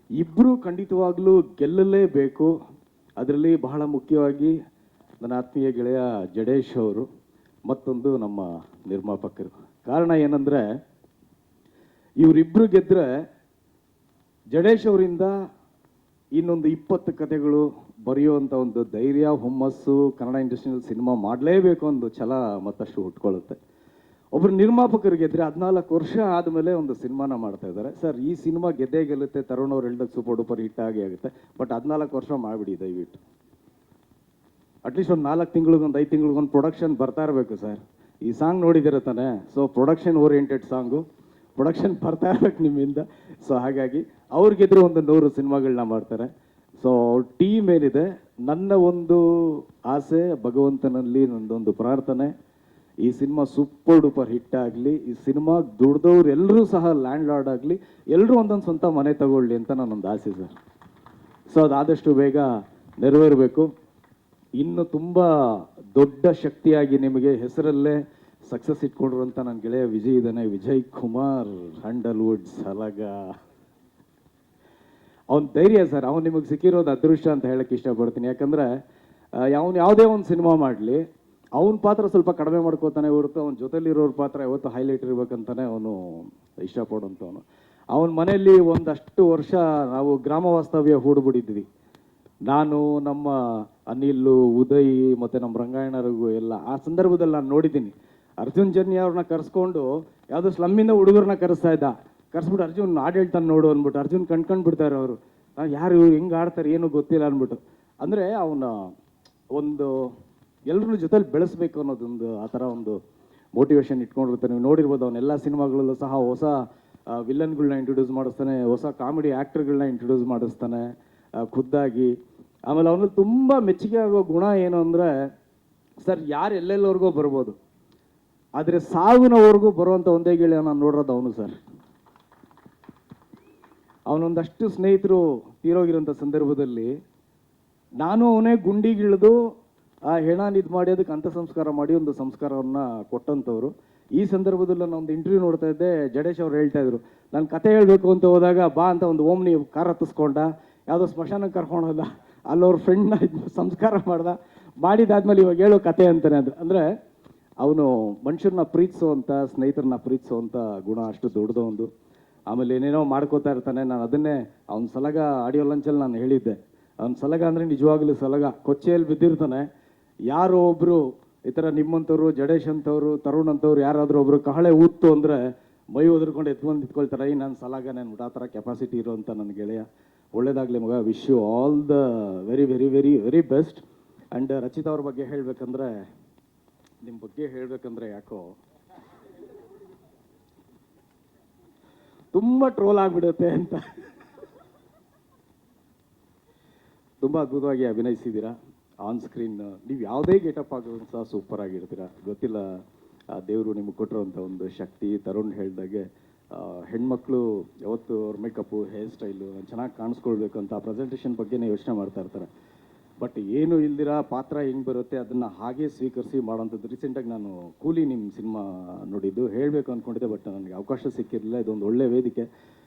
ಇಬ್ಬರು ಖಂಡಿತವಾಗ್ಲೂ ಗೆಲ್ಲಲೇಬೇಕು. ಅದರಲ್ಲಿ ಬಹಳ ಮುಖ್ಯವಾಗಿ ನನ್ನ ಆತ್ಮೀಯ ಗೆಳೆಯ ಜಡೇಶ್ ಅವರು, ಮತ್ತೊಂದು ನಮ್ಮ ನಿರ್ಮಾಪಕರು. ಕಾರಣ ಏನಂದರೆ, ಇವರಿಬ್ಬರು ಗೆದ್ದರೆ ಜಡೇಶ್ ಅವರಿಂದ ಇನ್ನೊಂದು 20 ಕಥೆಗಳು ಬರೆಯುವಂಥ ಒಂದು ಧೈರ್ಯ, ಹುಮ್ಮಸ್ಸು, ಕನ್ನಡ ಇಂಡಸ್ಟ್ರಿಯಲ್ಲಿ ಸಿನಿಮಾ ಮಾಡಲೇಬೇಕು ಒಂದು ಛಲ ಮತ್ತಷ್ಟು ಹುಟ್ಕೊಳ್ಳುತ್ತೆ. ಒಬ್ಬರು ನಿರ್ಮಾಪಕರು ಗೆದ್ದರೆ 14 ವರ್ಷ ಆದಮೇಲೆ ಒಂದು ಸಿನಿಮಾನ ಮಾಡ್ತಾ ಇದ್ದಾರೆ. ಸರ್, ಈ ಸಿನಿಮಾ ಗೆದ್ದೇ ಗೆಲ್ಲುತ್ತೆ, ತರುಣ್ ಅವ್ರು ಹೇಳ್ದಾಗ ಸೂಪರ್ ಡೂಪರ್ ಹಿಟ್ ಆಗೇ ಆಗುತ್ತೆ. ಬಟ್ 14 ವರ್ಷ ಮಾಡಿಬಿಡಿ ದಯವಿಟ್ಟು. ಅಟ್ಲೀಸ್ಟ್ ಒಂದು 4 ತಿಂಗಳಿಗೊಂದು 5 ತಿಂಗಳಿಗೊಂದು ಪ್ರೊಡಕ್ಷನ್ ಬರ್ತಾ ಇರಬೇಕು ಸರ್. ಈ ಸಾಂಗ್ ನೋಡಿದಿರ ತಾನೆ, so production oriented song, production ಬರ್ತಾ ಇರ್ಬೇಕು ನಿಮ್ಮಿಂದ. ಸೊ ಹಾಗಾಗಿ ಅವ್ರಿಗೆದ್ರು ಒಂದು 100 ಸಿನಿಮಾಗಳನ್ನ ಮಾಡ್ತಾರೆ. ಸೊ ಟೀಮ್ ಏನಿದೆ, ನನ್ನ ಒಂದು ಆಸೆ ಭಗವಂತನಲ್ಲಿ ನಂದೊಂದು ಪ್ರಾರ್ಥನೆ, ಈ ಸಿನಿಮಾ ಸೂಪರ್ ಡೂಪರ್ ಹಿಟ್ ಆಗಲಿ. ಈ ಸಿನಿಮಾ ದುಡ್ದವ್ರು ಎಲ್ಲರೂ ಸಹ ಲ್ಯಾಂಡ್ ಲಾರ್ಡ್ ಆಗಲಿ, ಎಲ್ಲರೂ ಒಂದೊಂದು ಸ್ವಂತ ಮನೆ ತಗೊಳ್ಳಿ ಅಂತ ನನ್ನೊಂದು ಆಸೆ ಸರ್. ಸೊ ಅದಾದಷ್ಟು ಬೇಗ ನೆರವೇರಬೇಕು. ಇನ್ನು ತುಂಬ ದೊಡ್ಡ ಶಕ್ತಿಯಾಗಿ ನಿಮಗೆ ಹೆಸರಲ್ಲೇ ಸಕ್ಸಸ್ ಇಟ್ಕೊಂಡ್ರು ನನ್ನ ಗೆಳೆಯ ವಿಜಯ್ ಇದ್ದಾನೆ, ವಿಜಯ್ ಕುಮಾರ್, ಹ್ಯಾಂಡಲ್ವುಡ್ ಸಲಗ. ಅವನ ಧೈರ್ಯ ಸರ್, ಅವ್ನು ನಿಮಗೆ ಸಿಕ್ಕಿರೋದು ಅದೃಷ್ಟ ಅಂತ ಹೇಳಕ್ಕೆ ಇಷ್ಟಪಡ್ತೀನಿ. ಯಾಕಂದರೆ ಅವನು ಯಾವುದೇ ಒಂದು ಸಿನಿಮಾ ಮಾಡಲಿ, ಅವನ ಪಾತ್ರ ಸ್ವಲ್ಪ ಕಡಿಮೆ ಮಾಡ್ಕೋತಾನೆ ಹೊರತು ಅವನ ಜೊತೆಲಿರೋರ ಪಾತ್ರ ಯಾವತ್ತು ಹೈಲೈಟ್ ಇರ್ಬೇಕಂತಾನೆ ಅವನು ಇಷ್ಟಪಡೋಂಥವನು. ಅವನ ಮನೆಯಲ್ಲಿ ಒಂದಷ್ಟು ವರ್ಷ ನಾವು ಗ್ರಾಮ ವಾಸ್ತವ್ಯ ಹೂಡ್ಬಿಟ್ಟಿದ್ವಿ. ನಾನು, ನಮ್ಮ ಅನಿಲ್, ಉದಯ್ ಮತ್ತು ನಮ್ಮ ರಂಗಾಯಣರಿಗೂ ಎಲ್ಲ ಆ ಸಂದರ್ಭದಲ್ಲಿ ನಾನು ನೋಡಿದ್ದೀನಿ. ಅರ್ಜುನ್ ಜನ್ಯ ಅವ್ರನ್ನ ಕರೆಸ್ಕೊಂಡು ಯಾವುದೋ ಸ್ಲಮ್ಮಿಂದ ಹುಡುಗರನ್ನ ಕರೆಸ್ತಾ ಇದ್ದ. ಕರೆಸ್ಬಿಟ್ಟು ಅರ್ಜುನ್ ಹಾಡು ಹೇಳ್ತಾನೆ ನೋಡು ಅಂದ್ಬಿಟ್ಟು ಅರ್ಜುನ್ ಕಣ್ಕೊಂಡ್ಬಿಡ್ತಾರೆ ಅವರು. ಯಾರು ಇವ್ರು ಹೆಂಗೆ ಆಡ್ತಾರೆ ಏನೂ ಗೊತ್ತಿಲ್ಲ ಅಂದ್ಬಿಟ್ಟು. ಅಂದರೆ ಅವನ ಒಂದು ಎಲ್ಲರ ಜೊತೆಲಿ ಬೆಳೆಸ್ಬೇಕು ಅನ್ನೋದೊಂದು ಆ ಥರ ಒಂದು ಮೋಟಿವೇಶನ್ ಇಟ್ಕೊಂಡಿರ್ತಾನೆ. ನೀವು ನೋಡಿರ್ಬೋದು ಅವನ್ನೆಲ್ಲ ಸಿನಿಮಾಗಳಲ್ಲೂ ಸಹ ಹೊಸ ವಿಲನ್ಗಳನ್ನ ಇಂಟ್ರೊಡ್ಯೂಸ್ ಮಾಡಿಸ್ತಾನೆ, ಹೊಸ ಕಾಮಿಡಿ ಆ್ಯಕ್ಟರ್ಗಳನ್ನ ಇಂಟ್ರೊಡ್ಯೂಸ್ ಮಾಡಿಸ್ತಾನೆ ಖುದ್ದಾಗಿ. ಆಮೇಲೆ ಅವನಲ್ಲಿ ತುಂಬ ಮೆಚ್ಚುಗೆ ಆಗೋ ಗುಣ ಏನು ಅಂದರೆ, ಸರ್ ಯಾರು ಎಲ್ಲೆಲ್ಲವರೆಗೂ ಬರ್ಬೋದು, ಆದರೆ ಸಾವಿನವರೆಗೂ ಬರುವಂಥ ಒಂದೇ ಗೆಳೆಯ ನಾನು ನೋಡಿರೋದು ಅವನು ಸರ್. ಅವನೊಂದಷ್ಟು ಸ್ನೇಹಿತರು ತೀರೋಗಿರೋಂಥ ಸಂದರ್ಭದಲ್ಲಿ ನಾನು ಅವನೇ ಗುಂಡಿಗಿಳಿದು ಆ ಹೆಣಾನ್ ಇದು ಮಾಡಿ ಅದಕ್ಕೆ ಅಂತ್ಯ ಸಂಸ್ಕಾರ ಮಾಡಿ ಒಂದು ಸಂಸ್ಕಾರವನ್ನು ಕೊಟ್ಟಂಥವ್ರು. ಈ ಸಂದರ್ಭದಲ್ಲಿ ನಾನು ಒಂದು ಇಂಟರ್ವ್ಯೂ ನೋಡ್ತಾ ಇದ್ದೆ, ಜಡೇಶ್ ಅವ್ರು ಹೇಳ್ತಾ ಇದ್ರು, ನಾನು ಕತೆ ಹೇಳಬೇಕು ಅಂತ ಹೋದಾಗ ಬಾ ಅಂತ ಒಂದು ಓಮ್ನಿ ಕಾರ್ ಹತ್ತಿಸ್ಕೊಂಡ, ಯಾವುದೋ ಸ್ಮಶಾನಕ್ಕೆ ಕರ್ಕೊಂಡೋದ, ಅಲ್ಲವ್ರ ಫ್ರೆಂಡ್ನ ಸಂಸ್ಕಾರ ಮಾಡಿದಾದ್ಮೇಲೆ ಇವಾಗ ಹೇಳೋ ಕತೆ ಅಂತಾನೆ. ಅಂದರೆ ಅವನು ಮನುಷ್ಯರನ್ನ ಪ್ರೀತಿಸುವಂಥ, ಸ್ನೇಹಿತರನ್ನ ಪ್ರೀತಿಸುವಂಥ ಗುಣ ಅಷ್ಟು ದೊಡ್ಡದು ಒಂದು. ಆಮೇಲೆ ಏನೇನೋ ಮಾಡ್ಕೋತಾ ಇರ್ತಾನೆ. ನಾನು ಅದನ್ನೇ ಅವ್ನ ಸಲಗ ಆಡಿಯೋ ಲಂಚಲ್ಲಿ ನಾನು ಹೇಳಿದ್ದೆ, ಅವ್ನ ಸಲಗ ಅಂದರೆ ನಿಜವಾಗ್ಲೂ ಸಲಗ ಕೊಚ್ಚೆಯಲ್ಲಿ ಬಿದ್ದಿರ್ತಾನೆ. ಯಾರೋ ಒಬ್ಬರು ಈ ಥರ ನಿಮ್ಮಂಥವ್ರು, ಜಡೇಶ್ ಅಂಥವ್ರು, ತರುಣ್ ಅಂಥವ್ರು ಯಾರಾದರೂ ಒಬ್ಬರು ಕಹಳೆ ಊತ್ತು ಅಂದರೆ ಮೈ ಒದರ್ಕೊಂಡು ಎತ್ಕೊಂಡು ನಿಂತ್ಕೊಳ್ತಾರೆ, ಈ ನನ್ನ ಸಲಗನೇ ಅಂದ್ಬಿಟ್ಟು. ಆ ಥರ ಕೆಪಾಸಿಟಿ ಇರೋವಂಥ ನನ್ನ ಗೆಳೆಯ. ಒಳ್ಳೇದಾಗಲಿ ಮಗ, wish you all the very very very very best. And Rachita ಅವ್ರ ಬಗ್ಗೆ ಹೇಳಬೇಕಂದ್ರೆ, ನಿಮ್ಮ ಬಗ್ಗೆ ಹೇಳಬೇಕಂದ್ರೆ ಯಾಕೋ ತುಂಬ ಟ್ರೋಲ್ ಆಗಿಬಿಡುತ್ತೆ ಅಂತ. ತುಂಬ ಅದ್ಭುತವಾಗಿ ಅಭಿನಯಿಸಿದ್ದೀರಾ ಆನ್ ಸ್ಕ್ರೀನ್. ನೀವು ಯಾವುದೇ ಗೆಟಪ್ ಆಗೋದು ಸಹ ಸೂಪರ್ ಆಗಿರ್ತೀರ. ಗೊತ್ತಿಲ್ಲ ದೇವರು ನಿಮಗೆ ಕೊಟ್ಟಿರೋಂಥ ಒಂದು ಶಕ್ತಿ. ತರುಣ್ ಹೇಳ್ದಾಗೆ ಹೆಣ್ಮಕ್ಳು ಯಾವತ್ತು ಅವ್ರ ಮೇಕಪ್ಪು, ಹೇರ್ ಸ್ಟೈಲು ಚೆನ್ನಾಗಿ ಕಾಣಿಸ್ಕೊಳ್ಬೇಕು ಅಂತ ಪ್ರೆಸೆಂಟೇಷನ್ ಬಗ್ಗೆನೇ ಯೋಚನೆ ಮಾಡ್ತಾ ಇರ್ತಾರೆ. ಬಟ್ ಏನು ಇಲ್ದಿರ ಪಾತ್ರ ಹೆಂಗೆ ಬರುತ್ತೆ ಅದನ್ನು ಹಾಗೆ ಸ್ವೀಕರಿಸಿ ಮಾಡೋಂಥದ್ದು. ರೀಸೆಂಟಾಗಿ ನಾನು ಕೂಲಿ ನಿಮ್ಮ ಸಿನಿಮಾ ನೋಡಿದ್ದು, ಹೇಳಬೇಕು ಅಂದ್ಕೊಂಡಿದ್ದೆ, ಬಟ್ ನನಗೆ ಅವಕಾಶ ಸಿಕ್ಕಿರಲಿಲ್ಲ. ಇದೊಂದು ಒಳ್ಳೆ ವೇದಿಕೆ.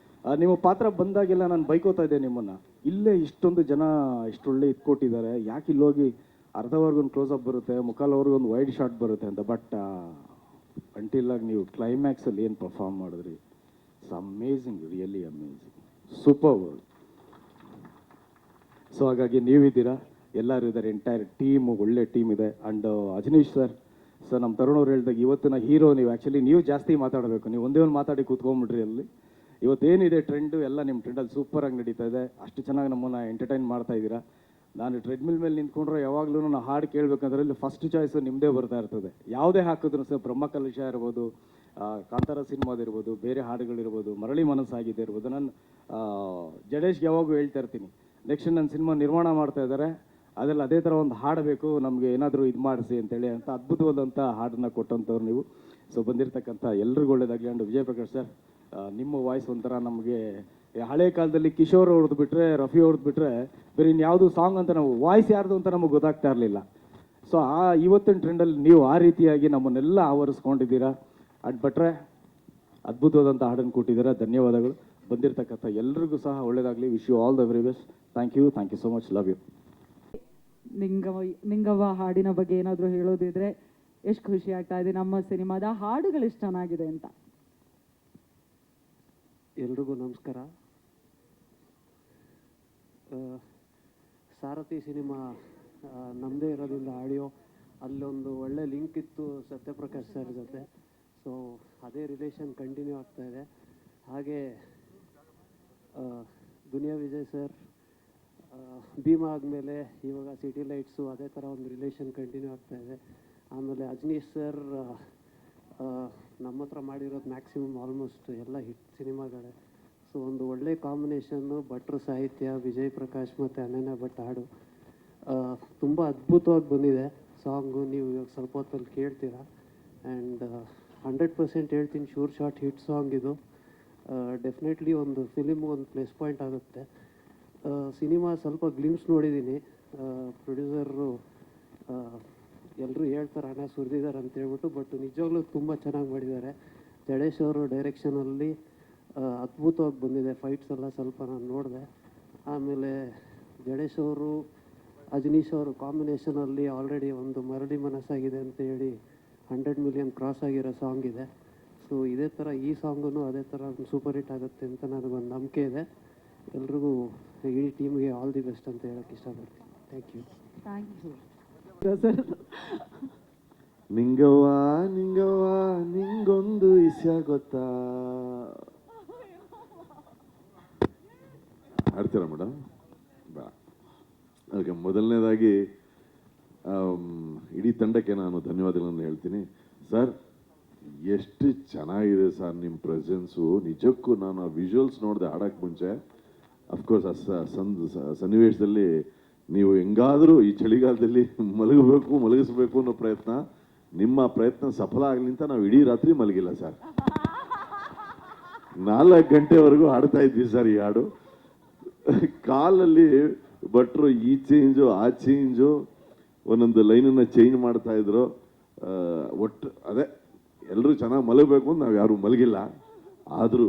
ನಿಮ್ಮ ಪಾತ್ರ ಬಂದಾಗೆಲ್ಲ ನಾನು ಬೈಕೋತಾ ಇದ್ದೆ ನಿಮ್ಮನ್ನು, ಇಲ್ಲೇ ಇಷ್ಟೊಂದು ಜನ ಇಷ್ಟೊಳ್ಳೆ ಇಟ್ಕೊಟ್ಟಿದ್ದಾರೆ, ಯಾಕೆ ಇಲ್ಲೋಗಿ ಅರ್ಧವರೆಗೊಂದು ಕ್ಲೋಸಪ್ ಬರುತ್ತೆ, ಮುಕ್ಕಾಲವರೆಗೊಂದು ವೈಡ್ ಶಾಟ್ ಬರುತ್ತೆ ಅಂತ. ಬಟ್ ಅಂಟಿಲ್ಲಾಗಿ ನೀವು ಕ್ಲೈಮ್ಯಾಕ್ಸಲ್ಲಿ ಏನು ಪರ್ಫಾರ್ಮ್ ಮಾಡಿದ್ರಿ, it's amazing, really amazing, super word. So ಹಾಗಾಗಿ ನೀವಿದ್ದೀರಾ, ಎಲ್ಲರೂ ಇದ್ದಾರೆ, ಎಂಟೈರ್ ಟೀಮು, ಒಳ್ಳೆ ಟೀಮ್ ಇದೆ. ಆ್ಯಂಡ್ ಅಜನೀಶ್ ಸರ್, ನಮ್ಮ ತರುಣ್ ಅವ್ರು ಹೇಳಿದಾಗ ಇವತ್ತಿನ ಹೀರೋ ನೀವು. ಆ್ಯಕ್ಚುಲಿ ನೀವು ಜಾಸ್ತಿ ಮಾತಾಡಬೇಕು, ನೀವು ಒಂದೇ ಒಂದು ಮಾತಾಡಿ ಕೂತ್ಕೊಂಡ್ಬಿಟ್ರಿ ಅಲ್ಲಿ. ಇವತ್ತೇನಿದೆ ಟ್ರೆಂಡು ಎಲ್ಲ ನಿಮ್ಮ ಟ್ರೆಂಡಲ್ಲಿ ಸೂಪರಾಗಿ ನಡೀತಾ ಇದೆ, ಅಷ್ಟು ಚೆನ್ನಾಗಿ ನಮ್ಮನ್ನು ಎಂಟರ್ಟೈನ್ ಮಾಡ್ತಾ ಇದ್ದೀರಾ. ನಾನು ಟ್ರೆಡ್ಮಿಲ್ ಮೇಲೆ ನಿಂತ್ಕೊಂಡ್ರೆ ಯಾವಾಗಲೂ ನಾನು ಹಾಡು ಕೇಳಬೇಕಂದ್ರೆ ಇಲ್ಲಿ ಫಸ್ಟ್ ಚಾಯ್ಸು ನಿಮ್ಮದೇ ಬರ್ತಾ ಇರ್ತದೆ. ಯಾವುದೇ ಹಾಕಿದ್ರು ಸರ್, ಬ್ರಹ್ಮಕಲಶ ಇರ್ಬೋದು, ಕಾಂತಾರ ಸಿನಿಮಾದಿರ್ಬೋದು, ಬೇರೆ ಹಾಡುಗಳಿರ್ಬೋದು, ಮರಳಿ ಮನಸ್ಸಾಗಿದೆ ಇರ್ಬೋದು. ನಾನು ಜಡೇಶ್ಗೆ ಯಾವಾಗೂ ಹೇಳ್ತಾ ಇರ್ತೀನಿ, ನೆಕ್ಸ್ಟ್ ನನ್ನ ಸಿನಿಮಾ ನಿರ್ಮಾಣ ಮಾಡ್ತಾ ಇದ್ದಾರೆ, ಅದೆಲ್ಲ ಅದೇ ಥರ ಒಂದು ಹಾಡು ಬೇಕು ನಮಗೆ, ಏನಾದರೂ ಇದು ಮಾಡಿಸಿ ಅಂತೇಳಿ ಅಂತ ಅದ್ಭುತವಾದಂಥ ಹಾಡನ್ನು ಕೊಟ್ಟಂಥವ್ರು ನೀವು. ಸೊ ಬಂದಿರತಕ್ಕಂಥ ಎಲ್ರಿಗೂ ಒಳ್ಳೇದಾಗಲಿ. ಆ್ಯಂಡ್ ವಿಜಯ್ ಪ್ರಕಾಶ್ ಸರ್, ನಿಮ್ಮ ವಾಯ್ಸ್ ಒಂಥರ ನಮಗೆ ಹಳೆ ಕಾಲದಲ್ಲಿ ಕಿಶೋರ್ ಅವ್ರದ್ದು ಬಿಟ್ಟರೆ, ರಫಿ ಅವ್ರದ್ದು ಬಿಟ್ಟರೆ ಬೇರೆ ಇನ್ಯಾವುದು ಸಾಂಗ್ ಅಂತ ನಾವು ವಾಯ್ಸ್ ಯಾರ್ದು ಅಂತ ನಮಗೆ ಗೊತ್ತಾಗ್ತಾ ಇರಲಿಲ್ಲ. ಸೊ ಇವತ್ತಿನ ಟ್ರೆಂಡಲ್ಲಿ ನೀವು ಆ ರೀತಿಯಾಗಿ ನಮ್ಮನ್ನೆಲ್ಲ ಆವರಿಸ್ಕೊಂಡಿದ್ದೀರಾ. ಅದು ಬಿಟ್ಟರೆ ಅದ್ಭುತವಾದಂಥ ಹಾಡನ್ನು ಕೊಟ್ಟಿದ್ದೀರಾ, ಧನ್ಯವಾದಗಳು. ಬಂದಿರತಕ್ಕಂಥ ಎಲ್ರಿಗೂ ಸಹ ಒಳ್ಳೇದಾಗಲಿ. Wish you all the very best. Thank you so much, love you. Ningavva ಹಾಡಿನ ಬಗ್ಗೆ ಏನಾದರೂ ಹೇಳೋದಿದ್ರೆ ಎಷ್ಟು ಖುಷಿ ಆಗ್ತಾ ಇದೆ, ನಮ್ಮ ಸಿನಿಮಾದ ಹಾಡುಗಳು ಎಷ್ಟು ಚೆನ್ನಾಗಿದೆ ಅಂತ. ಎಲ್ರಿಗೂ ನಮಸ್ಕಾರ. ಸಾರಥಿ ಸಿನಿಮಾ ನಮ್ಮದೇ ಇರೋದ್ರಿಂದ ಆಡಿಯೋ ಅಲ್ಲೊಂದು ಒಳ್ಳೆ ಲಿಂಕ್ ಇತ್ತು ಸತ್ಯಪ್ರಕಾಶ್ ಸರ್ ಜೊತೆ. ಸೊ ಅದೇ ರಿಲೇಷನ್ ಕಂಟಿನ್ಯೂ ಆಗ್ತಾ ಇದೆ. ಹಾಗೆ ದುನಿಯಾ ವಿಜಯ್ ಸರ್ ಭೀಮಾ ಆದಮೇಲೆ ಇವಾಗ ಸಿಟಿ ಲೈಟ್ಸು ಅದೇ ಥರ ಒಂದು ರಿಲೇಷನ್ ಕಂಟಿನ್ಯೂ ಆಗ್ತಾ ಇದೆ. ಆಮೇಲೆ ಅಜನೀಶ್ ಸರ್ ನಮ್ಮ ಹತ್ರ ಮಾಡಿರೋದು ಮ್ಯಾಕ್ಸಿಮಮ್ ಆಲ್ಮೋಸ್ಟ್ ಎಲ್ಲ ಹಿಟ್ ಸಿನಿಮಾಗಳೇ. ಸೊ ಒಂದು ಒಳ್ಳೆ ಕಾಂಬಿನೇಷನ್ನು, ಭಟ್ರು ಸಾಹಿತ್ಯ, ವಿಜಯ್ ಪ್ರಕಾಶ್ ಮತ್ತು ಅನನ್ಯ ಭಟ್ ಹಾಡು ತುಂಬ ಅದ್ಭುತವಾಗಿ ಬಂದಿದೆ ಸಾಂಗು. ನೀವು ಇವಾಗ ಸ್ವಲ್ಪ ಹೊತ್ತಲ್ಲಿ ಕೇಳ್ತೀರಾ. ಆ್ಯಂಡ್ 100% ಹೇಳ್ತೀನಿ, ಶೂರ್ ಶಾಟ್ ಹಿಟ್ ಸಾಂಗ್ ಇದು. ಡೆಫಿನೆಟ್ಲಿ ಒಂದು ಫಿಲಿಮ್ಗೆ ಒಂದು ಪ್ಲಸ್ ಪಾಯಿಂಟ್ ಆಗುತ್ತೆ. ಸಿನಿಮಾ ಸ್ವಲ್ಪ ಗ್ಲಿಮ್ಸ್ ನೋಡಿದ್ದೀನಿ. ಪ್ರೊಡ್ಯೂಸರು ಎಲ್ಲರೂ ಹೇಳ್ತಾರೆ ಹಣ ಸುರಿದಿದ್ದಾರೆ ಅಂತ ಹೇಳ್ಬಿಟ್ಟು, ಬಟ್ ನಿಜವಾಗ್ಲೂ ತುಂಬ ಚೆನ್ನಾಗಿ ಮಾಡಿದ್ದಾರೆ. ಜಡೇಶ್ ಅವರು ಡೈರೆಕ್ಷನಲ್ಲಿ ಅದ್ಭುತವಾಗಿ ಬಂದಿದೆ. ಫೈಟ್ಸ್ ಎಲ್ಲ ಸ್ವಲ್ಪ ನಾನು ನೋಡಿದೆ. ಆಮೇಲೆ ಜಡೇಶ್ ಅವರು ಅಜನೀಶ್ ಅವರು ಕಾಂಬಿನೇಷನಲ್ಲಿ ಆಲ್ರೆಡಿ ಒಂದು ಮರಳಿ ಮನಸ್ಸಾಗಿದೆ ಅಂತ ಹೇಳಿ 100 ಮಿಲಿಯನ್ ಕ್ರಾಸ್ ಆಗಿರೋ ಸಾಂಗ್ ಇದೆ. ಸೊ ಇದೇ ಥರ ಈ ಸಾಂಗೂ ಅದೇ ಥರ ಸೂಪರ್ ಹಿಟ್ ಆಗುತ್ತೆ ಅಂತ ನನಗೊಂದು ನಂಬಿಕೆ ಇದೆ. ಎಲ್ರಿಗೂ ಇಡೀ ಟೀಮ್ಗೆ ಆಲ್ ದಿ ಬೆಸ್ಟ್ ಅಂತ ಹೇಳೋಕ್ಕೆ ಇಷ್ಟಪಡ್ತೀನಿ. Thank you. ನಿಂಗವ್ವ ನಿಂಗವ್ವ ನಿಂಗೊಂದು ವಿಷಯ ಗೊತ್ತಾ? ಹಾಡ್ತೀರಾ ಮೇಡಮ್? ಬಾ. ಅದಕ್ಕೆ ಮೊದಲನೇದಾಗಿ ಇಡೀ ತಂಡಕ್ಕೆ ನಾನು ಧನ್ಯವಾದಗಳನ್ನು ಹೇಳ್ತೀನಿ. ಸರ್, ಎಷ್ಟು ಚೆನ್ನಾಗಿದೆ ಸರ್ ನಿಮ್ಮ ಪ್ರೆಸೆನ್ಸು. ನಿಜಕ್ಕೂ ನಾನು ಆ ವಿಜುವಲ್ಸ್ ನೋಡಿದೆ ಹಾಡೋಕ್ಕೆ ಮುಂಚೆ. ಅಫ್ಕೋರ್ಸ್ ಆ ಸನ್ನಿವೇಶದಲ್ಲಿ ನೀವು ಹೆಂಗಾದರೂ ಈ ಚಳಿಗಾಲದಲ್ಲಿ ಮಲಗಿಸ್ಬೇಕು ಅನ್ನೋ ಪ್ರಯತ್ನ, ನಿಮ್ಮ ಪ್ರಯತ್ನ ಸಫಲ ಆಗಲಿ ಅಂತ ನಾವು ಇಡೀ ರಾತ್ರಿ ಮಲಗಿಲ್ಲ ಸರ್. 4 ಗಂಟೆವರೆಗೂ ಹಾಡ್ತಾ ಇದ್ವಿ ಸರ್ ಈ ಹಾಡು. ಕಾಲಲ್ಲಿ ಭಟ್ರು ಈ ಚೇಂಜು ಆ ಚೇಂಜು ಒಂದೊಂದು ಲೈನನ್ನು ಚೇಂಜ್ ಮಾಡ್ತಾ ಇದ್ರು. ಒಟ್ಟು ಅದೇ ಎಲ್ಲರೂ ಚೆನ್ನಾಗಿ ಮಲಗಬೇಕು ಅಂತ ನಾವು ಯಾರೂ ಮಲಗಿಲ್ಲ. ಆದರೂ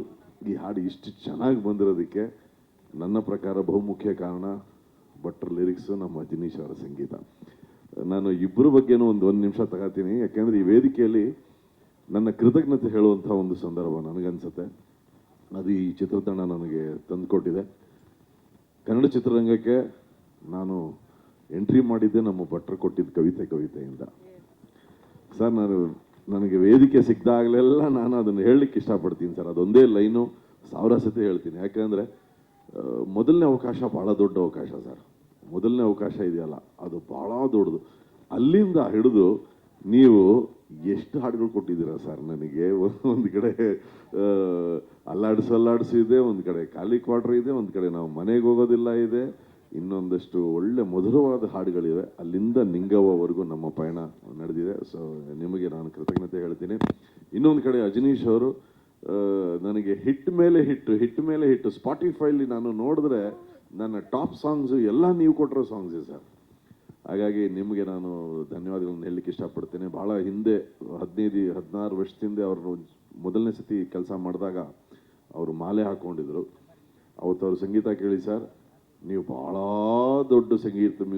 ಈ ಹಾಡು ಇಷ್ಟು ಚೆನ್ನಾಗಿ ಬಂದಿರೋದಕ್ಕೆ ನನ್ನ ಪ್ರಕಾರ ಬಹುಮುಖ್ಯ ಕಾರಣ ಭಟ್ರ ಲಿರಿಕ್ಸು, ನಮ್ಮ ಅಜನೀಶ್ ಅವರ ಸಂಗೀತ. ನಾನು ಇಬ್ಬರ ಬಗ್ಗೆನೂ ಒಂದು ನಿಮಿಷ ತಗೋತೀನಿ, ಯಾಕೆಂದರೆ ಈ ವೇದಿಕೆಯಲ್ಲಿ ನನ್ನ ಕೃತಜ್ಞತೆ ಹೇಳುವಂಥ ಒಂದು ಸಂದರ್ಭ ನನಗನ್ಸುತ್ತೆ. ಅದು ಈ ಚಿತ್ರತಂಡ ನನಗೆ ತಂದುಕೊಟ್ಟಿದೆ. ಕನ್ನಡ ಚಿತ್ರರಂಗಕ್ಕೆ ನಾನು ಎಂಟ್ರಿ ಮಾಡಿದ್ದೆ ನಮ್ಮ ಭಟ್ರು ಕೊಟ್ಟಿದ್ದ ಕವಿತೆಯಿಂದ. ಸರ್, ನನಗೆ ವೇದಿಕೆ ಸಿಕ್ಕಿದಾಗಲೆಲ್ಲ ನಾನು ಅದನ್ನು ಹೇಳಲಿಕ್ಕೆ ಇಷ್ಟಪಡ್ತೀನಿ ಸರ್. ಅದೊಂದೇ ಲೈನು 1000 ಸತಿ ಹೇಳ್ತೀನಿ. ಯಾಕೆಂದರೆ ಮೊದಲನೇ ಅವಕಾಶ ಭಾಳ ದೊಡ್ಡ ಅವಕಾಶ ಸರ್. ಮೊದಲನೇ ಅವಕಾಶ ಇದೆಯಲ್ಲ, ಅದು ಭಾಳ ದೊಡ್ಡದು. ಅಲ್ಲಿಂದ ಹಿಡಿದು ನೀವು ಎಷ್ಟು ಹಾಡುಗಳು ಕೊಟ್ಟಿದ್ದೀರಾ ಸರ್ ನನಗೆ. ಒಂದು ಕಡೆ ಅಲ್ಲಾಡಿಸು ಇದೆ, ಒಂದು ಕಡೆ ಖಾಲಿ ಕ್ವಾರ್ಟರ್ ಇದೆ, ಒಂದು ಕಡೆ ನಾವು ಮನೆಗೆ ಹೋಗೋದಿಲ್ಲ ಇದೆ, ಇನ್ನೊಂದಷ್ಟು ಒಳ್ಳೆ ಮಧುರವಾದ ಹಾಡುಗಳಿವೆ. ಅಲ್ಲಿಂದ ನಿಂಗವ್ವವರೆಗೂ ನಮ್ಮ ಪಯಣ ನಡೆದಿದೆ. ಸೊ ನಿಮಗೆ ನಾನು ಕೃತಜ್ಞತೆ ಹೇಳ್ತೀನಿ. ಇನ್ನೊಂದು ಕಡೆ ಅಜನೀಶ್ ಅವರು ನನಗೆ ಹಿಟ್ ಮೇಲೆ ಹಿಟ್ಟು ಸ್ಪಾಟಿಫೈಲಿ ನಾನು ನೋಡಿದ್ರೆ ನನ್ನ ಟಾಪ್ ಸಾಂಗ್ಸು ಎಲ್ಲ ನೀವು ಕೊಟ್ಟಿರೋ ಸಾಂಗ್ಸೇ ಸರ್. ಹಾಗಾಗಿ ನಿಮಗೆ ನಾನು ಧನ್ಯವಾದಗಳನ್ನು ಹೇಳಲಿಕ್ಕೆ ಇಷ್ಟಪಡ್ತೇನೆ. ಭಾಳ ಹಿಂದೆ 15-16 ವರ್ಷದಿಂದ ಅವರು ಮೊದಲನೇ ಸತಿ ಕೆಲಸ ಮಾಡಿದಾಗ ಅವರು ಮಾಲೆ ಹಾಕ್ಕೊಂಡಿದ್ರು. ಅವತ್ತು ಅವ್ರ ಸಂಗೀತ ಕೇಳಿ ಸರ್, ನೀವು ಭಾಳ ದೊಡ್ಡ ಸಂಗೀತ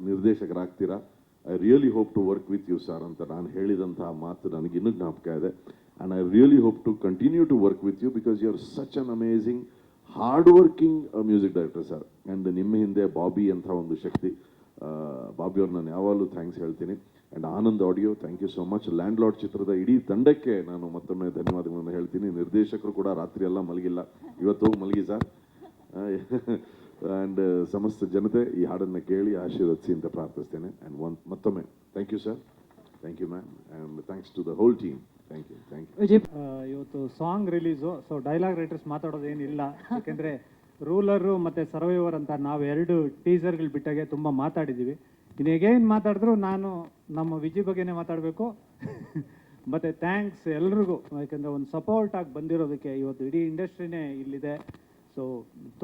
ನಿರ್ದೇಶಕರಾಗ್ತೀರಾ. I really hope to work with you sir ಅಂತ ನಾನು ಹೇಳಿದಂತಹ ಮಾತು ನನಗೆ ಇನ್ನೂ ಜ್ಞಾಪಕ ಇದೆ. And I really hope to continue to work with you because you are such an amazing hard working music director sir. And ನಿಮ್ಮ ಹಿಂದೆ ಬಾಬಿ ಅಂತ ಒಂದು ಶಕ್ತಿ, ಬಾಬಿ ಅವ್ರು ನಾನು ಯಾವಾಗಲೂ ಥ್ಯಾಂಕ್ಸ್ ಹೇಳ್ತೀನಿ. And Anand audio, thank you so much. Landlord ಚಿತ್ರದ ಇಡೀ ತಂಡಕ್ಕೆ ನಾನು ಮತ್ತೊಮ್ಮೆ ಧನ್ಯವಾದಗಳನ್ನು ಹೇಳ್ತೀನಿ. ನಿರ್ದೇಶಕರು ಕೂಡ ರಾತ್ರಿ ಎಲ್ಲ ಮಲಗಿಲ್ಲ, ಇವತ್ತು ಹೋಗಿ ಮಲಗಿ ಸರ್. ಆ್ಯಂಡ್ ಸಮಸ್ತ ಜನತೆ ಈ ಹಾಡನ್ನು ಕೇಳಿ ಆಶೀರ್ವದಿಸಿ ಅಂತ ಪ್ರಾರ್ಥಿಸ್ತೇನೆ. ಆ್ಯಂಡ್ ಮತ್ತೊಮ್ಮೆ thank you sir, thank you ma'am, and thanks to the whole team. Thank you, thank you. Vijay, ಇವತ್ತು song release, so dialogue writers ಮಾತಾಡೋದೇನಿಲ್ಲ, ಯಾಕೆಂದರೆ ರೂಲರು ಮತ್ತು ಸರ್ವೈವರ್ ಅಂತ ನಾವು 2 ಟೀಸರ್ಗಳು ಬಿಟ್ಟಾಗೆ ತುಂಬ ಮಾತಾಡಿದ್ದೀವಿ. ಇನ್ನು ಹೇಗೇನು ಮಾತಾಡಿದ್ರು ನಾನು ನಮ್ಮ ವಿಜಯ್ ಬಗ್ಗೆನೇ ಮಾತಾಡಬೇಕು. ಮತ್ತು ಥ್ಯಾಂಕ್ಸ್ ಎಲ್ರಿಗೂ, ಯಾಕೆಂದರೆ ಒಂದು ಸಪೋರ್ಟಾಗಿ ಬಂದಿರೋದಕ್ಕೆ. ಇವತ್ತು ಇಡೀ ಇಂಡಸ್ಟ್ರಿನೇ ಇಲ್ಲಿದೆ, ಸೊ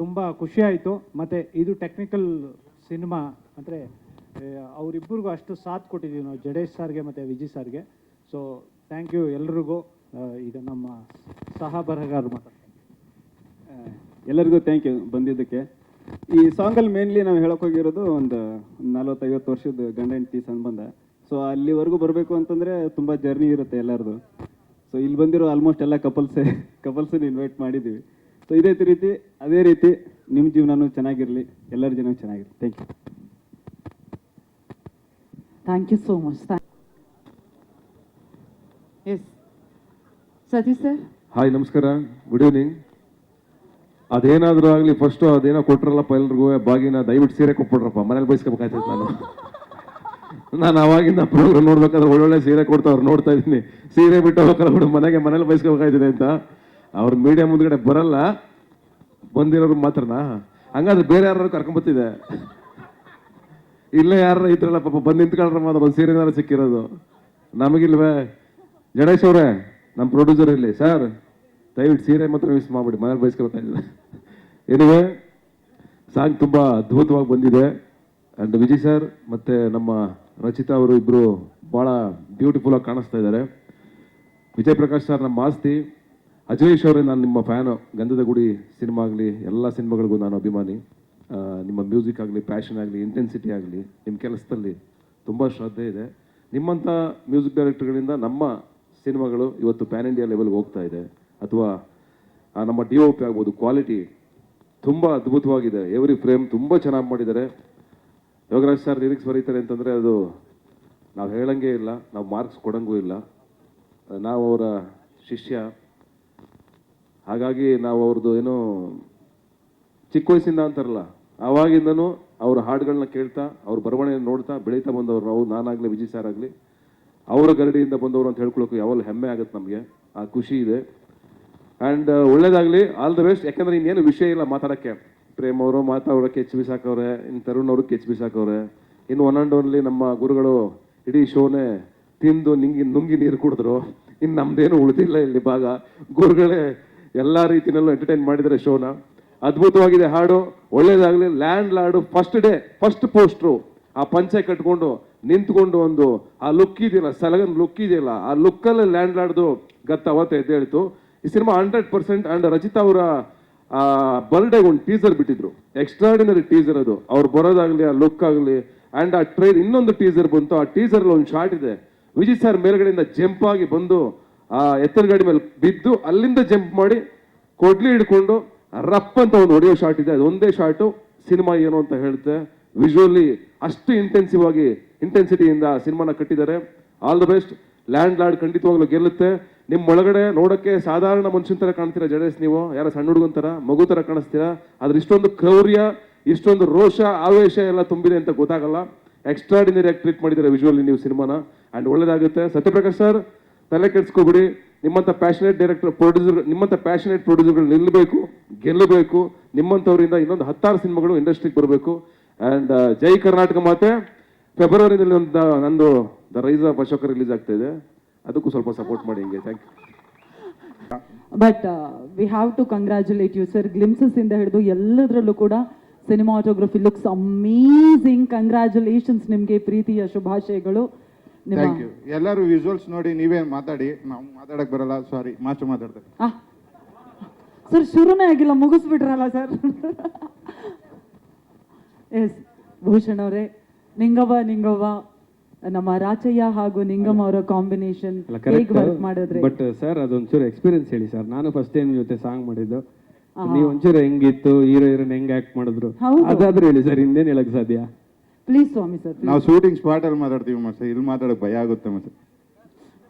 ತುಂಬ ಖುಷಿ ಆಯಿತು. ಮತ್ತು ಇದು ಟೆಕ್ನಿಕಲ್ ಸಿನಿಮಾ ಅಂದರೆ ಅವರಿಬ್ಬರಿಗೂ ಅಷ್ಟು ಸಾಥ್ ಕೊಟ್ಟಿದ್ದೀವಿ ನಾವು, ಜಡೇಶ್ ಸರ್ಗೆ ಮತ್ತು ವಿಜಯ್ ಸರ್ಗೆ. ಸೊ ಥ್ಯಾಂಕ್ ಯು ಎಲ್ರಿಗೂ. ಈಗ ನಮ್ಮ ಸಹ ಬರಹಗಾರರು ಮಾತಾಡ್ತಾರೆ. ಎಲ್ಲರಿಗೂ ಥ್ಯಾಂಕ್ ಯು ಬಂದಿದ್ದಕ್ಕೆ. ಈ ಸಾಂಗಲ್ಲಿ ಮೇನ್ಲಿ ನಾವು ಹೇಳೋಕ್ಕೋಗಿರೋದು ಒಂದು 40-50 ವರ್ಷದ ಗಂಡ ಹೆಂಡತಿ ಸಂಬಂಧ. ಸೊ ಅಲ್ಲಿವರೆಗೂ ಬರಬೇಕು ಅಂತಂದರೆ ತುಂಬ ಜರ್ನಿ ಇರುತ್ತೆ ಎಲ್ಲರದು. ಸೊ ಇಲ್ಲಿ ಬಂದಿರೋ ಆಲ್ಮೋಸ್ಟ್ ಎಲ್ಲ ಕಪಲ್ಸನ್ನ ಇನ್ವೈಟ್ ಮಾಡಿದ್ದೀವಿ. ಸೊ ಅದೇ ರೀತಿ ನಿಮ್ಮ ಜೀವನನೂ ಚೆನ್ನಾಗಿರಲಿ, ಎಲ್ಲರ ಜೀವನ ಚೆನ್ನಾಗಿರಲಿ. Thank you. Thank you so much. S Satish sir. Hi, ನಮಸ್ಕಾರ, ಗುಡ್ ಈವ್ನಿಂಗ್. ಅದೇನಾದರೂ ಆಗಲಿ, ಫಸ್ಟು ಅದೇನೋ ಕೊಟ್ರಲ್ಲಪ್ಪ ಎಲ್ರಿಗೂ ಬಾಗಿನ, ದಯವಿಟ್ಟು ಸೀರೆ ಕೊಟ್ಬಿಡ್ರಪ್ಪ, ಮನೇಲಿ ಬಯಸ್ಕೋಬೇಕಾಯ್ತೈತೆ. ನಾನು ಅವಾಗಿಂದ ಪ್ರೋಗ್ರಾಮ್ ನೋಡ್ಬೇಕಾದ್ರೆ ಒಳ್ಳೊಳ್ಳೆ ಸೀರೆ ಕೊಡ್ತಾವ್ರು ನೋಡ್ತಾ ಇದ್ದೀನಿ. ಸೀರೆ ಬಿಟ್ಟು ಹೋಗಲ್ಲ ಬಿಡು, ಮನೇಲಿ ಬಯಸ್ಕೋಬೇಕಾಯ್ತದೆ ಅಂತ. ಅವ್ರ ಮೀಡಿಯಾ ಮುಂದ್ಗಡೆ ಬರಲ್ಲ, ಬಂದಿರೋರು ಮಾತ್ರನಾ? ಹಂಗಾದ್ರೆ ಬೇರೆ ಯಾರು ಕರ್ಕೊಂಬತ್ತಿದೆ? ಇಲ್ಲೇ ಯಾರು ಇದ್ರಲ್ಲ ಪಾಪ, ಬಂದು ನಿಂತ್ಕೊಂಡ್ರೆ ಮಾತ್ರ ಒಂದು ಸೀರೆನಾರ ಸಿಕ್ಕಿರೋದು ನಮಗಿಲ್ವೇ? ಜಡೇಶ್ ಅವರೇ, ನಮ್ಮ ಪ್ರೊಡ್ಯೂಸರ್ ಇಲ್ಲಿ ಸರ್, ದಯವಿಟ್ಟು ಸೀರೆ ಮಾತ್ರ ಮಿಸ್ ಮಾಡಿಬಿಡಿ, ಮನೇಲಿ ಬಯಸ್ಕೊಳ್ತಾ ಇದ್ದಾರೆ. ಏನಿವೆ, ಸಾಂಗ್ ತುಂಬ ಅದ್ಭುತವಾಗಿ ಬಂದಿದೆ. ಆ್ಯಂಡ್ ವಿಜಯ್ ಸರ್ ಮತ್ತು ನಮ್ಮ ರಚಿತಾ ಅವರು ಇಬ್ಬರು ಭಾಳ ಬ್ಯೂಟಿಫುಲ್ಲಾಗಿ ಕಾಣಿಸ್ತಾ ಇದ್ದಾರೆ. ವಿಜಯ್ ಪ್ರಕಾಶ್ ಸರ್ ನಮ್ಮ ಆಸ್ತಿ. ಅಜನೀಶ್ ಅವರೇ, ನಾನು ನಿಮ್ಮ ಫ್ಯಾನು. ಗಂಧದ ಗುಡಿ ಸಿನಿಮಾ ಆಗಲಿ, ಎಲ್ಲ ಸಿನಿಮಾಗಳಿಗೂ ನಾನು ಅಭಿಮಾನಿ. ನಿಮ್ಮ ಮ್ಯೂಸಿಕ್ ಆಗಲಿ, ಪ್ಯಾಷನ್ ಆಗಲಿ, ಇಂಟೆನ್ಸಿಟಿ ಆಗಲಿ, ನಿಮ್ಮ ಕೆಲಸದಲ್ಲಿ ತುಂಬ ಶ್ರದ್ಧೆ ಇದೆ. ನಿಮ್ಮಂಥ ಮ್ಯೂಸಿಕ್ ಡೈರೆಕ್ಟರ್ಗಳಿಂದ ನಮ್ಮ ಸಿನಿಮಾಗಳು ಇವತ್ತು ಪ್ಯಾನ್ ಇಂಡಿಯಾ ಲೆವೆಲ್ಗೆ ಹೋಗ್ತಾ ಇದೆ. ಅಥವಾ ನಮ್ಮ DOP ಆಗ್ಬೋದು, ಕ್ವಾಲಿಟಿ ತುಂಬ ಅದ್ಭುತವಾಗಿದೆ. ಎವ್ರಿ ಫ್ರೇಮ್ ತುಂಬ ಚೆನ್ನಾಗಿ ಮಾಡಿದ್ದಾರೆ. ಯೋಗರಾಜ್ ಸರ್ ಲಿರಿಕ್ಸ್ ಬರೀತಾರೆ ಅಂತಂದರೆ ಅದು ನಾವು ಹೇಳಂಗೇ ಇಲ್ಲ, ನಾವು ಮಾರ್ಕ್ಸ್ ಕೊಡಂಗೂ ಇಲ್ಲ. ನಾವು ಅವರ ಶಿಷ್ಯ, ಹಾಗಾಗಿ ನಾವು ಅವ್ರದ್ದು ಏನೋ ಚಿಕ್ಕ ವಯಸ್ಸಿಂದ ಅಂತಾರಲ್ಲ, ಆವಾಗಿಂದನೂ ಅವ್ರ ಹಾಡುಗಳನ್ನ ಕೇಳ್ತಾ, ಅವ್ರ ಬರವಣಿಗೆ ನೋಡ್ತಾ ಬೆಳೀತಾ ಬಂದವರು ನಾವು. ನಾನಾಗಲಿ, ವಿಜಯ್ ಸರ್ ಆಗಲಿ, ಅವರ ಗರಡಿಯಿಂದ ಬಂದವರು ಅಂತ ಹೇಳ್ಕೊಳ್ಳೋಕೆ ಯಾವಾಗಲೂ ಹೆಮ್ಮೆ ಆಗುತ್ತೆ ನಮಗೆ, ಆ ಖುಷಿ ಇದೆ. ಆ್ಯಂಡ್ ಒಳ್ಳೇದಾಗಲಿ, ಆಲ್ ದ ಬೆಸ್ಟ್. ಯಾಕಂದರೆ ಇನ್ನೇನು ವಿಷಯ ಇಲ್ಲ ಮಾತಾಡೋಕ್ಕೆ. ಪ್ರೇಮ್ ಅವರು ಮಾತಾಡೋಕ್ಕೆ ಎಚ್ ಬಿ ಸಾಕವ್ರೆ, ಇನ್ನು ತರುಣ್ ಅವ್ರಿಗೆ ಎಚ್ ಬಿ ಸಾಕವ್ರೆ. ಇನ್ನು ಒನ್ ಆ್ಯಂಡ್ ಓನ್ಲಿ ನಮ್ಮ ಗುರುಗಳು ಇಡೀ ಶೋನೇ ತಿಂದು ನುಂಗಿ ನೀರು ಕುಡಿದ್ರು. ಇನ್ನು ನಮ್ದೇನು ಉಳಿದಿಲ್ಲ ಇಲ್ಲಿ ಭಾಗ. ಗುರುಗಳೇ ಎಲ್ಲ ರೀತಿಯಲ್ಲೂ ಎಂಟರ್ಟೈನ್ ಮಾಡಿದರೆ ಶೋನ. ಅದ್ಭುತವಾಗಿದೆ ಹಾಡು, ಒಳ್ಳೇದಾಗಲಿ. Land lord first day first poster, ಆ ಪಂಚೆ ಕಟ್ಕೊಂಡು ನಿಂತ್ಕೊಂಡು ಒಂದು ಆ ಲುಕ್ ಇದೆಯಲ್ಲ, ಸಲಗನ್ ಲುಕ್ ಇದೆಯಲ್ಲ, ಆ ಲುಕ್ಕಲ್ಲಿ ಲ್ಯಾಂಡ್ ಲಾರ್ಡ್ದು ಗತ್ತ ಅವತ್ತು ಎದ್ದೇಳಿತು. ಈ ಸಿನಿಮಾ 100%. ಆ್ಯಂಡ್ ರಚಿತಾ ಅವರ ಬರ್ಡೇಗೆ ಒಂದು ಟೀಸರ್ ಬಿಟ್ಟಿದ್ರು, ಎಕ್ಸ್ಟ್ರಾರ್ಡಿನರಿ ಟೀಸರ್ ಅದು. ಅವ್ರು ಬರೋದಾಗಲಿ, ಆ ಲುಕ್ ಆಗಲಿ. ಆ್ಯಂಡ್ ಆ ಇನ್ನೊಂದು ಟೀಸರ್ ಬಂತು. ಆ ಟೀಸರ್ಲಿ ಒಂದು ಶಾರ್ಟ್ ಇದೆ, ವಿಜಯ್ ಸರ್ ಮೇಲ್ಗಡೆಯಿಂದ ಜಂಪ್ ಆಗಿ ಬಂದು ಆ ಎತ್ತರ ಗಾಡಿ ಮೇಲೆ ಬಿದ್ದು ಅಲ್ಲಿಂದ ಜಂಪ್ ಮಾಡಿ ಕೊಡ್ಲಿ ಹಿಡ್ಕೊಂಡು ರಪ್ ಅಂತ ಒಂದು ಹೊಡೆಯೋ ಶಾರ್ಟ್ ಇದೆ. ಅದು ಒಂದೇ ಶಾರ್ಟು ಸಿನಿಮಾ ಏನು ಅಂತ ಹೇಳುತ್ತೆ. ವಿಜುವಲಿ ಅಷ್ಟು ಇಂಟೆನ್ಸಿಟಿಯಿಂದ ಸಿನಿಮಾನ ಕಟ್ಟಿದ್ದಾರೆ. All the best. Land lord ಖಂಡಿತವಾಗ್ಲೂ ಗೆಲ್ಲುತ್ತೆ. ನಿಮ್ಮ ಒಳಗಡೆ ನೋಡೋಕ್ಕೆ ಸಾಧಾರಣ ಮನುಷ್ಯನ ಥರ ಕಾಣ್ತೀರಾ ಜಡೇಶ್, ನೀವು ಯಾರೋ ಸಣ್ಣ ಹುಡುಗನ ಥರ, ಮಗು ಥರ ಕಾಣಿಸ್ತೀರಾ. ಆದ್ರೆ ಇಷ್ಟೊಂದು ಕ್ರೌರ್ಯ, ಇಷ್ಟೊಂದು ರೋಷ, ಆವೇಶ ಎಲ್ಲ ತುಂಬಿದೆ ಅಂತ ಗೊತ್ತಾಗಲ್ಲ. ಎಕ್ಸ್ಟ್ರಾರ್ಡಿನರಿ ಆಗಿ ಟ್ರೀಟ್ ಮಾಡಿದ್ದಾರೆ ವಿಜುವಲಿ ನೀವು ಸಿನಿಮಾನ. ಆ್ಯಂಡ್ ಒಳ್ಳೇದಾಗುತ್ತೆ. ಸತ್ಯಪ್ರಕಾಶ್ ಸರ್, ತಲೆ ಕೆಡಿಸ್ಕೊಬಿಡಿ. ನಿಮ್ಮಂಥ ಪ್ಯಾಷನೇಟ್ ನಿಮ್ಮಂಥ ಪ್ಯಾಷನೇಟ್ ಪ್ರೊಡ್ಯೂಸರ್ಗಳು ನಿಲ್ಲಬೇಕು, ಗೆಲ್ಲಬೇಕು. ನಿಮ್ಮಂಥವರಿಂದ ಇನ್ನೊಂದು 10 ಸಿನಿಮಾಗಳು ಇಂಡಸ್ಟ್ರಿಗೆ ಬರಬೇಕು. ಆ್ಯಂಡ್ ಜೈ ಕರ್ನಾಟಕ ಮಾತೆ. ಫೆಬ್ರವರಿನಲ್ಲಿ ನಂದು the rise of Ashoka release ಆಗ್ತಾ ಇದೆ, ಅದಕ್ಕೂ ಸ್ವಲ್ಪ ಸಪೋರ್ಟ್ ಮಾಡಿ ಹಿಂಗೆ. Thank you. But we have to congratulate you sir. Glimpses ಇಂದ ಹಿಡಿದು ಎಲ್ಲದರಲ್ಲೂ ಕೂಡ ಸಿನಿಮಾಟೋಗ್ರಫಿ ಲುಕ್ಸ್ ಅಮೇಝಿಂಗ್. ಕಂಗ್ರ್ಯಾಚುಲೇಷನ್ಸ್ ನಿಮಗೆ, ಪ್ರೀತಿಯ ಶುಭಾಶಯಗಳು. Thank you. ಎಲ್ಲರೂ ವಿಜುವಲ್ಸ್ ನೋಡಿ ನೀವೇ ಮಾತಾಡಿ, ನಾವು ಮಾತಾಡಕ್ ಬರಲ್ಲ, ಸಾರಿ. ಮಾಸ್ಟರ್ ಮಾತಾಡ್ತಾರೆ ಸರ್. ಶುರುನೇ ಆಗಿಲ್ಲ, ಮುಗಿಸ್ಬಿಟ್ರಲ್ಲ ಸರ್. ಎಸ್ ಭೂಷಣ್ ಅವರೇ, ನಿಂಗವ್ವ ನಮ್ಮ ರಾಚಯ್ಯ ಹಾಗೂ ನಿಂಗಮ್ ಅವರ ಕಾಂಬಿನೇಷನ್ ಹೇಗೆ ವರ್ಕ್ ಮಾಡಿದ್ರೆ? ಬಟ್ ಸರ್ ಅದೊಂಚೂರು ಎಕ್ಸ್ಪೀರಿಯನ್ಸ್ ಹೇಳಿ ಸರ್. ನಾನು ಫಸ್ಟ್ ಟೈಮ್ ಜೊತೆ ಸಾಂಗ್ ಮಾಡಿದ್ದು. ನೀವು ಒಂಚೂರು ಹೆಂಗಿತ್ತು, ಹೀರೋಯಿನ್ ಹೆಂಗ್ ಆಕ್ಟ್ ಮಾಡಿದ್ರು ಅದಾದ್ರೂ ಹೇಳಿ ಸರ್, ಇನ್ನೇನು ಹೇಳಕ್ ಸಾಧ್ಯ? ಪ್ಲೀಸ್ ಸ್ವಾಮಿ ಸರ್. ನಾವು ಶೂಟಿಂಗ್ ಸ್ಪಾಟ್ ಅಲ್ಲಿ ಮಾತಾಡ್ತೀವಿ ಮತ್ತೆ, ಇಲ್ಲಿ ಮಾತಾಡಕ್ ಭಯ ಆಗುತ್ತೆ ಮತ್ತೆ.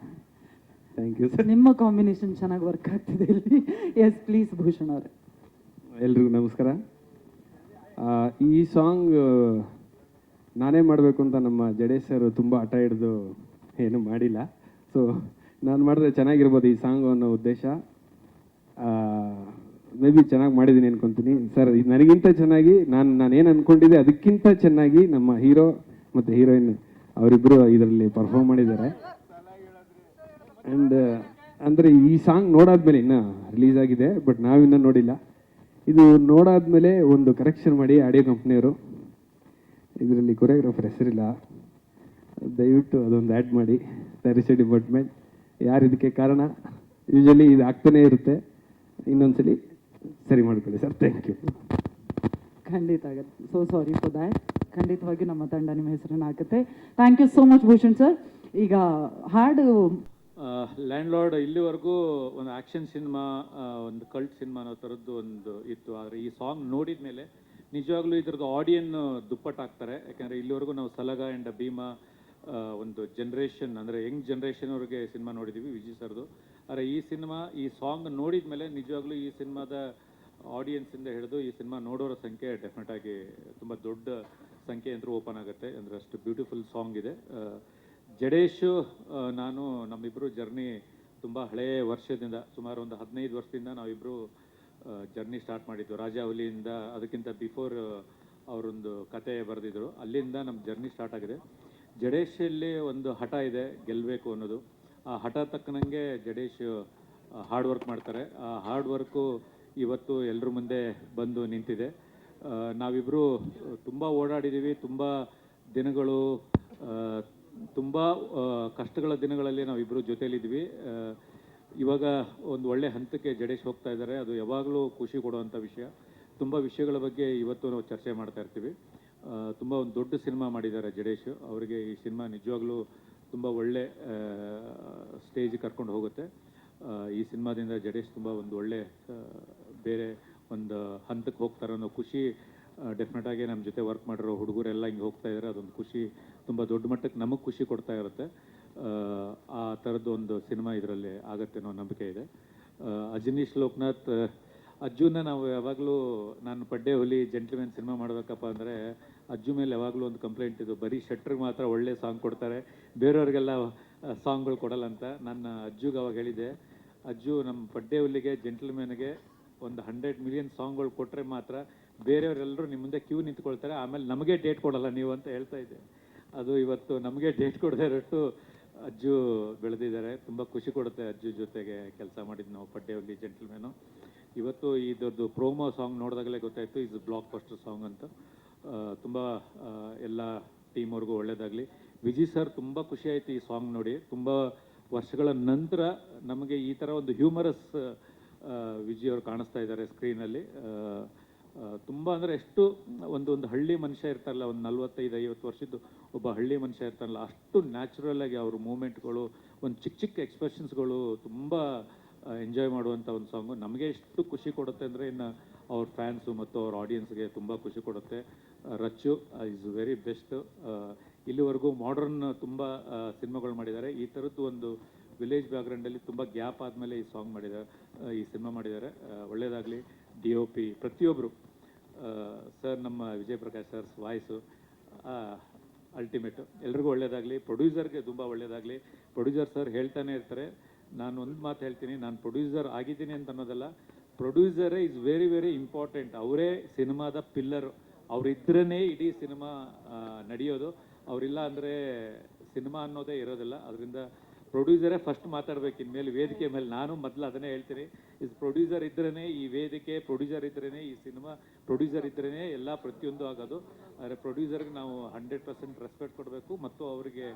Thank you sir. ನಿಮ್ಮ ಕಾಂಬಿನೇಷನ್ ಚೆನ್ನಾಗಿ ವರ್ಕ್ ಆಗ್ತಿದೆ ಇಲ್ಲಿ. ಎಸ್ ಪ್ಲೀಸ್ ಭೂಷಣ್ ಅವರೇ. ಎಲ್ರಿಗೂ ನಮಸ್ಕಾರ. ಈ ಸಾಂಗ್ ನಾನೇ ಮಾಡಬೇಕು ಅಂತ ನಮ್ಮ ಜಡೇಶ್ ಸರ್ ತುಂಬ ಹಠ ಹಿಡಿದು ಏನೂ ಮಾಡಿಲ್ಲ. ಸೊ ನಾನು ಮಾಡಿದ್ರೆ ಚೆನ್ನಾಗಿರ್ಬೋದು ಈ ಸಾಂಗು ಅನ್ನೋ ಉದ್ದೇಶ. ಮೇ ಬಿ ಚೆನ್ನಾಗಿ ಮಾಡಿದ್ದೀನಿ ಅನ್ಕೊತೀನಿ ಸರ್. ನನಗಿಂತ ಚೆನ್ನಾಗಿ ನಾನೇನು ಅಂದ್ಕೊಂಡಿದ್ದೆ ಅದಕ್ಕಿಂತ ಚೆನ್ನಾಗಿ ನಮ್ಮ ಹೀರೋ ಮತ್ತು ಹೀರೋಯಿನ್ ಅವರಿಬ್ಬರು ಇದರಲ್ಲಿ ಪರ್ಫಾರ್ಮ್ ಮಾಡಿದ್ದಾರೆ. ಆ್ಯಂಡ್ ಅಂದರೆ ಈ ಸಾಂಗ್ ನೋಡಾದ್ಮೇಲೆ ಇನ್ನೂ ರಿಲೀಸ್ ಆಗಿದೆ, ಬಟ್ ನಾವಿನ್ನೂ ನೋಡಿಲ್ಲ. ಇದು ನೋಡಾದ್ಮೇಲೆ ಒಂದು ಕರೆಕ್ಷನ್ ಮಾಡಿ ಆಡಿಯೋ ಕಂಪ್ನಿಯವರು, ಇದರಲ್ಲಿ ಕೊರಿಯೋಗ್ರಾಫರ್ ಹೆಸರಿಲ್ಲ, ದಯವಿಟ್ಟು ಅದೊಂದು ಆ್ಯಡ್ ಮಾಡಿ. ತಯಾರಿಸಿ ಡಿಪಾರ್ಟ್ಮೆಂಟ್ ಯಾರು ಇದಕ್ಕೆ ಕಾರಣ, ಯೂಶಲಿ ಇದು ಆಗ್ತಾನೇ ಇರುತ್ತೆ, ಇನ್ನೊಂದ್ಸಲಿ ಸರಿ ಮಾಡ್ಕೊಳ್ಳಿ ಸರ್. Thank you. ಖಂಡಿತ ಆಗುತ್ತೆ. So sorry for that. ಖಂಡಿತವಾಗಿ ನಮ್ಮ ತಂಡ ನಿಮ್ಮ ಹೆಸರನ್ನು ಹಾಕುತ್ತೆ. Thank you so much Bhushan sir. ಈಗ ಹಾಡು ಲ್ಯಾಂಡ್ ಲಾರ್ಡ್ ಇಲ್ಲಿವರೆಗೂ ಒಂದು ಆ್ಯಕ್ಷನ್ ಸಿನಿಮಾ, ಒಂದು ಕಲ್ಟ್ ಸಿನಿಮಾ ಅನ್ನೋ ಥರದ್ದು ಒಂದು ಇತ್ತು. ಆದರೆ ಈ ಸಾಂಗ್ ನೋಡಿದ ಮೇಲೆ ನಿಜವಾಗ್ಲೂ ಇದ್ರದ್ದು ಆಡಿಯನ್ ದುಪ್ಪಟ್ಟಾಗ್ತಾರೆ. ಯಾಕೆಂದರೆ ಇಲ್ಲಿವರೆಗೂ ನಾವು ಸಲಗ ಆ್ಯಂಡ್ ಭೀಮಾ ಒಂದು ಜನ್ರೇಷನ್, ಅಂದರೆ ಯಂಗ್ ಜನ್ರೇಷನ್ ಅವ್ರಿಗೆ ಸಿನಿಮಾ ನೋಡಿದ್ದೀವಿ ವಿಜಯ್ ಸರ್ದು. ಆದರೆ ಈ ಸಿನಿಮಾ, ಈ ಸಾಂಗ್ ನೋಡಿದ ಮೇಲೆ ನಿಜವಾಗ್ಲೂ ಈ ಸಿನಿಮಾದ ಆಡಿಯನ್ಸಿಂದ ಹಿಡಿದು ಈ ಸಿನಿಮಾ ನೋಡೋರ ಸಂಖ್ಯೆ ಡೆಫಿನೆಟಾಗಿ ತುಂಬ ದೊಡ್ಡ ಸಂಖ್ಯೆ ಅಂತೂ ಓಪನ್ ಆಗುತ್ತೆ. ಅಂದರೆ ಅಷ್ಟು ಬ್ಯೂಟಿಫುಲ್ ಸಾಂಗ್ ಇದೆ. ಜಡೇಶು ನಾನು ನಮ್ಮಿಬ್ಬರು ಜರ್ನಿ ತುಂಬ ಹಳೆಯ ವರ್ಷದಿಂದ, ಸುಮಾರು ಒಂದು 15 ವರ್ಷದಿಂದ ನಾವಿಬ್ಬರು ಜರ್ನಿ ಸ್ಟಾರ್ಟ್ ಮಾಡಿದ್ದು. ರಾಜಾವಲಿಯಿಂದ, ಅದಕ್ಕಿಂತ ಬಿಫೋರ್ ಅವರೊಂದು ಕತೆ ಬರೆದಿದ್ರು, ಅಲ್ಲಿಂದ ನಮ್ಮ ಜರ್ನಿ ಸ್ಟಾರ್ಟ್ ಆಗಿದೆ. ಜಡೇಶಲ್ಲಿ ಒಂದು ಹಠ ಇದೆ, ಗೆಲ್ಲಬೇಕು ಅನ್ನೋದು. ಆ ಹಠ ತಕ್ಕನಂಗೆ ಜಡೇಶ್ ಹಾರ್ಡ್ ವರ್ಕ್ ಮಾಡ್ತಾರೆ. ಆ ಹಾರ್ಡ್ ವರ್ಕು ಇವತ್ತು ಎಲ್ಲರ ಮುಂದೆ ಬಂದು ನಿಂತಿದೆ. ನಾವಿಬ್ಬರು ತುಂಬ ಓಡಾಡಿದ್ದೀವಿ, ತುಂಬ ದಿನಗಳು, ತುಂಬ ಕಷ್ಟಗಳ ದಿನಗಳಲ್ಲಿ ನಾವಿಬ್ಬರು ಜೊತೆಯಲ್ಲಿದ್ವಿ. ಇವಾಗ ಒಂದು ಒಳ್ಳೆ ಹಂತಕ್ಕೆ ಜಡೇಶ್ ಹೋಗ್ತಾ ಇದ್ದಾರೆ. ಅದು ಯಾವಾಗಲೂ ಖುಷಿ ಕೊಡುವಂಥ ವಿಷಯ. ತುಂಬ ವಿಷಯಗಳ ಬಗ್ಗೆ ಇವತ್ತು ನಾವು ಚರ್ಚೆ ಮಾಡ್ತಾ ಇರ್ತೀವಿ. ತುಂಬ ಒಂದು ದೊಡ್ಡ ಸಿನಿಮಾ ಮಾಡಿದ್ದಾರೆ ಜಡೇಶ್. ಅವರಿಗೆ ಈ ಸಿನಿಮಾ ನಿಜವಾಗ್ಲೂ ತುಂಬ ಒಳ್ಳೆ ಸ್ಟೇಜಿಗೆ ಕರ್ಕೊಂಡು ಹೋಗುತ್ತೆ. ಈ ಸಿನಿಮಾದಿಂದ ಜಡೇಶ್ ತುಂಬ ಒಂದು ಒಳ್ಳೆ ಬೇರೆ ಒಂದು ಹಂತಕ್ಕೆ ಹೋಗ್ತಾರೆ ಅನ್ನೋ ಖುಷಿ ಡೆಫಿನೆಟಾಗಿ ನಮ್ಮ ಜೊತೆ ವರ್ಕ್ ಮಾಡಿರೋ ಹುಡುಗರೆಲ್ಲ ಹಿಂಗೆ ಹೋಗ್ತಾ ಇದ್ದಾರೆ. ಅದೊಂದು ಖುಷಿ ತುಂಬ ದೊಡ್ಡ ಮಟ್ಟಕ್ಕೆ ನಮಗೆ ಖುಷಿ ಕೊಡ್ತಾ ಇರುತ್ತೆ. ಆ ಥರದ್ದು ಒಂದು ಸಿನಿಮಾ ಇದರಲ್ಲಿ ಆಗುತ್ತೆ ಅನ್ನೋ ನಂಬಿಕೆ ಇದೆ. ಅಜನೀಶ್ ಲೋಕನಾಥ್ ಅಜ್ಜುನ ನಾವು ಯಾವಾಗಲೂ, ನಾನು ಪಡ್ಡೆ ಹುಲಿ ಜೆಂಟ್ಲ್ಮ್ಯಾನ್ ಸಿನಿಮಾ ಮಾಡಬೇಕಪ್ಪ ಅಂದರೆ ಅಜ್ಜು ಮೇಲೆ ಯಾವಾಗಲೂ ಒಂದು ಕಂಪ್ಲೇಂಟ್ ಇದು, ಬರೀ ಶೆಟ್ರಿಗೆ ಮಾತ್ರ ಒಳ್ಳೆ ಸಾಂಗ್ ಕೊಡ್ತಾರೆ, ಬೇರೆಯವ್ರಿಗೆಲ್ಲ ಸಾಂಗ್ಗಳು ಕೊಡಲ್ಲ ಅಂತ. ನನ್ನ ಅಜ್ಜುಗೆ ಅವಾಗ ಹೇಳಿದ್ದೆ, ಅಜ್ಜು ನಮ್ಮ ಪಡ್ಡೆ ಹುಲಿಗೆ ಜೆಂಟ್ಲ್ಮ್ಯಾನ್ಗೆ ಒಂದು 100 ಮಿಲಿಯನ್ ಸಾಂಗ್ಗಳು ಕೊಟ್ಟರೆ ಮಾತ್ರ ಬೇರೆಯವರೆಲ್ಲರೂ ನಿಮ್ಮ ಮುಂದೆ ಕ್ಯೂ ನಿಂತ್ಕೊಳ್ತಾರೆ, ಆಮೇಲೆ ನಮಗೆ ಡೇಟ್ ಕೊಡಲ್ಲ ನೀವು ಅಂತ ಹೇಳ್ತಾ ಇದ್ದೆ. ಅದು ಇವತ್ತು ನಮಗೆ ಡೇಟ್ ಕೊಡದೇ ಇರೋಷ್ಟು ಅಜ್ಜು ಬೆಳೆದಿದ್ದಾರೆ. ತುಂಬ ಖುಷಿ ಕೊಡುತ್ತೆ ಅಜ್ಜು ಜೊತೆಗೆ ಕೆಲಸ ಮಾಡಿದ್ದು ನಾವು ಪಡ್ಡೆ ಹುಲಿ ಜೆಂಟ್ಲ್ಮ್ಯಾನು. ಇವತ್ತು ಇದರದ್ದು ಪ್ರೋಮೋ ಸಾಂಗ್ ನೋಡಿದಾಗಲೇ ಗೊತ್ತಾಯಿತು ಇದು ಬ್ಲಾಕ್ ಬಸ್ಟರ್ ಸಾಂಗ್ ಅಂತ. ತುಂಬ ಎಲ್ಲ ಟೀಮ್ವರೆಗೂ ಒಳ್ಳೆಯದಾಗಲಿ. ವಿಜಯ್ ಸರ್ ತುಂಬ ಖುಷಿ ಆಯಿತು ಈ ಸಾಂಗ್ ನೋಡಿ. ತುಂಬ ವರ್ಷಗಳ ನಂತರ ನಮಗೆ ಈ ಥರ ಒಂದು ಹ್ಯೂಮರಸ್ ವಿಜಯ್ ಅವರು ಕಾಣಿಸ್ತಾ ಇದ್ದಾರೆ ಸ್ಕ್ರೀನಲ್ಲಿ. ತುಂಬ ಅಂದರೆ ಎಷ್ಟು ಒಂದು ಹಳ್ಳಿ ಮನುಷ್ಯ ಇರ್ತಾರಲ್ಲ, ಒಂದು 45-50 ವರ್ಷದ್ದು ಒಬ್ಬ ಹಳ್ಳಿ ಮನುಷ್ಯ ಇರ್ತಾರಲ್ಲ, ಅಷ್ಟು ನ್ಯಾಚುರಲಾಗಿ ಅವ್ರ ಮೂಮೆಂಟ್ಗಳು, ಒಂದು ಚಿಕ್ಕ ಎಕ್ಸ್ಪ್ರೆಷನ್ಸ್ಗಳು ತುಂಬ ಎಂಜಾಯ್ ಮಾಡುವಂಥ ಒಂದು ಸಾಂಗು. ನಮಗೆ ಎಷ್ಟು ಖುಷಿ ಕೊಡುತ್ತೆ ಅಂದರೆ ಇನ್ನು ಅವ್ರ ಫ್ಯಾನ್ಸು ಮತ್ತು ಅವ್ರ ಆಡಿಯನ್ಸ್ಗೆ ತುಂಬ ಖುಷಿ ಕೊಡುತ್ತೆ. Rachchu is very best. ಇಲ್ಲಿವರೆಗೂ ಮಾಡರ್ನ್ ತುಂಬ ಸಿನಿಮಾಗಳು ಮಾಡಿದ್ದಾರೆ. ಈ ಥರದ್ದು ಒಂದು ವಿಲೇಜ್ ಬ್ಯಾಕ್ಗ್ರೌಂಡಲ್ಲಿ ತುಂಬ ಗ್ಯಾಪ್ ಆದಮೇಲೆ ಈ ಸಾಂಗ್ ಮಾಡಿದ್ದಾರೆ, ಈ ಸಿನಿಮಾ ಮಾಡಿದ್ದಾರೆ. ಒಳ್ಳೆಯದಾಗಲಿ. DOP ಪ್ರತಿಯೊಬ್ಬರು, ಸರ್ ನಮ್ಮ Vijay Prakash sir voice ultimate, ಎಲ್ರಿಗೂ ಒಳ್ಳೆಯದಾಗಲಿ. ಪ್ರೊಡ್ಯೂಸರ್ಗೆ ತುಂಬ ಒಳ್ಳೆಯದಾಗಲಿ. ಪ್ರೊಡ್ಯೂಸರ್ ಸರ್ ಹೇಳ್ತಾನೆ ಇರ್ತಾರೆ, ನಾನು ಒಂದು ಮಾತು ಹೇಳ್ತೀನಿ, ನಾನು ಪ್ರೊಡ್ಯೂಸರ್ ಆಗಿದ್ದೀನಿ ಅಂತ ಅನ್ನೋದಲ್ಲ, ಪ್ರೊಡ್ಯೂಸರೇ ಈಸ್ ವೆರಿ ವೆರಿ ಇಂಪಾರ್ಟೆಂಟ್. ಅವರೇ ಸಿನಿಮಾದ ಪಿಲ್ಲರು. ಅವರಿದ್ರೇ ಇಡೀ ಸಿನಿಮಾ ನಡೆಯೋದು. ಅವರಿಲ್ಲ ಅಂದರೆ ಸಿನಿಮಾ ಅನ್ನೋದೇ ಇರೋದಿಲ್ಲ. ಅದರಿಂದ ಪ್ರೊಡ್ಯೂಸರೇ ಫಸ್ಟ್ ಮಾತಾಡ್ಬೇಕು ಇನ್ಮೇಲೆ ವೇದಿಕೆ ಮೇಲೆ. ನಾನು ಮೊದಲು ಅದನ್ನೇ ಹೇಳ್ತೀನಿ, ಇಸ್ ಪ್ರೊಡ್ಯೂಸರ್ ಇದ್ರೇ ಈ ವೇದಿಕೆ, ಪ್ರೊಡ್ಯೂಸರ್ ಇದ್ರೇ ಈ ಸಿನಿಮಾ, ಪ್ರೊಡ್ಯೂಸರ್ ಇದ್ರೇ ಎಲ್ಲ ಪ್ರತಿಯೊಂದು ಆಗೋದು. ಆದರೆ ಪ್ರೊಡ್ಯೂಸರ್ಗೆ ನಾವು 100% ರೆಸ್ಪೆಕ್ಟ್ ಕೊಡಬೇಕು ಮತ್ತು ಅವರಿಗೆ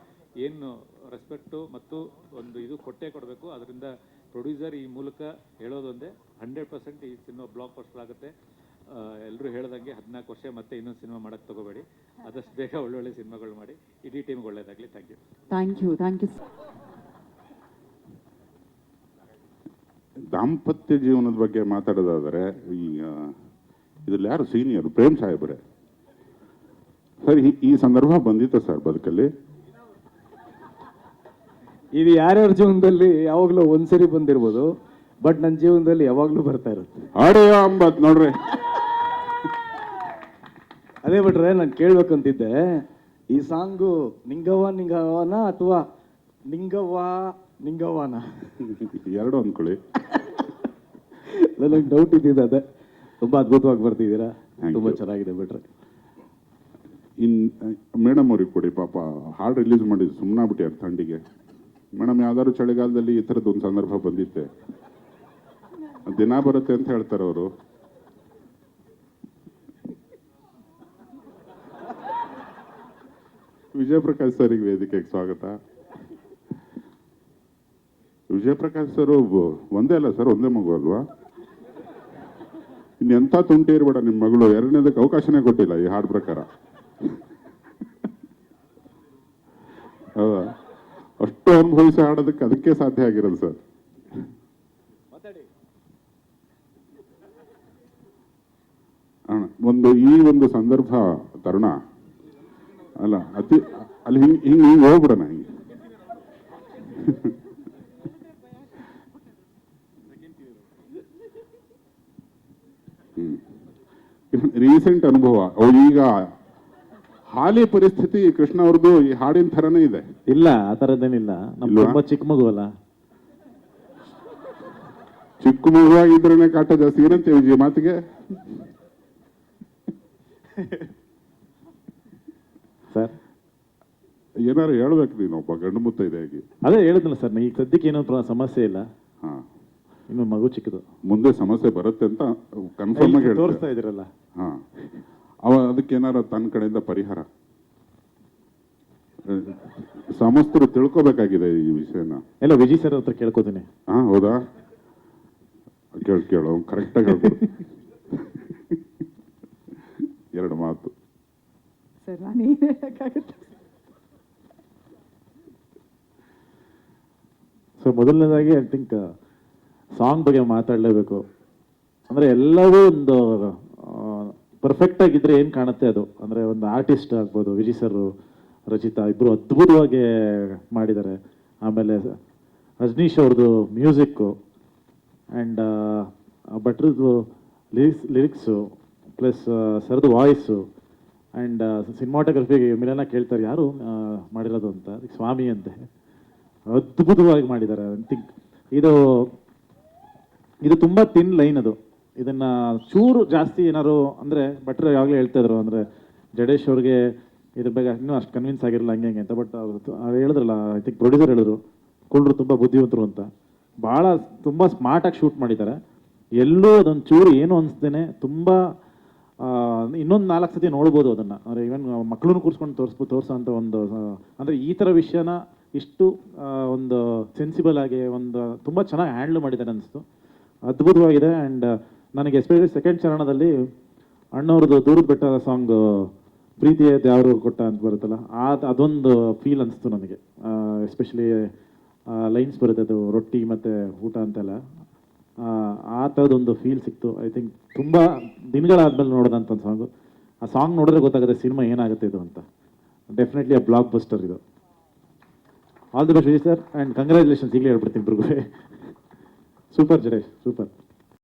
ಏನು ರೆಸ್ಪೆಕ್ಟು ಮತ್ತು ಒಂದು ಇದು ಕೊಟ್ಟೇ ಕೊಡಬೇಕು. ಅದರಿಂದ ಪ್ರೊಡ್ಯೂಸರ್ ಈ ಮೂಲಕ ಹೇಳೋದೊಂದೇ, 100% ಈ ಸಿನಿಮಾ ಬ್ಲಾಕ್ ಬಸ್ಟರ್ ಆಗುತ್ತೆ. ಎಲ್ಲರೂ ಹೇಳ್ದಂಗೆ 14 ವರ್ಷ ಮತ್ತೆ ಇನ್ನೊಂದು ಸಿನಿಮಾ ಮಾಡೋಕ್ಕೆ ತಗೋಬೇಡಿ, ಆದಷ್ಟು ಬೇಗ ಒಳ್ಳೊಳ್ಳೆ ಸಿನಿಮಾಗಳು ಮಾಡಿ. ಇಡೀ ಟೀಮ್ಗೆ ಒಳ್ಳೇದಾಗಲಿ. Thank you. Thank you. ದಾಂಪತ್ಯ ಜೀವನದ ಬಗ್ಗೆ ಮಾತಾಡೋದಾದರೆ ಈಗ ಇದ್ರಲ್ಲಿ ಯಾರು ಸೀನಿಯರ್? ಪ್ರೇಮ್ ಸಾಹೇಬ್ರೆ ಸರ್. ಈ ಸಂದರ್ಭ ಬಂದಿತ್ತು ಸರ್ ಬದುಕಲ್ಲಿ? ಇದು ಯಾರ್ಯಾರ ಜೀವನದಲ್ಲಿ ಯಾವಾಗಲೂ ಒಂದ್ಸರಿ ಬಂದಿರ್ಬೋದು, ಬಟ್ ನನ್ನ ಜೀವನದಲ್ಲಿ ಯಾವಾಗಲೂ ಬರ್ತಾ ಇರುತ್ತೆ. ಆಡೆಯ ಅಂಬತ್ ನೋಡ್ರಿ. ಅದೇ ಬಿಟ್ರೆ ನಾನು ಕೇಳ್ಬೇಕಂತಿದ್ದೆ, ಈ ಸಾಂಗು ನಿಂಗವ್ವನ ಅಥವಾ ನಿಂಗವ್ವನ ಎರಡು ಅಂದ್ಕೊಳ್ಳಿ. ನನಗೆ ಡೌಟ್ ಇದ್ದಿದ್ದು ಅದೇ. ತುಂಬ ಅದ್ಭುತವಾಗಿ ಬರ್ತಿದ್ದೀರಾ, ತುಂಬ ಚೆನ್ನಾಗಿದೆ ಬಿಟ್ರೆ. ಮೇಡಮ್ ಅವ್ರಿಗೆ ಕೊಡಿ, ಪಾಪ ಹಾಡು ರಿಲೀಸ್ ಮಾಡಿ ಸುಮ್ಮನಾಗ್ಬಿಟ್ಟಾರೆ ಥಂಡಿಗೆ. ಮೇಡಮ್ ಯಾವ್ದಾದ್ರು ಚಳಿಗಾಲದಲ್ಲಿ ಈ ಥರದ್ದು ಒಂದು ಸಂದರ್ಭ ಬಂದಿತ್ತೆ, ದಿನ ಬರುತ್ತೆ ಅಂತ ಹೇಳ್ತಾರೆ ಅವರು. ವಿಜಯಪ್ರಕಾಶ್ ಸರ್ಗೆ ವೇದಿಕೆಗೆ ಸ್ವಾಗತ. ವಿಜಯಪ್ರಕಾಶ್ ಸರ್ ಒಂದೇ ಅಲ್ಲ ಸರ್, ಒಂದೇ ಮಗು ಅಲ್ವಾ? ಇನ್ನೆಂಥ ತುಂಟಿ ಇರ್ಬೇಡ ನಿಮ್ಮ ಮಗಳು, ಎರಡನೇದಕ್ಕೆ ಅವಕಾಶನೇ ಕೊಟ್ಟಿಲ್ಲ ಈ ಹಾಡು ಪ್ರಕಾರ. ಹೌದಾ? ಅಷ್ಟು ಅನುಭವಿಸಿ ಹಾಡೋದಕ್ಕೆ ಅದಕ್ಕೆ ಸಾಧ್ಯ ಆಗಿರೋದು ಸರ್. ಈ ಒಂದು ಸಂದರ್ಭ ತರುಣ ಅಲ್ಲ, ಅಲ್ಲಿ ಹಿಂಗೆ ಹೋಗ್ಬಿಡೋಣ ಹಿಂಗೆ. ರೀಸೆಂಟ್ ಅನುಭವ. ಈಗ ಹಾಲಿ ಪರಿಸ್ಥಿತಿ ಕೃಷ್ಣ ಅವ್ರದ್ದು ಈ ಹಾಡಿನ ಥರನೇ ಇದೆ. ಇಲ್ಲ, ಆ ಥರದ್ದೇನಿಲ್ಲ. ನಮ್ಮ ತುಂಬ ಚಿಕ್ಕ ಮಗು ಅಲ್ಲ. ಚಿಕ್ಕ ಮಗುವಾಗಿದ್ರೇನೆ ಕಾಟ ಜಾಸ್ತಿ. ಏನಂತೆ ವಿಜಯ ಮಾತಿಗೆ? ಸರ್ ಏನಾರು ಹೇಳ್ಬೇಕು ನೀನು, ಒಬ್ಬ ಗಂಡು ಮುತ್ತ ಇದೆ ಆಗಿ. ಅದೇ ಹೇಳಿದ್ನಲ್ಲ ಸರ್, ಈಗ ಸದ್ಯಕ್ಕೆ ಏನೋ ಸಮಸ್ಯೆ ಇಲ್ಲ. ಹಾ, ಇನ್ನು ಮಗು ಚಿಕ್ಕದು, ಮುಂದೆ ಸಮಸ್ಯೆ ಬರುತ್ತೆ ಅಂತ ಕನ್ಫರ್ಮ್ ಆಗಿ ತೋರಿಸ್ತಾ ಇದ್ರಲ್ಲ. ಹಾ, ಅದಕ್ಕೆ ಏನಾರ ತನ್ನ ಕಡೆಯಿಂದ ಪರಿಹಾರ ಸಮಸ್ತರು ತಿಳ್ಕೊಬೇಕಾಗಿದೆ ಈ ವಿಷಯನ. ಎಲ್ಲ ವಿಜಯ್ ಸರ್ ಹತ್ರ ಕೇಳ್ಕೊತೀನಿ. ಹಾ, ಹೌದಾ? ಕೇಳು ಕರೆಕ್ಟಾಗಿ ಹೇಳ್ಕೊಡು. ಎರಡು ಮಾತು ಸರ್. ನಾನೇನು ಹೇಳಕ್ಕಾಗುತ್ತೆ? ಸೊ ಮೊದಲನೇದಾಗಿ ಐ ಥಿಂಕ್ ಸಾಂಗ್ ಬಗ್ಗೆ ಮಾತಾಡಲೇಬೇಕು. ಅಂದರೆ ಎಲ್ಲವೂ ಒಂದು ಪರ್ಫೆಕ್ಟ್ ಆಗಿದ್ರೆ ಏನು ಕಾಣುತ್ತೆ ಅದು. ಅಂದರೆ ಒಂದು ಆರ್ಟಿಸ್ಟ್ ಆಗ್ಬೋದು, ವಿಜಯ್ ಸರ್, ರಚಿತಾ ಇಬ್ಬರು ಅದ್ಭುತವಾಗಿ ಮಾಡಿದ್ದಾರೆ. ಆಮೇಲೆ ರಜನೀಶ್ ಅವ್ರದ್ದು ಮ್ಯೂಸಿಕ್ಕು ಆ್ಯಂಡ್ ಭಟ್ರದ್ದು ಲಿರಿಕ್ಸು ಪ್ಲಸ್ ಸರ್ದು ವಾಯ್ಸು ಆ್ಯಂಡ್ ಸಿನಿಮಾಟೋಗ್ರಫಿಗೆ ಮಿಲನ ಕೇಳ್ತಾರೆ ಯಾರು ಮಾಡಿರೋದು ಅಂತ, ಅದಕ್ಕೆ ಸ್ವಾಮಿ ಅಂತೆ. ಅದ್ಭುತವಾಗಿ ಮಾಡಿದ್ದಾರೆ. ಐ ಥಿಂಕ್ ಇದು ತುಂಬ ತಿನ್ ಲೈನ್ ಅದು. ಇದನ್ನ ಚೂರು ಜಾಸ್ತಿ ಏನಾರು ಅಂದರೆ ಭಟ್ರು ಯಾವಾಗಲೇ ಹೇಳ್ತಾ ಇದ್ರು, ಅಂದರೆ ಜಡೇಶ್ ಅವ್ರಿಗೆ ಇದ್ರ ಬಗ್ಗೆ ಇನ್ನೂ ಅಷ್ಟು ಕನ್ವಿನ್ಸ್ ಆಗಿರಲಿಲ್ಲ ಹಂಗೆ ಅಂತ. ಬಟ್ ಅವ್ರು ಹೇಳಿದ್ರಲ್ಲ, ಐ ಥಿಂಕ್ ಪ್ರೊಡ್ಯೂಸರ್ ಹೇಳಿದ್ರು, ಕುಳ್ರು ತುಂಬ ಬುದ್ಧಿವಂತರು ಅಂತ. ಭಾಳ ತುಂಬ ಸ್ಮಾರ್ಟಾಗಿ ಶೂಟ್ ಮಾಡಿದ್ದಾರೆ. ಎಲ್ಲೂ ಅದೊಂದು ಚೂರು ಏನು ಅನಿಸ್ತೇನೆ ತುಂಬ ಇನ್ನೊಂದು 4 ಸತಿ ನೋಡ್ಬೋದು ಅದನ್ನು. ಅಂದರೆ ಈವನ್ ಮಕ್ಕಳನ್ನು ಕೂರಿಸ್ಕೊಂಡು ತೋರಿಸೋ ಅಂತ ಒಂದು ಅಂದರೆ ಈ ಥರ ವಿಷಯನ ಇಷ್ಟು ಒಂದು ಸೆನ್ಸಿಬಲ್ ಆಗಿ ಒಂದು ತುಂಬ ಚೆನ್ನಾಗಿ ಹ್ಯಾಂಡ್ಲ್ ಮಾಡಿದ್ದಾರೆ ಅನಿಸ್ತು. ಅದ್ಭುತವಾಗಿದೆ. ಆ್ಯಂಡ್ ನನಗೆ ಎಸ್ಪೆಷಲಿ ಸೆಕೆಂಡ್ ಚರಣದಲ್ಲಿ ಅಣ್ಣವ್ರದ್ದು ದೂರದ ಬೆಟ್ಟ ಸಾಂಗ್ ಪ್ರೀತಿಯ ದೇವರು ಕೊಟ್ಟ ಅಂತ ಬರುತ್ತಲ್ಲ, ಅದೊಂದು ಫೀಲ್ ಅನಿಸ್ತು ನನಗೆ. ಎಸ್ಪೆಷಲಿ ಲೈನ್ಸ್ ಬರುತ್ತೆ, ಅದು ರೊಟ್ಟಿ ಮತ್ತು ಊಟ ಅಂತೆಲ್ಲ, ಆ ಥರದೊಂದು ಫೀಲ್ ಸಿಕ್ತು. ಐ ಥಿಂಕ್ ತುಂಬ ದಿನಗಳಾದ್ಮೇಲೆ ನೋಡೋದಂಥ ಸಾಂಗು. ಆ ಸಾಂಗ್ ನೋಡಿದ್ರೆ ಗೊತ್ತಾಗುತ್ತೆ ಸಿನಿಮಾ ಏನಾಗುತ್ತೆ ಇದು ಅಂತ. ಡೆಫಿನೆಟ್ಲಿ ಆ ಬ್ಲಾಕ್ ಬಸ್ಟರ್ ಇದು. All the best Vijay sir, and congratulations ಈಗಲೇ ಹೇಳ್ಬಿಡ್ತೀನಿ ಇಬ್ರಿಗೂ. Super Jadesh, super.